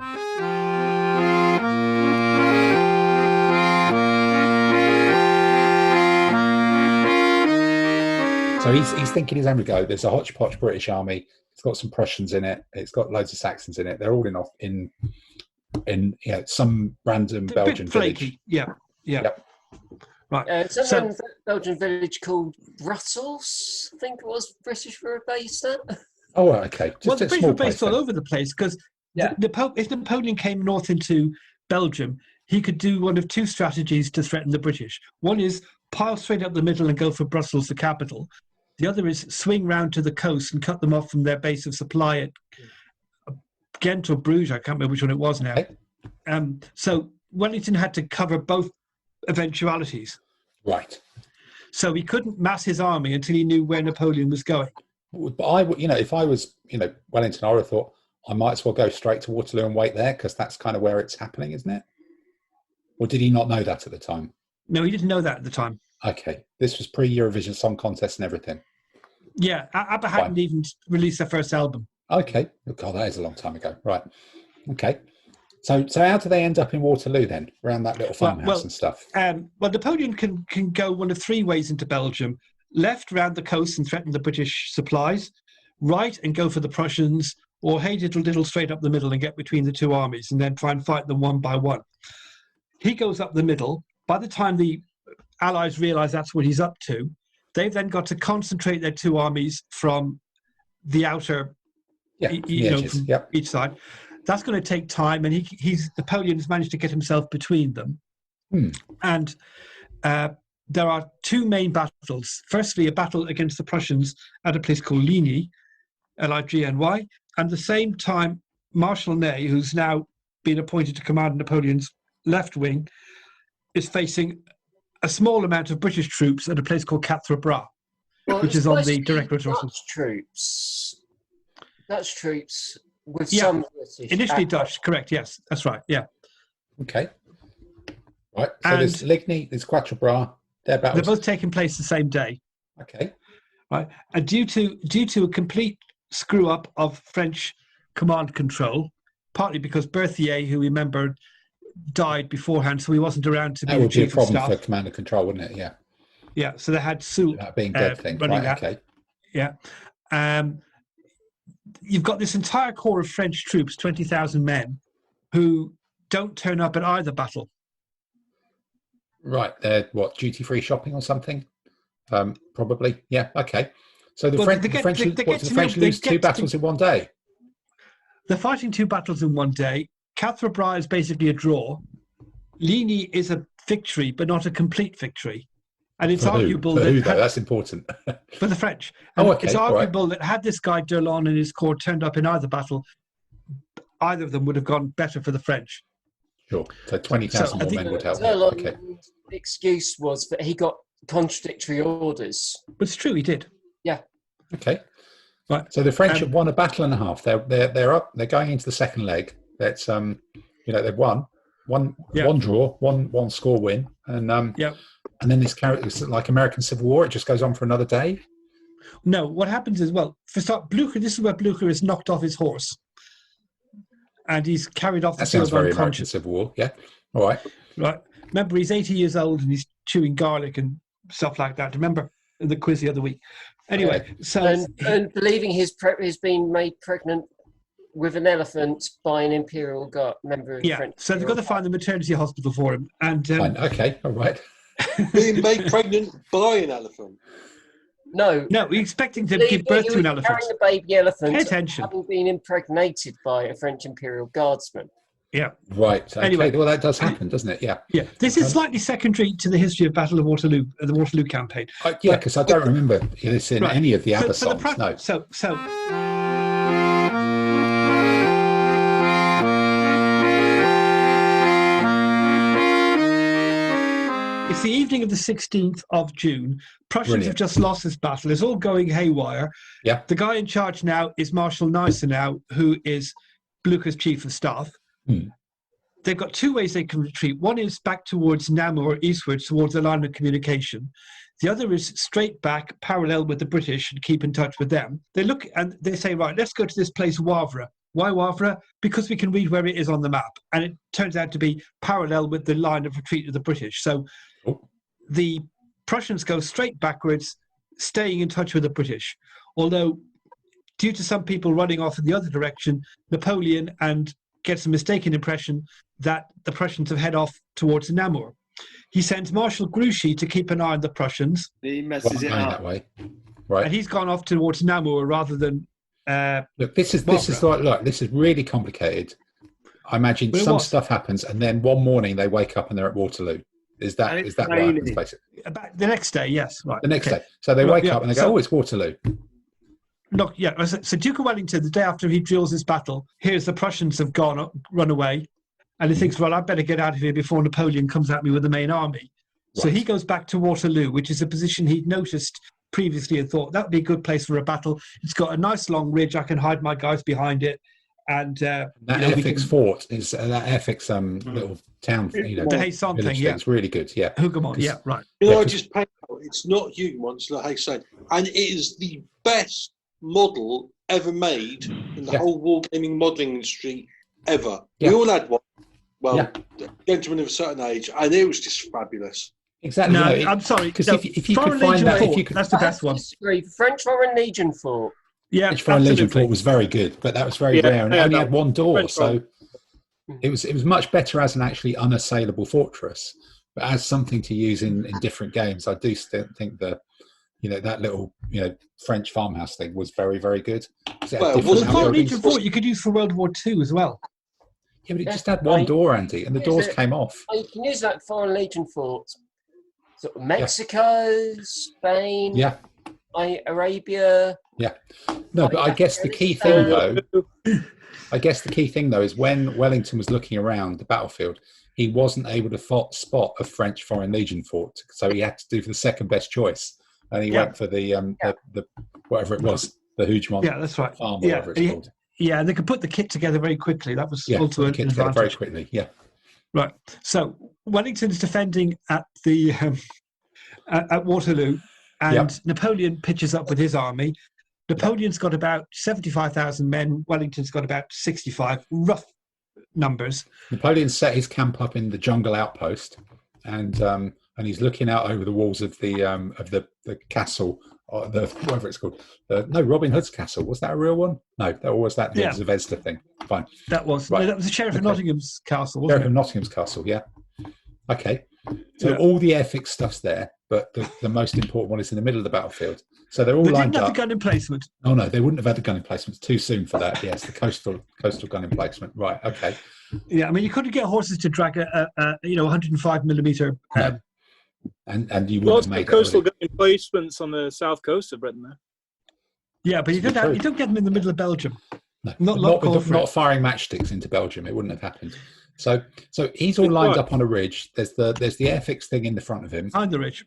So he's thinking his own go. There's a hodgepodge British army. It's got some Prussians in it. It's got loads of Saxons in it. They're all in some random Belgian village. Yeah. Yep. Right. Some Belgian village called Brussels, I think it was British for a base there. Oh, okay. The British were based all over the place because if Napoleon came north into Belgium, he could do one of two strategies to threaten the British. One is pile straight up the middle and go for Brussels, the capital. The other is swing round to the coast and cut them off from their base of supply at Ghent or Bruges. I can't remember which one it was now. Okay. So Wellington had to cover both eventualities. Right. So he couldn't mass his army until he knew where Napoleon was going. But if I was, Wellington, I would have thought I might as well go straight to Waterloo and wait there because that's kind of where it's happening, isn't it? Or did he not know that at the time? No, he didn't know that at the time. Okay. This was pre-Eurovision Song Contest and everything. Yeah, Abba hadn't even released their first album. Okay. Oh, God, that is a long time ago. Right. Okay. So how do they end up in Waterloo then, around that little farmhouse and stuff? Well, Napoleon can go one of three ways into Belgium. Left, round the coast and threaten the British supplies. Right, and go for the Prussians. Or hey, diddle straight up the middle and get between the two armies and then try and fight them one by one. He goes up the middle. By the time the Allies realise that's what he's up to, they've then got to concentrate their two armies from the outer, from each side. That's going to take time, and Napoleon's managed to get himself between them. And there are two main battles. Firstly, a battle against the Prussians at a place called Ligny, Ligny, and at the same time, Marshal Ney, who's now been appointed to command Napoleon's left wing, is facing a small amount of British troops at a place called Quatre Bras, which is on the Directorate of troops. Dutch troops with some British. Initially Dutch, correct, yes, that's right, yeah. Okay. Right, so there's Ligny, there's Quatre Bras. They're both taking place the same day. Okay. Right, and due to a complete screw-up of French command control, partly because Berthier, who remember died beforehand, so he wasn't around to be the chief of staff. That would be a problem for command and control, wouldn't it? Yeah. Yeah, so they had Soult that being dead thing. running right, that. Okay. Yeah. You've got this entire corps of French troops, 20,000 men, who don't turn up at either battle. Right, they're duty-free shopping or something? Probably. Yeah. Okay. So the French lose two battles in one day. They're fighting two battles in one day. Quatre Bras is basically a draw. Ligny is a victory, but not a complete victory. And it's arguable that's important. For the French. It's arguable that had this guy D'Erlon and his corps turned up in either battle, either of them would have gone better for the French. Sure. So 20,000 more men would help. D'Erlon's excuse was that he got contradictory orders. But it's true, he did. Yeah. Okay. Right. So the French have won a battle and a half. They're up. They're going into the second leg. That's they've won one draw, one score win, and and then this character like American Civil War. It just goes on for another day. No, what happens is for start Blucher. This is where Blucher is knocked off his horse, and he's carried off the field unconscious. That sounds very American unconscious. Civil War. Yeah. All right. Right. Remember, he's 80 years old and he's chewing garlic and stuff like that. Remember in the quiz the other week. Anyway, so and believing he's been made pregnant with an elephant by an Imperial Guard member of French. So they've got to find the maternity hospital for him. And fine. Okay, all right. Being made pregnant by an elephant. No, we're expecting to give birth to an elephant. Carrying a baby elephant, Pay attention. having been impregnated by a French Imperial Guardsman. Yeah. Right. Okay. Anyway. Well, that does happen, doesn't it? Yeah. Yeah. This is slightly secondary to the history of Battle of Waterloo, the Waterloo campaign. Yeah, because I don't remember this in any of the Abba songs. No. So. It's the evening of the 16th of June. Prussians have just lost this battle. It's all going haywire. Yeah. The guy in charge now is Marshal Gneisenau, who is Blucher's chief of staff. They've got two ways they can retreat. One is back towards Namur, eastwards, towards the line of communication. The other is straight back, parallel with the British, and keep in touch with them. They look and they say, right, let's go to this place, Wavre. Why Wavre? Because we can read where it is on the map. And it turns out to be parallel with the line of retreat of the British. So the Prussians go straight backwards, staying in touch with the British. Although, due to some people running off in the other direction, Napoleon gets a mistaken impression that the Prussians have head off towards Namur. He sends Marshal Grouchy to keep an eye on the Prussians. He messes it up. That way. Right. And he's gone off towards Namur rather than look, this is really complicated. I imagine some stuff happens, and then one morning they wake up and they're at Waterloo. Is that what happens, basically? About the next day, yes. Right. The next day. So they wake up and they go, it's Waterloo. No, yeah. So Duke of Wellington, the day after he drills his battle, hears the Prussians have run away, and he thinks, well, I better get out of here before Napoleon comes at me with the main army. Right. So he goes back to Waterloo, which is a position he'd noticed previously and thought that would be a good place for a battle. It's got a nice long ridge. I can hide my guys behind it. And that Airfix fort is that Airfix little town. The Hayson thing, yeah, it's really good. Yeah, Hougoumont, yeah, right. I just paid out. It's not Hougoumont, it's the Hayson, and it is the best model ever made in the whole wargaming modelling industry ever. We all had one. Well, gentlemen of a certain age, and it was just fabulous. Exactly. No, I'm sorry, because if you could find that, that's the best one. French Foreign Legion fort. Yeah, French Foreign Legion fort was very good, but that was very rare, and it only had one door, so it was much better as an actually unassailable fortress, but as something to use in different games. I do still think that that little French farmhouse thing was very, very good. Well, the Foreign Legion fort you could use for World War II as well. Yeah, but it just had one door, Andy, and the doors came off. You can use that Foreign Legion fort. Sort of Mexico, Spain, Arabia. Yeah. No, but I guess the key thing though, is when Wellington was looking around the battlefield, he wasn't able to spot a French Foreign Legion fort, so he had to do for the second best choice, and he went for the whatever it was, the Hougoumont. Yeah, that's right. Farm, whatever it's called. Yeah, and they could put the kit together very quickly. That was also an advantage. Very quickly. Yeah. Right. So Wellington's defending at the at Waterloo, and Napoleon pitches up with his army. Napoleon's got about 75,000 men. Wellington's got about 65. Rough numbers. Napoleon set his camp up in the jungle outpost, and he's looking out over the walls of the castle, or whatever it's called. No, Robin Hood's castle. Was that a real one? No, that was that the Zvezda thing. Fine. That was right. No, that was the Sheriff of Nottingham's castle. Wasn't Sheriff of Nottingham's castle. Yeah. Okay. So all the Airfix stuff's there, but the most important one is in the middle of the battlefield. So they're all lined up. They didn't have the gun emplacement. Oh no, they wouldn't have had the gun emplacement. It's too soon for that. Yes, the coastal gun emplacement. Right. Okay. Yeah, I mean, you couldn't get horses to drag a 105 millimeter. And you wouldn't have made coastal gun emplacements on the south coast of Britain there. Yeah, but you don't get them in the middle of Belgium. No, not firing matchsticks into Belgium. It wouldn't have happened. So he's all lined up on a ridge. There's the Airfix thing in the front of him. Behind the ridge.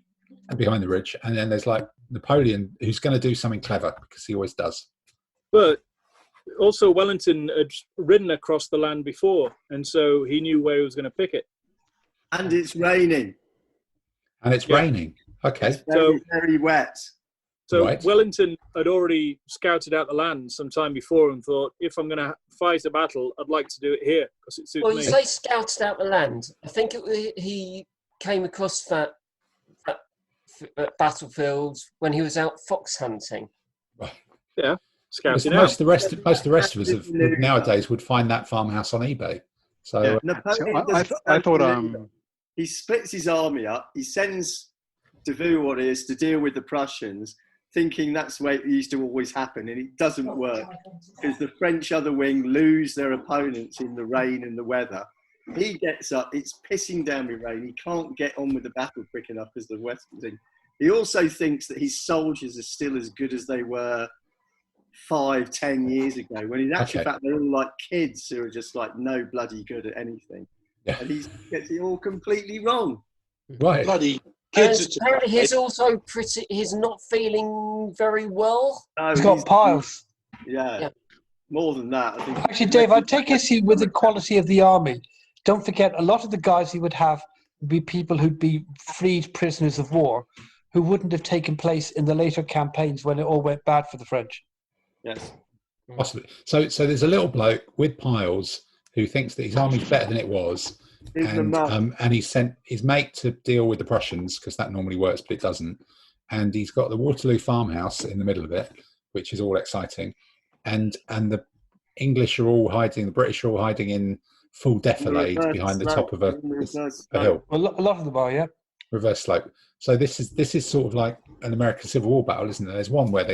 And then there's like Napoleon, who's going to do something clever because he always does. But also Wellington had ridden across the land before, and so he knew where he was going to pick it. And it's raining. Raining. Okay. It's very, very wet. So Wellington had already scouted out the land some time before and thought, if I'm going to fight a battle, I'd like to do it here because it suits me. Well, you say scouted out the land. I think he came across that battlefield when he was out fox hunting. Yeah. scouting Most out. of the rest of us nowadays would find that farmhouse on eBay. So I thought he splits his army up. He sends Devoirs to deal with the Prussians, thinking that's the way it used to always happen, and it doesn't work because the French other wing lose their opponents in the rain and the weather. He gets up, it's pissing down with rain. He can't get on with the battle quick enough because the Western thing. He also thinks that his soldiers are still as good as they were 5-10 years ago, when in actual fact they're all like kids who are just like no bloody good at anything. Yeah. And he gets it all completely wrong. Right. Bloody kids. Apparently he's not feeling very well. No, he's got piles. Yeah. More than that, I think. Actually, Dave, I'd take issue with the quality of the army. Don't forget, a lot of the guys he would have would be people who'd be freed prisoners of war, who wouldn't have taken place in the later campaigns when it all went bad for the French. Yes. Possibly. So there's a little bloke with piles who thinks that his army's better than it was, and he sent his mate to deal with the Prussians because that normally works, but it doesn't. And he's got the Waterloo Farmhouse in the middle of it, which is all exciting, and the English are all hiding, the British are all hiding in full defilade behind the top of a hill. Well, a lot of them are, yeah. Reverse slope. So this is sort of like an American Civil War battle, isn't there? There's one where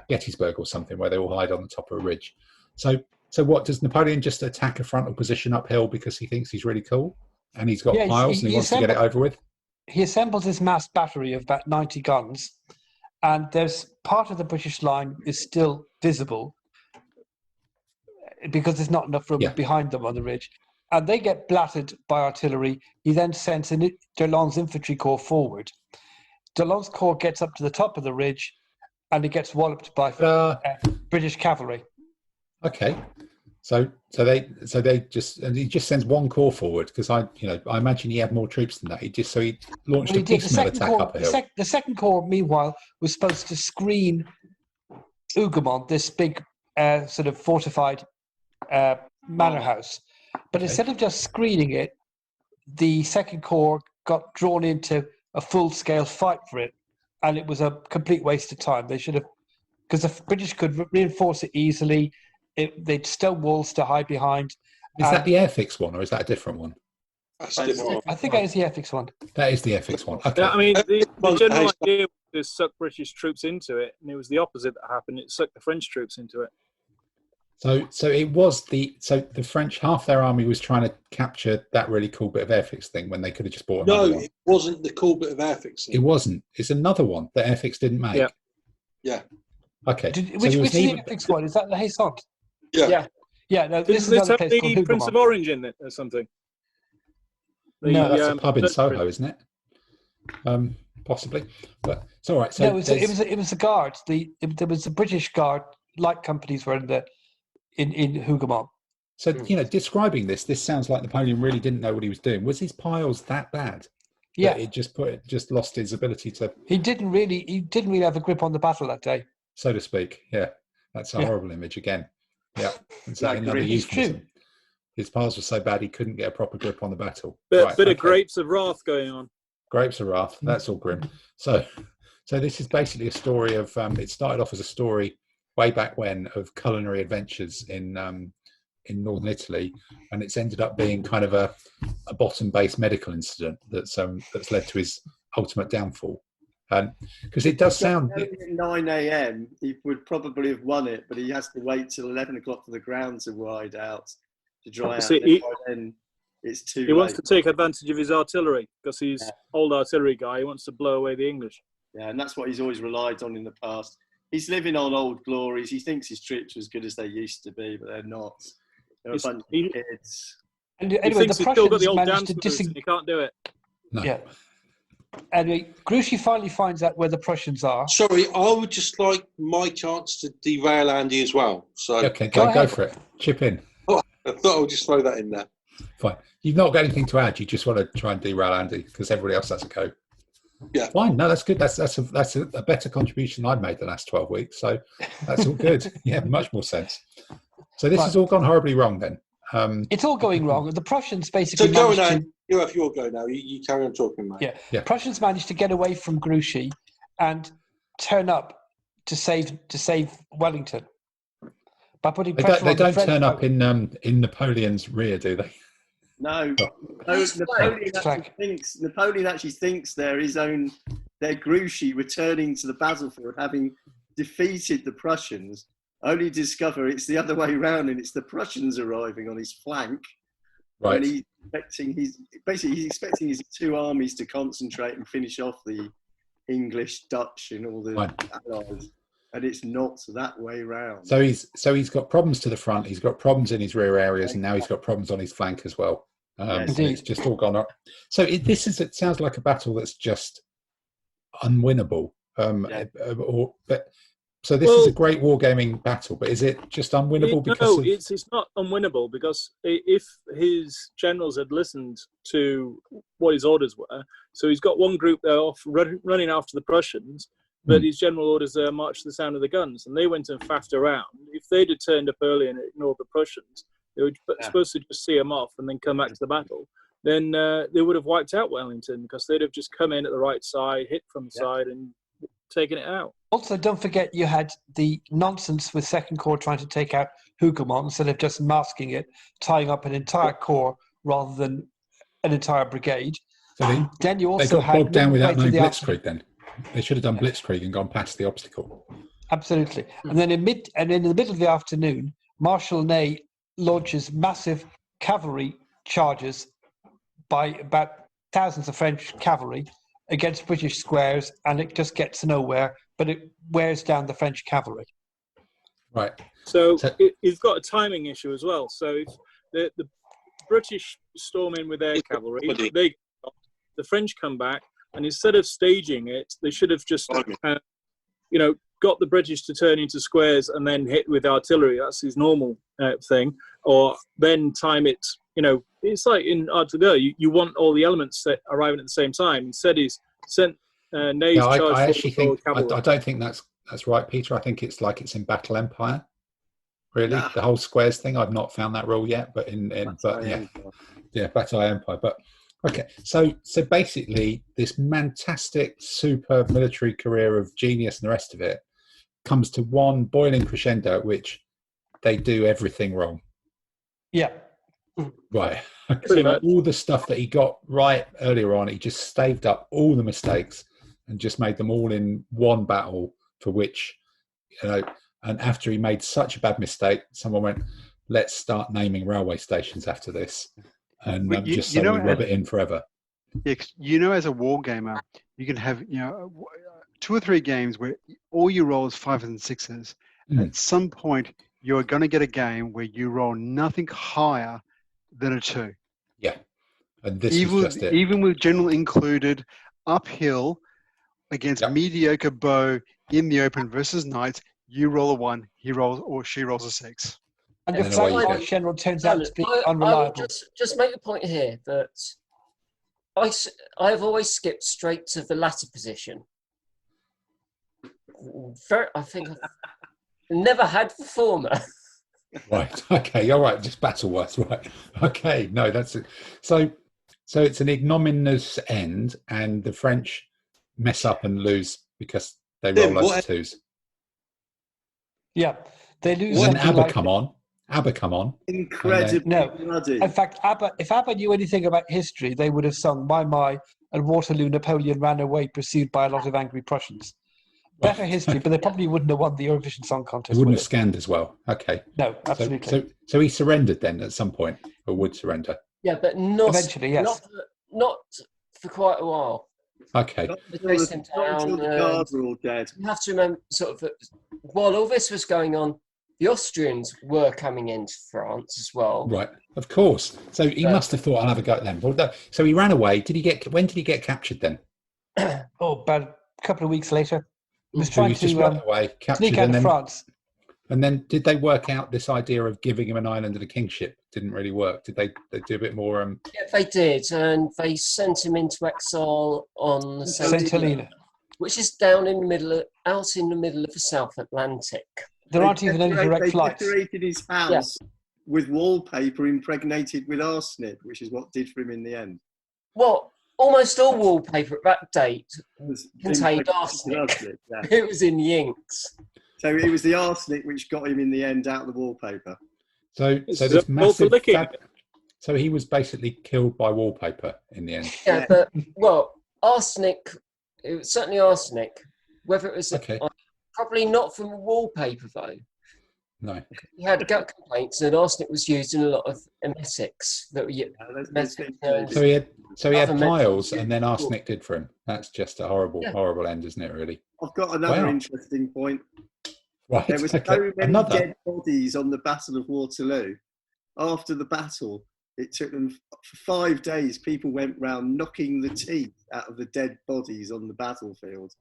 Gettysburg or something, where they all hide on the top of a ridge. So what, does Napoleon just attack a frontal position uphill because he thinks he's really cool and he's got piles and he wants to get it over with? He assembles his massed battery of about 90 guns, and there's part of the British line is still visible because there's not enough room behind them on the ridge. And they get blattered by artillery. He then sends Delon's infantry corps forward. Delon's corps gets up to the top of the ridge, and it gets walloped by British cavalry. Okay, so he just sends one corps forward because I imagine he had more troops than that. He launched a piecemeal attack up a hill. The second corps, meanwhile, was supposed to screen Hougoumont, this big sort of fortified manor house. But instead of just screening it, the Second Corps got drawn into a full-scale fight for it, and it was a complete waste of time. They should have, because the British could reinforce it easily. They'd stone walls to hide behind. Is that the Airfix one, or is that a different one? That's a different one. I think that is the Airfix one. That is the Airfix one. Okay. Yeah, I mean, the general idea was to suck British troops into it, and it was the opposite that happened. It sucked the French troops into it. So it was the French, half their army was trying to capture that really cool bit of Airfix thing when they could have just bought another one. No, it wasn't the cool bit of Airfix thing. It wasn't. It's another one that Airfix didn't make. Yeah. Okay. Which is the Airfix one? Is that the Haysant? Yeah. No, this is another place called the Prince of Orange in it or something? No, that's a pub in Soho, isn't it? Possibly, but it's all right. So no, it was the guards. There was the British guard light companies were in Hougoumont. So, describing this sounds like Napoleon really didn't know what he was doing. Was his piles that bad? Yeah. It just lost his ability to... He didn't really have a grip on the battle that day. So to speak, yeah. That's a horrible image again. Yeah. It's like another euphemism. His piles were so bad he couldn't get a proper grip on the battle. Bit of Grapes of Wrath going on. Grapes of Wrath, that's all grim. So this is basically a story of... it started off as a story way back when of culinary adventures in northern Italy, and it's ended up being kind of a bottom-based medical incident that's led to his ultimate downfall. Because it does sound... At 9 a.m, he would probably have won it, but he has to wait till 11 o'clock for the ground to ride out, to dry out. Then it's too late. He wants to take advantage of his artillery, because he's old artillery guy. He wants to blow away the English. Yeah, and that's what he's always relied on in the past. He's living on old glories. He thinks his troops are as good as they used to be, but they're not. They're a bunch of kids. And anyway, the Prussians managed to disengage. He can't do it. No. Yeah. Anyway, Grouchy finally finds out where the Prussians are. Sorry, I would just like my chance to derail Andy as well. So okay, go for it. Chip in. Oh, I thought I would just throw that in there. Fine. You've not got anything to add. You just want to try and derail Andy because everybody else has a go. Yeah. Fine. No, that's good. That's a better contribution I've made the last 12 weeks. So that's all good. Yeah, much more sense. So this has all gone horribly wrong then. It's all going wrong. The Prussians basically... So go now. You have your go now. You carry on talking, mate. Yeah. Prussians managed to get away from Grouchy and turn up to save Wellington by putting They pressure don't, they on the don't French turn up boat. in Napoleon's rear, do they? No, Nice Napoleon actually thinks they're their Grouchy returning to the battlefield, having defeated the Prussians, only discover it's the other way around and it's the Prussians arriving on his flank. Right. And he's expecting his two armies to concentrate and finish off the English, Dutch, and all the allies. And it's not that way round. So he's got problems to the front, he's got problems in his rear areas, and now he's got problems on his flank as well. Yes. It's just all gone up. So it sounds like a battle that's just unwinnable. So this is a great wargaming battle, but is it just unwinnable because it's not unwinnable, because if his generals had listened to what his orders were, so he's got one group there off running after the Prussians, but his general orders are march to the sound of the guns, and they went and faffed around. If they'd have turned up early and ignored the Prussians, they were supposed to just see them off and then come back to the battle. Then they would have wiped out Wellington, because they'd have just come in at the right side, hit from the side, and taken it out. Also, don't forget you had the nonsense with Second Corps trying to take out Hougoumont instead of just masking it, tying up an entire corps rather than an entire brigade. So then you they also got bogged down without no blitzkrieg. afternoon. Then they should have done blitzkrieg and gone past the obstacle. Absolutely. And then in the middle of the afternoon, Marshal Ney launches massive cavalry charges by about thousands of French cavalry against British squares, and it just gets nowhere, but it wears down the French cavalry. Right. So it's got a timing issue as well. So if the British storm in with their cavalry, the French come back, and instead of staging it, they should have just, got the British to turn into squares and then hit with artillery. That's his normal thing. Or then time it, it's like in Art to Go. You want all the elements that arriving at the same time. Instead, he's sent Ney's charge. I actually think I don't think that's right, Peter. I think it's like it's in Battle Empire. Really, the whole squares thing. I've not found that rule yet, but Battle Empire. But okay, so basically, this fantastic, super military career of genius and the rest of it comes to one boiling crescendo at which they do everything wrong. Yeah. Right. So all the stuff that he got right earlier on, he just staved up all the mistakes and just made them all in one battle, for which, and after he made such a bad mistake, someone went, let's start naming railway stations after this. And we rub it in forever. Yeah, as a war gamer, you can have 2 or 3 games where all you roll is 5s and 6s. At some point, you're going to get a game where you roll nothing higher than a 2. Yeah, and this was just it. Even with general included, uphill against mediocre bow in the open versus knights, you roll a 1, he rolls or she rolls a 6. And the flank general turns out to be unreliable. Just make the point here that I've always skipped straight to the latter position. I think I've never had the former. Right. Okay. All right. Just battle words. Right. Okay. No, that's it. So it's an ignominious end, and the French mess up and lose because they roll loads of 2s. Yeah, they lose. When Abba come on. Incredibly bloody. In fact, if Abba knew anything about history, they would have sung "My," and Waterloo, Napoleon ran away, pursued by a lot of angry Prussians. Better history, but they probably wouldn't have won the Eurovision Song Contest. They wouldn't have scanned as well. Okay. No, absolutely. So he surrendered then at some point, or would surrender. Yeah, but not eventually. Yes, not for quite a while. Okay. Not until the guards were all dead. You have to remember, while all this was going on, the Austrians were coming into France as well. Right, of course. So he must have thought, I'll have a go at them. So he ran away. When did he get captured then? About a couple of weeks later. He was So trying he just to ran away, captured, sneak out of France. And then did they work out this idea of giving him an island and a kingship? Didn't really work. Did they do a bit more? Yeah, they did, and they sent him into exile on Saint Helena, which is down in the middle, out in the middle of the South Atlantic. There aren't even any direct flights. They decorated his house with wallpaper impregnated with arsenic, which is what did for him in the end. Well, almost all wallpaper at that date Was contained arsenic. Yeah. It was in the inks. So it was the arsenic which got him in the end out of the wallpaper. So this massive so he was basically killed by wallpaper in the end. Yeah, but arsenic. It was certainly arsenic. Whether it was probably not from wallpaper though. No. He had gut complaints, and arsenic was used in a lot of emetics that were. So he had piles, and then arsenic did for him. That's just a horrible end, isn't it? Really. I've got another interesting point. Right. There were so many dead bodies on the Battle of Waterloo. After the battle, it took them for 5 days. People went round knocking the teeth out of the dead bodies on the battlefield,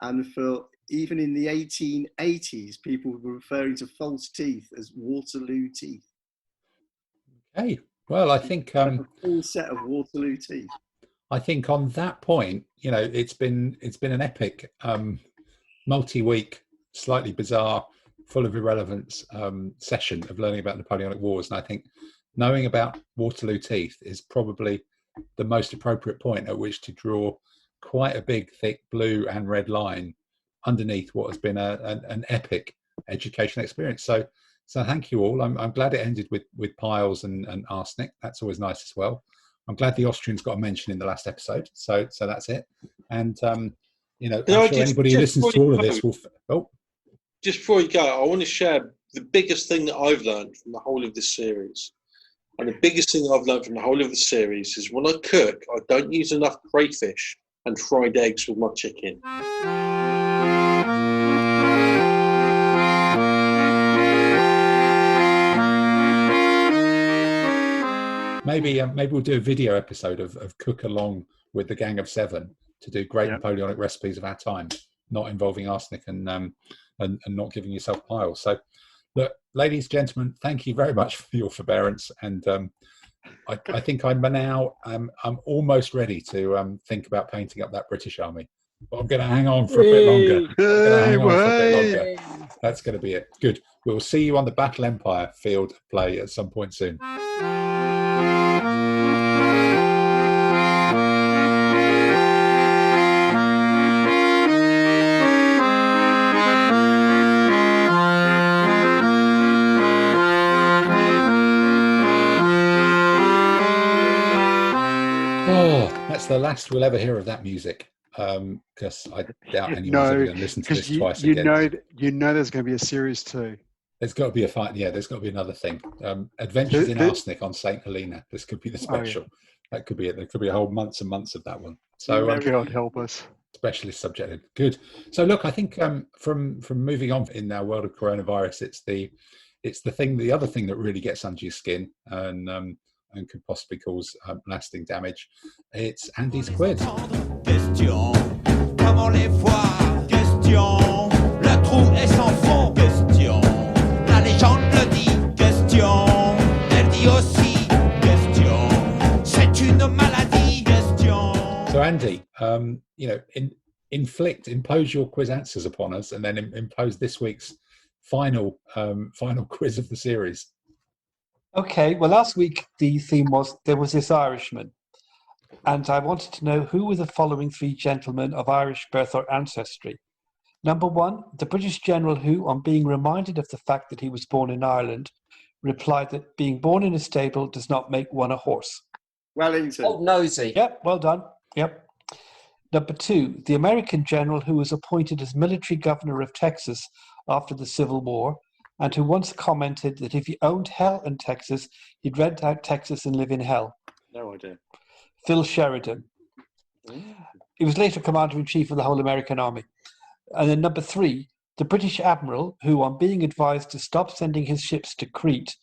and for even in the 1880s, people were referring to false teeth as Waterloo teeth. Okay. Well, I think a full set of Waterloo teeth. I think on that point, it's been an epic, multi-week, slightly bizarre, full of irrelevance session of learning about Napoleonic Wars, and I think knowing about Waterloo teeth is probably the most appropriate point at which to draw quite a big, thick blue and red line underneath what has been an epic educational experience. So thank you all. I'm glad it ended with piles and arsenic. That's always nice as well. I'm glad the Austrians got a mention in the last episode. So that's it. And I'm sure anybody who listens to all of this will. Just before you go, I want to share the biggest thing that I've learned from the whole of this series. And the biggest thing I've learned from the whole of the series is when I cook, I don't use enough crayfish and fried eggs with my chicken. Maybe we'll do a video episode of Cook Along with the Gang of Seven to do great Napoleonic recipes of our time, not involving arsenic and not giving yourself piles. So, look, ladies, gentlemen, thank you very much for your forbearance. And I think I'm almost ready to think about painting up that British Army. But I'm going to hang on for a bit longer. That's going to be it. Good. We'll see you on the Battle Empire field play at some point soon. That's the last we'll ever hear of that music, because I doubt anyone's ever going to listen to this twice again. You know there's going to be a series 2. There's got to be there's got to be another thing. Adventures in Arsenic on St. Helena. This could be the special. That could be it. There could be a whole months and months of that one. So God help us. Specialist subject. Good. So look, I think from moving on in our world of coronavirus, it's the other thing that really gets under your skin and could possibly cause lasting damage. It's Andy's quiz. Question, comment les voir? Question, le trou est sans fond. Question, la légende le dit. Question, elle dit aussi. Question, c'est une maladie. Question. So Andy, impose your quiz answers upon us, and then impose this week's final quiz of the series. Okay, well, last week the theme was there was this Irishman, and I wanted to know who were the following 3 gentlemen of Irish birth or ancestry. Number 1, the British general who, on being reminded of the fact that he was born in Ireland, replied that being born in a stable does not make one a horse. Wellington. Oh, nosy. Yep, well done. Yep. Number 2, the American general who was appointed as military governor of Texas after the Civil War, and who once commented that if he owned hell in Texas, he'd rent out Texas and live in hell. No idea. Phil Sheridan. He was later commander-in-chief of the whole American army. And then number 3, the British admiral who, on being advised to stop sending his ships to Crete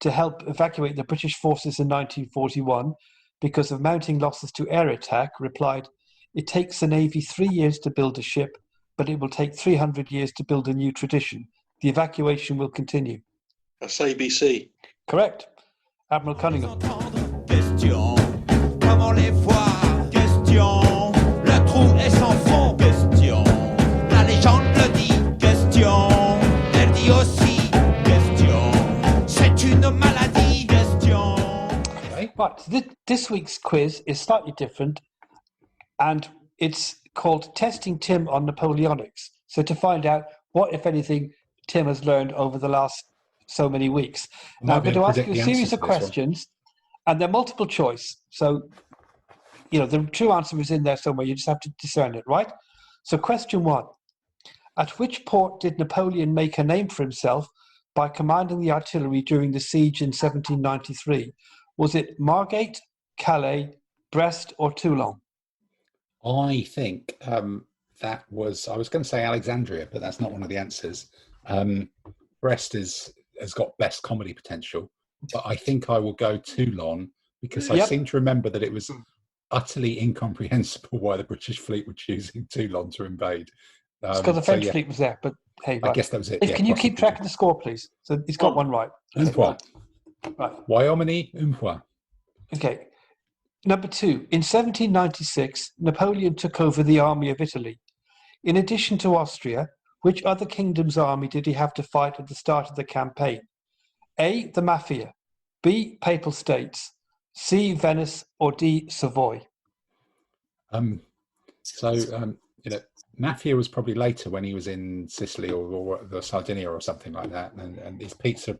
to help evacuate the British forces in 1941 because of mounting losses to air attack, replied, "It takes the Navy 3 years to build a ship, but it will take 300 years to build a new tradition. The evacuation will continue." That's ABC. Correct. Admiral Cunningham. Question, comment les voir? Question, le trou est sans fond. Question, la légende le dit. Question, elle dit aussi. Question, c'est une maladie. Question. But this week's quiz is slightly different, and it's called Testing Tim on Napoleonics. So to find out what, if anything, Tim has learned over the last so many weeks. Now I'm going to ask you a series of questions, and they're multiple choice. So, the true answer is in there somewhere. You just have to discern it, right? So question 1. At which port did Napoleon make a name for himself by commanding the artillery during the siege in 1793? Was it Margate, Calais, Brest, or Toulon? I think that was, I was going to say Alexandria, but that's not one of the answers. Brest has got best comedy potential, but I think I will go Toulon because I seem to remember that it was utterly incomprehensible why the British fleet were choosing Toulon to invade. It's because the French fleet was there, but hey, I guess that was it. Can you keep track of the score, please? So he's got one right. Un point. Right. Wyoming, un point. Okay. Number 2. In 1796, Napoleon took over the army of Italy. In addition to Austria, which other kingdom's army did he have to fight at the start of the campaign? A, the Mafia. B, Papal States. C, Venice. Or D, Savoy. Mafia was probably later when he was in Sicily or the Sardinia or something like that, and his pizza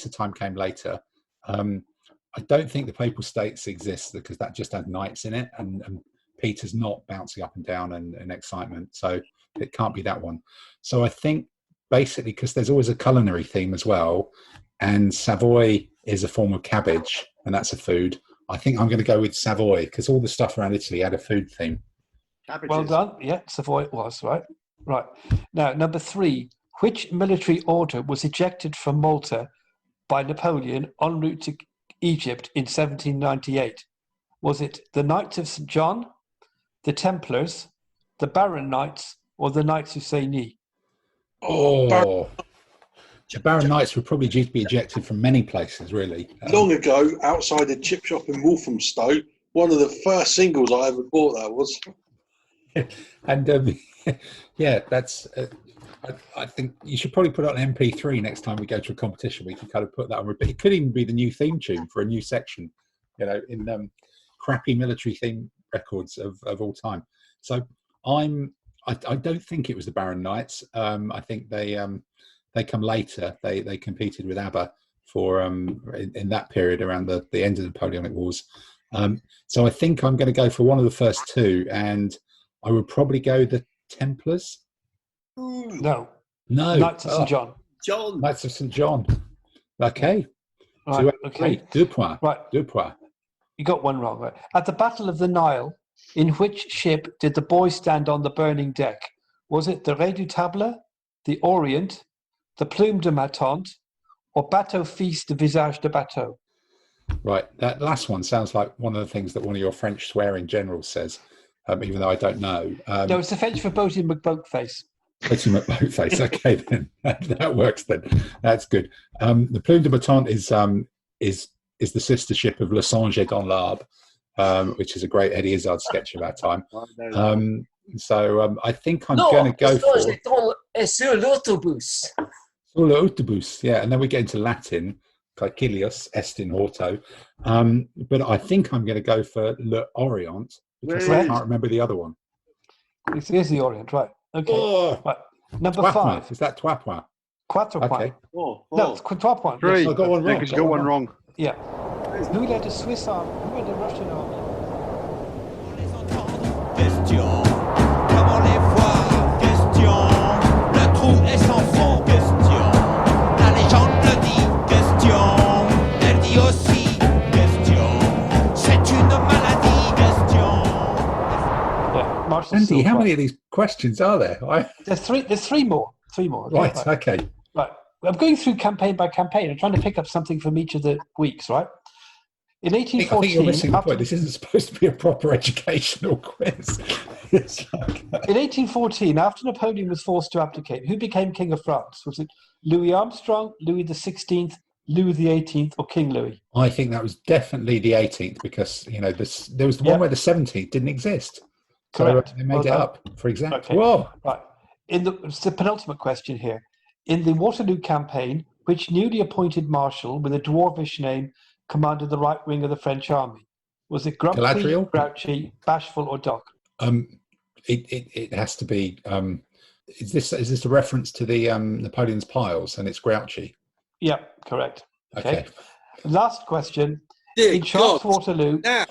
time came later. I don't think the Papal States exists because that just had knights in it, and Peter's not bouncing up and down and excitement, so it can't be that one. So I think basically because there's always a culinary theme as well, and Savoy is a form of cabbage, and that's a food. I think I'm going to go with Savoy because all the stuff around Italy had a food theme. Cabbages. Well done. Yeah, Savoy it was, right? Right. Now, number 3. Which military order was ejected from Malta by Napoleon en route to Egypt in 1798? Was it the Knights of St. John, the Templars, the Baron Knights, or the Knights Husseyni? The Baron Knights were probably due to be ejected from many places, really. Long ago, outside a chip shop in Walthamstow, one of the first singles I ever bought that was. And that's. I think you should probably put it on MP3 next time we go to a competition. We can kind of put that on repeat. It could even be the new theme tune for a new section, in crappy military theme records of all time. So I don't think it was the Baron Knights. I think they come later. They competed with Abba for in that period around the end of the Napoleonic Wars. So I think I'm going to go for one of the first two, and I would probably go the Templars. No. Knights of St. John. Knights of St. John. Okay. Right. Okay. 2 points. Right. 2 points. You got one wrong. Right. At the Battle of the Nile, in which ship did the boys stand on the burning deck? Was it the Redoutable, the Orient, the Plume de ma Tante, or Bateau Fils de Visage de Bateau? Right. That last one sounds like one of the things that one of your French swearing generals says, even though I don't know. No, it's the French for Boaty McBoatface. Boaty McBoatface. Okay, then that works. Then that's good. The Plume de ma Tante is the sister ship of Le Songe dans l'Arbre, which is a great Eddie Izzard sketch of our time. So I think I'm going to go for sur l'autobus. Sur l'autobus, yeah, and then we get into Latin, Caecilius est in horto. But I think I'm going to go for l'Orient because I can't remember the other one. This is the Orient, right? Okay. Right. Number 5. Is that trois points? Quatre points. Oh. No, it's 3 points. 3. Yes, I got one wrong. Because you got one wrong. Yeah. Who led the Swiss army? Who led the Russian army? Question, comment les voir? Question, le trou est sans fond. Question, la légende le dit. Question, elle dit aussi. Question, c'est une maladie. Question. Yeah, Marshall Andy, Silver. how many of these questions are there? There's three more. Right, okay. Right. I'm going through campaign by campaign. I'm trying to pick up something from each of the weeks, right? In I think 1814, you're missing the point. This isn't supposed to be a proper educational quiz. In 1814, after Napoleon was forced to abdicate, who became King of France? Was it Louis Armstrong, Louis XVI, Louis XVIII, or King Louis? I think that was definitely the 18th because there was the one where the 17th didn't exist. Correct. So they made it up for example. Okay. Whoa! Right. It's the penultimate question here. In the Waterloo campaign, which newly appointed marshal with a dwarvish name commanded the right wing of the French army? Was it Grumpy, Galadriel? Grouchy, Bashful, or Doc? It has to be. Is this a reference to the Napoleon's piles and it's grouchy? Yeah, correct. Okay. Last question. Dear In Sharps God. Waterloo, Now,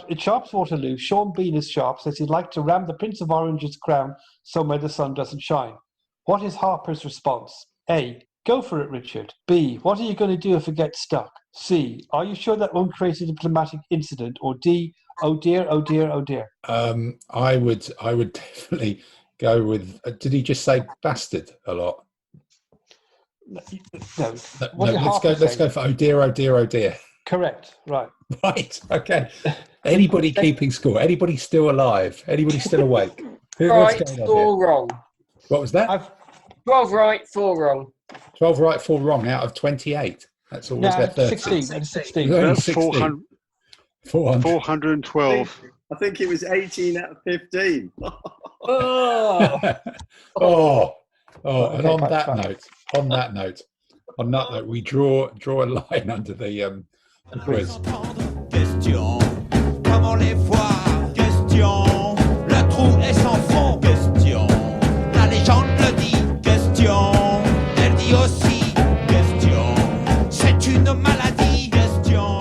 in Sharps Waterloo, Sean Bean as Sharp says he'd like to ram the Prince of Orange's crown somewhere the sun doesn't shine. What is Harper's response? A. Go for it, Richard. B. What are you going to do if it gets stuck? C. Are you sure that won't create a diplomatic incident? Or D. Oh dear, oh dear, oh dear. I would definitely go with. Did he just say bastard a lot? No. Let's go for oh dear, oh dear, oh dear. Correct. Right. Right. Okay. Anybody keeping score? Anybody still alive? Anybody still awake? Right, 4 wrong. What was that? 12 right, 4 wrong. 12 right, 4 wrong out of 28. That's all. No, there 30? 16. 16. That's 400. 412. I think it was 18 out of 15. Oh, And on that note, we draw a line under the quiz. Question, comment les voir? Question, le trou est sans fond? Question, la légende le dit? Question, elle dit aussi? Question, c'est une maladie? Question.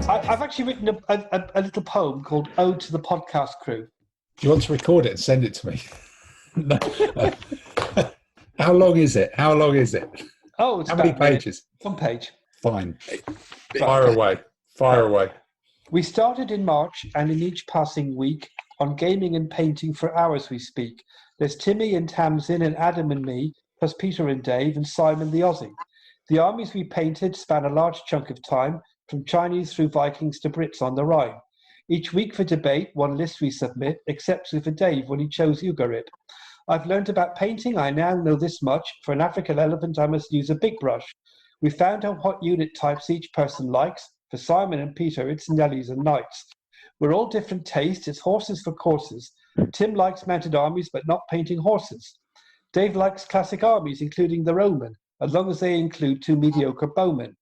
I've actually written a little poem called Ode to the Podcast Crew. Do you want to record it and send it to me? No. How long is it? Oh, it's how many pages? 1 page. Fine. Fire away. We started in March, and in each passing week, on gaming and painting for hours we speak. There's Timmy and Tamsin and Adam and me, plus Peter and Dave and Simon the Aussie. The armies we painted span a large chunk of time, from Chinese through Vikings to Brits on the Rhine. Each week for debate, one list we submit, except for Dave when he chose Ugarit. I've learned about painting. I now know this much. For an African elephant, I must use a big brush. We found out what unit types each person likes. For Simon and Peter, it's Nellies and Knights. We're all different tastes. It's horses for courses. Tim likes mounted armies, but not painting horses. Dave likes classic armies, including the Roman, as long as they include 2 mediocre bowmen.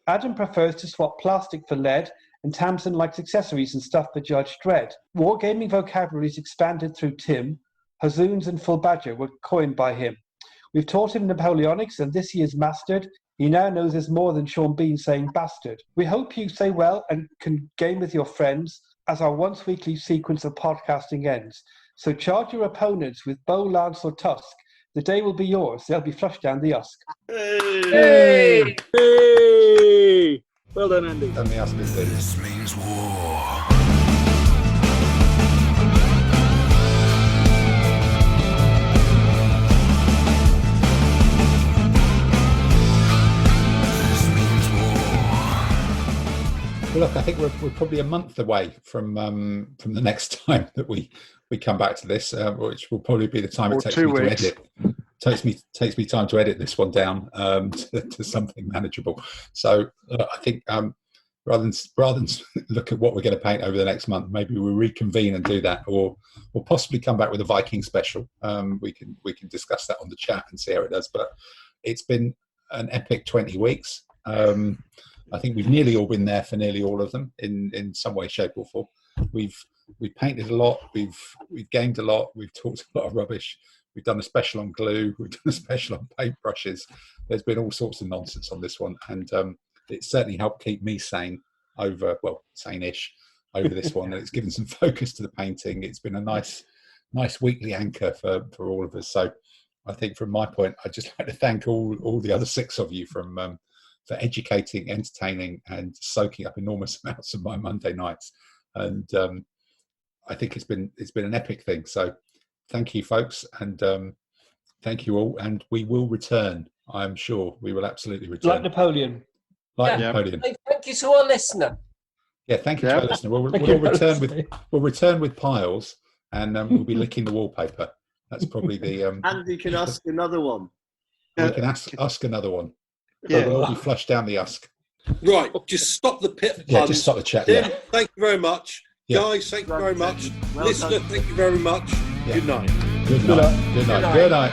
Adam prefers to swap plastic for lead, and Tamsin likes accessories and stuff for Judge Dredd. Wargaming vocabulary is expanded through Tim. Hazoons and Full Badger were coined by him. We've taught him Napoleonics, and this he has mastered. He now knows there's more than Sean Bean saying bastard. We hope you say well and can game with your friends as our once weekly sequence of podcasting ends. So charge your opponents with bow, lance, or tusk. The day will be yours. They'll be flushed down the Usk. Hey! Hey! Well done, Andy. Let me ask this. This means war. Well, look, I think we're probably a month away from the next time that we come back to this, which will probably be the time it takes me to edit. Takes me time to edit this one down to something manageable. So I think rather than look at what we're going to paint over the next month, maybe we'll reconvene and do that, or possibly come back with a Viking special. We can discuss that on the chat and see how it does. But it's been an epic 20 weeks. I think we've nearly all been there for nearly all of them in some way, shape, or form. We've painted a lot. We've gamed a lot. We've talked a lot of rubbish. We've done a special on glue. We've done a special on paintbrushes. There's been all sorts of nonsense on this one, and it certainly helped keep me sane sane-ish over this one. And it's given some focus to the painting. It's been a nice weekly anchor for all of us. So I think from my point, I'd just like to thank all the other 6 of you for educating, entertaining, and soaking up enormous amounts of my Monday nights. And I think it's been an epic thing. So thank you, folks, and thank you all. And we will return. I'm sure we will absolutely return. Like Napoleon. Napoleon. Thank you to our listener. Yeah, thank you to our listener. We'll return with piles, and we'll be licking the wallpaper. That's probably the. Andy can ask another one. We can ask another one. Yeah. We'll all be flushed down the Usk. Right, just stop the pit. Yeah, just stop the chat. Tim, Yeah. thank you very much. Yeah. Guys, thank you very much. Well Listener, done. thank you very much. Yeah. Good night. Good night. Good night. Good night.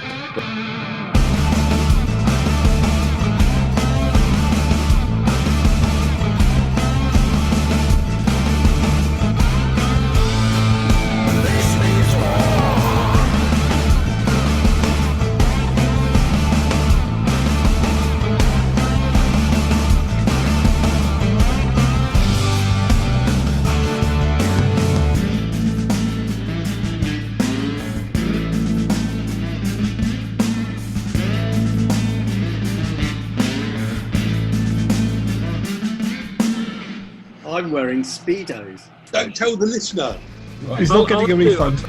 I'm wearing Speedos. Don't tell the listener. He's not getting a refund.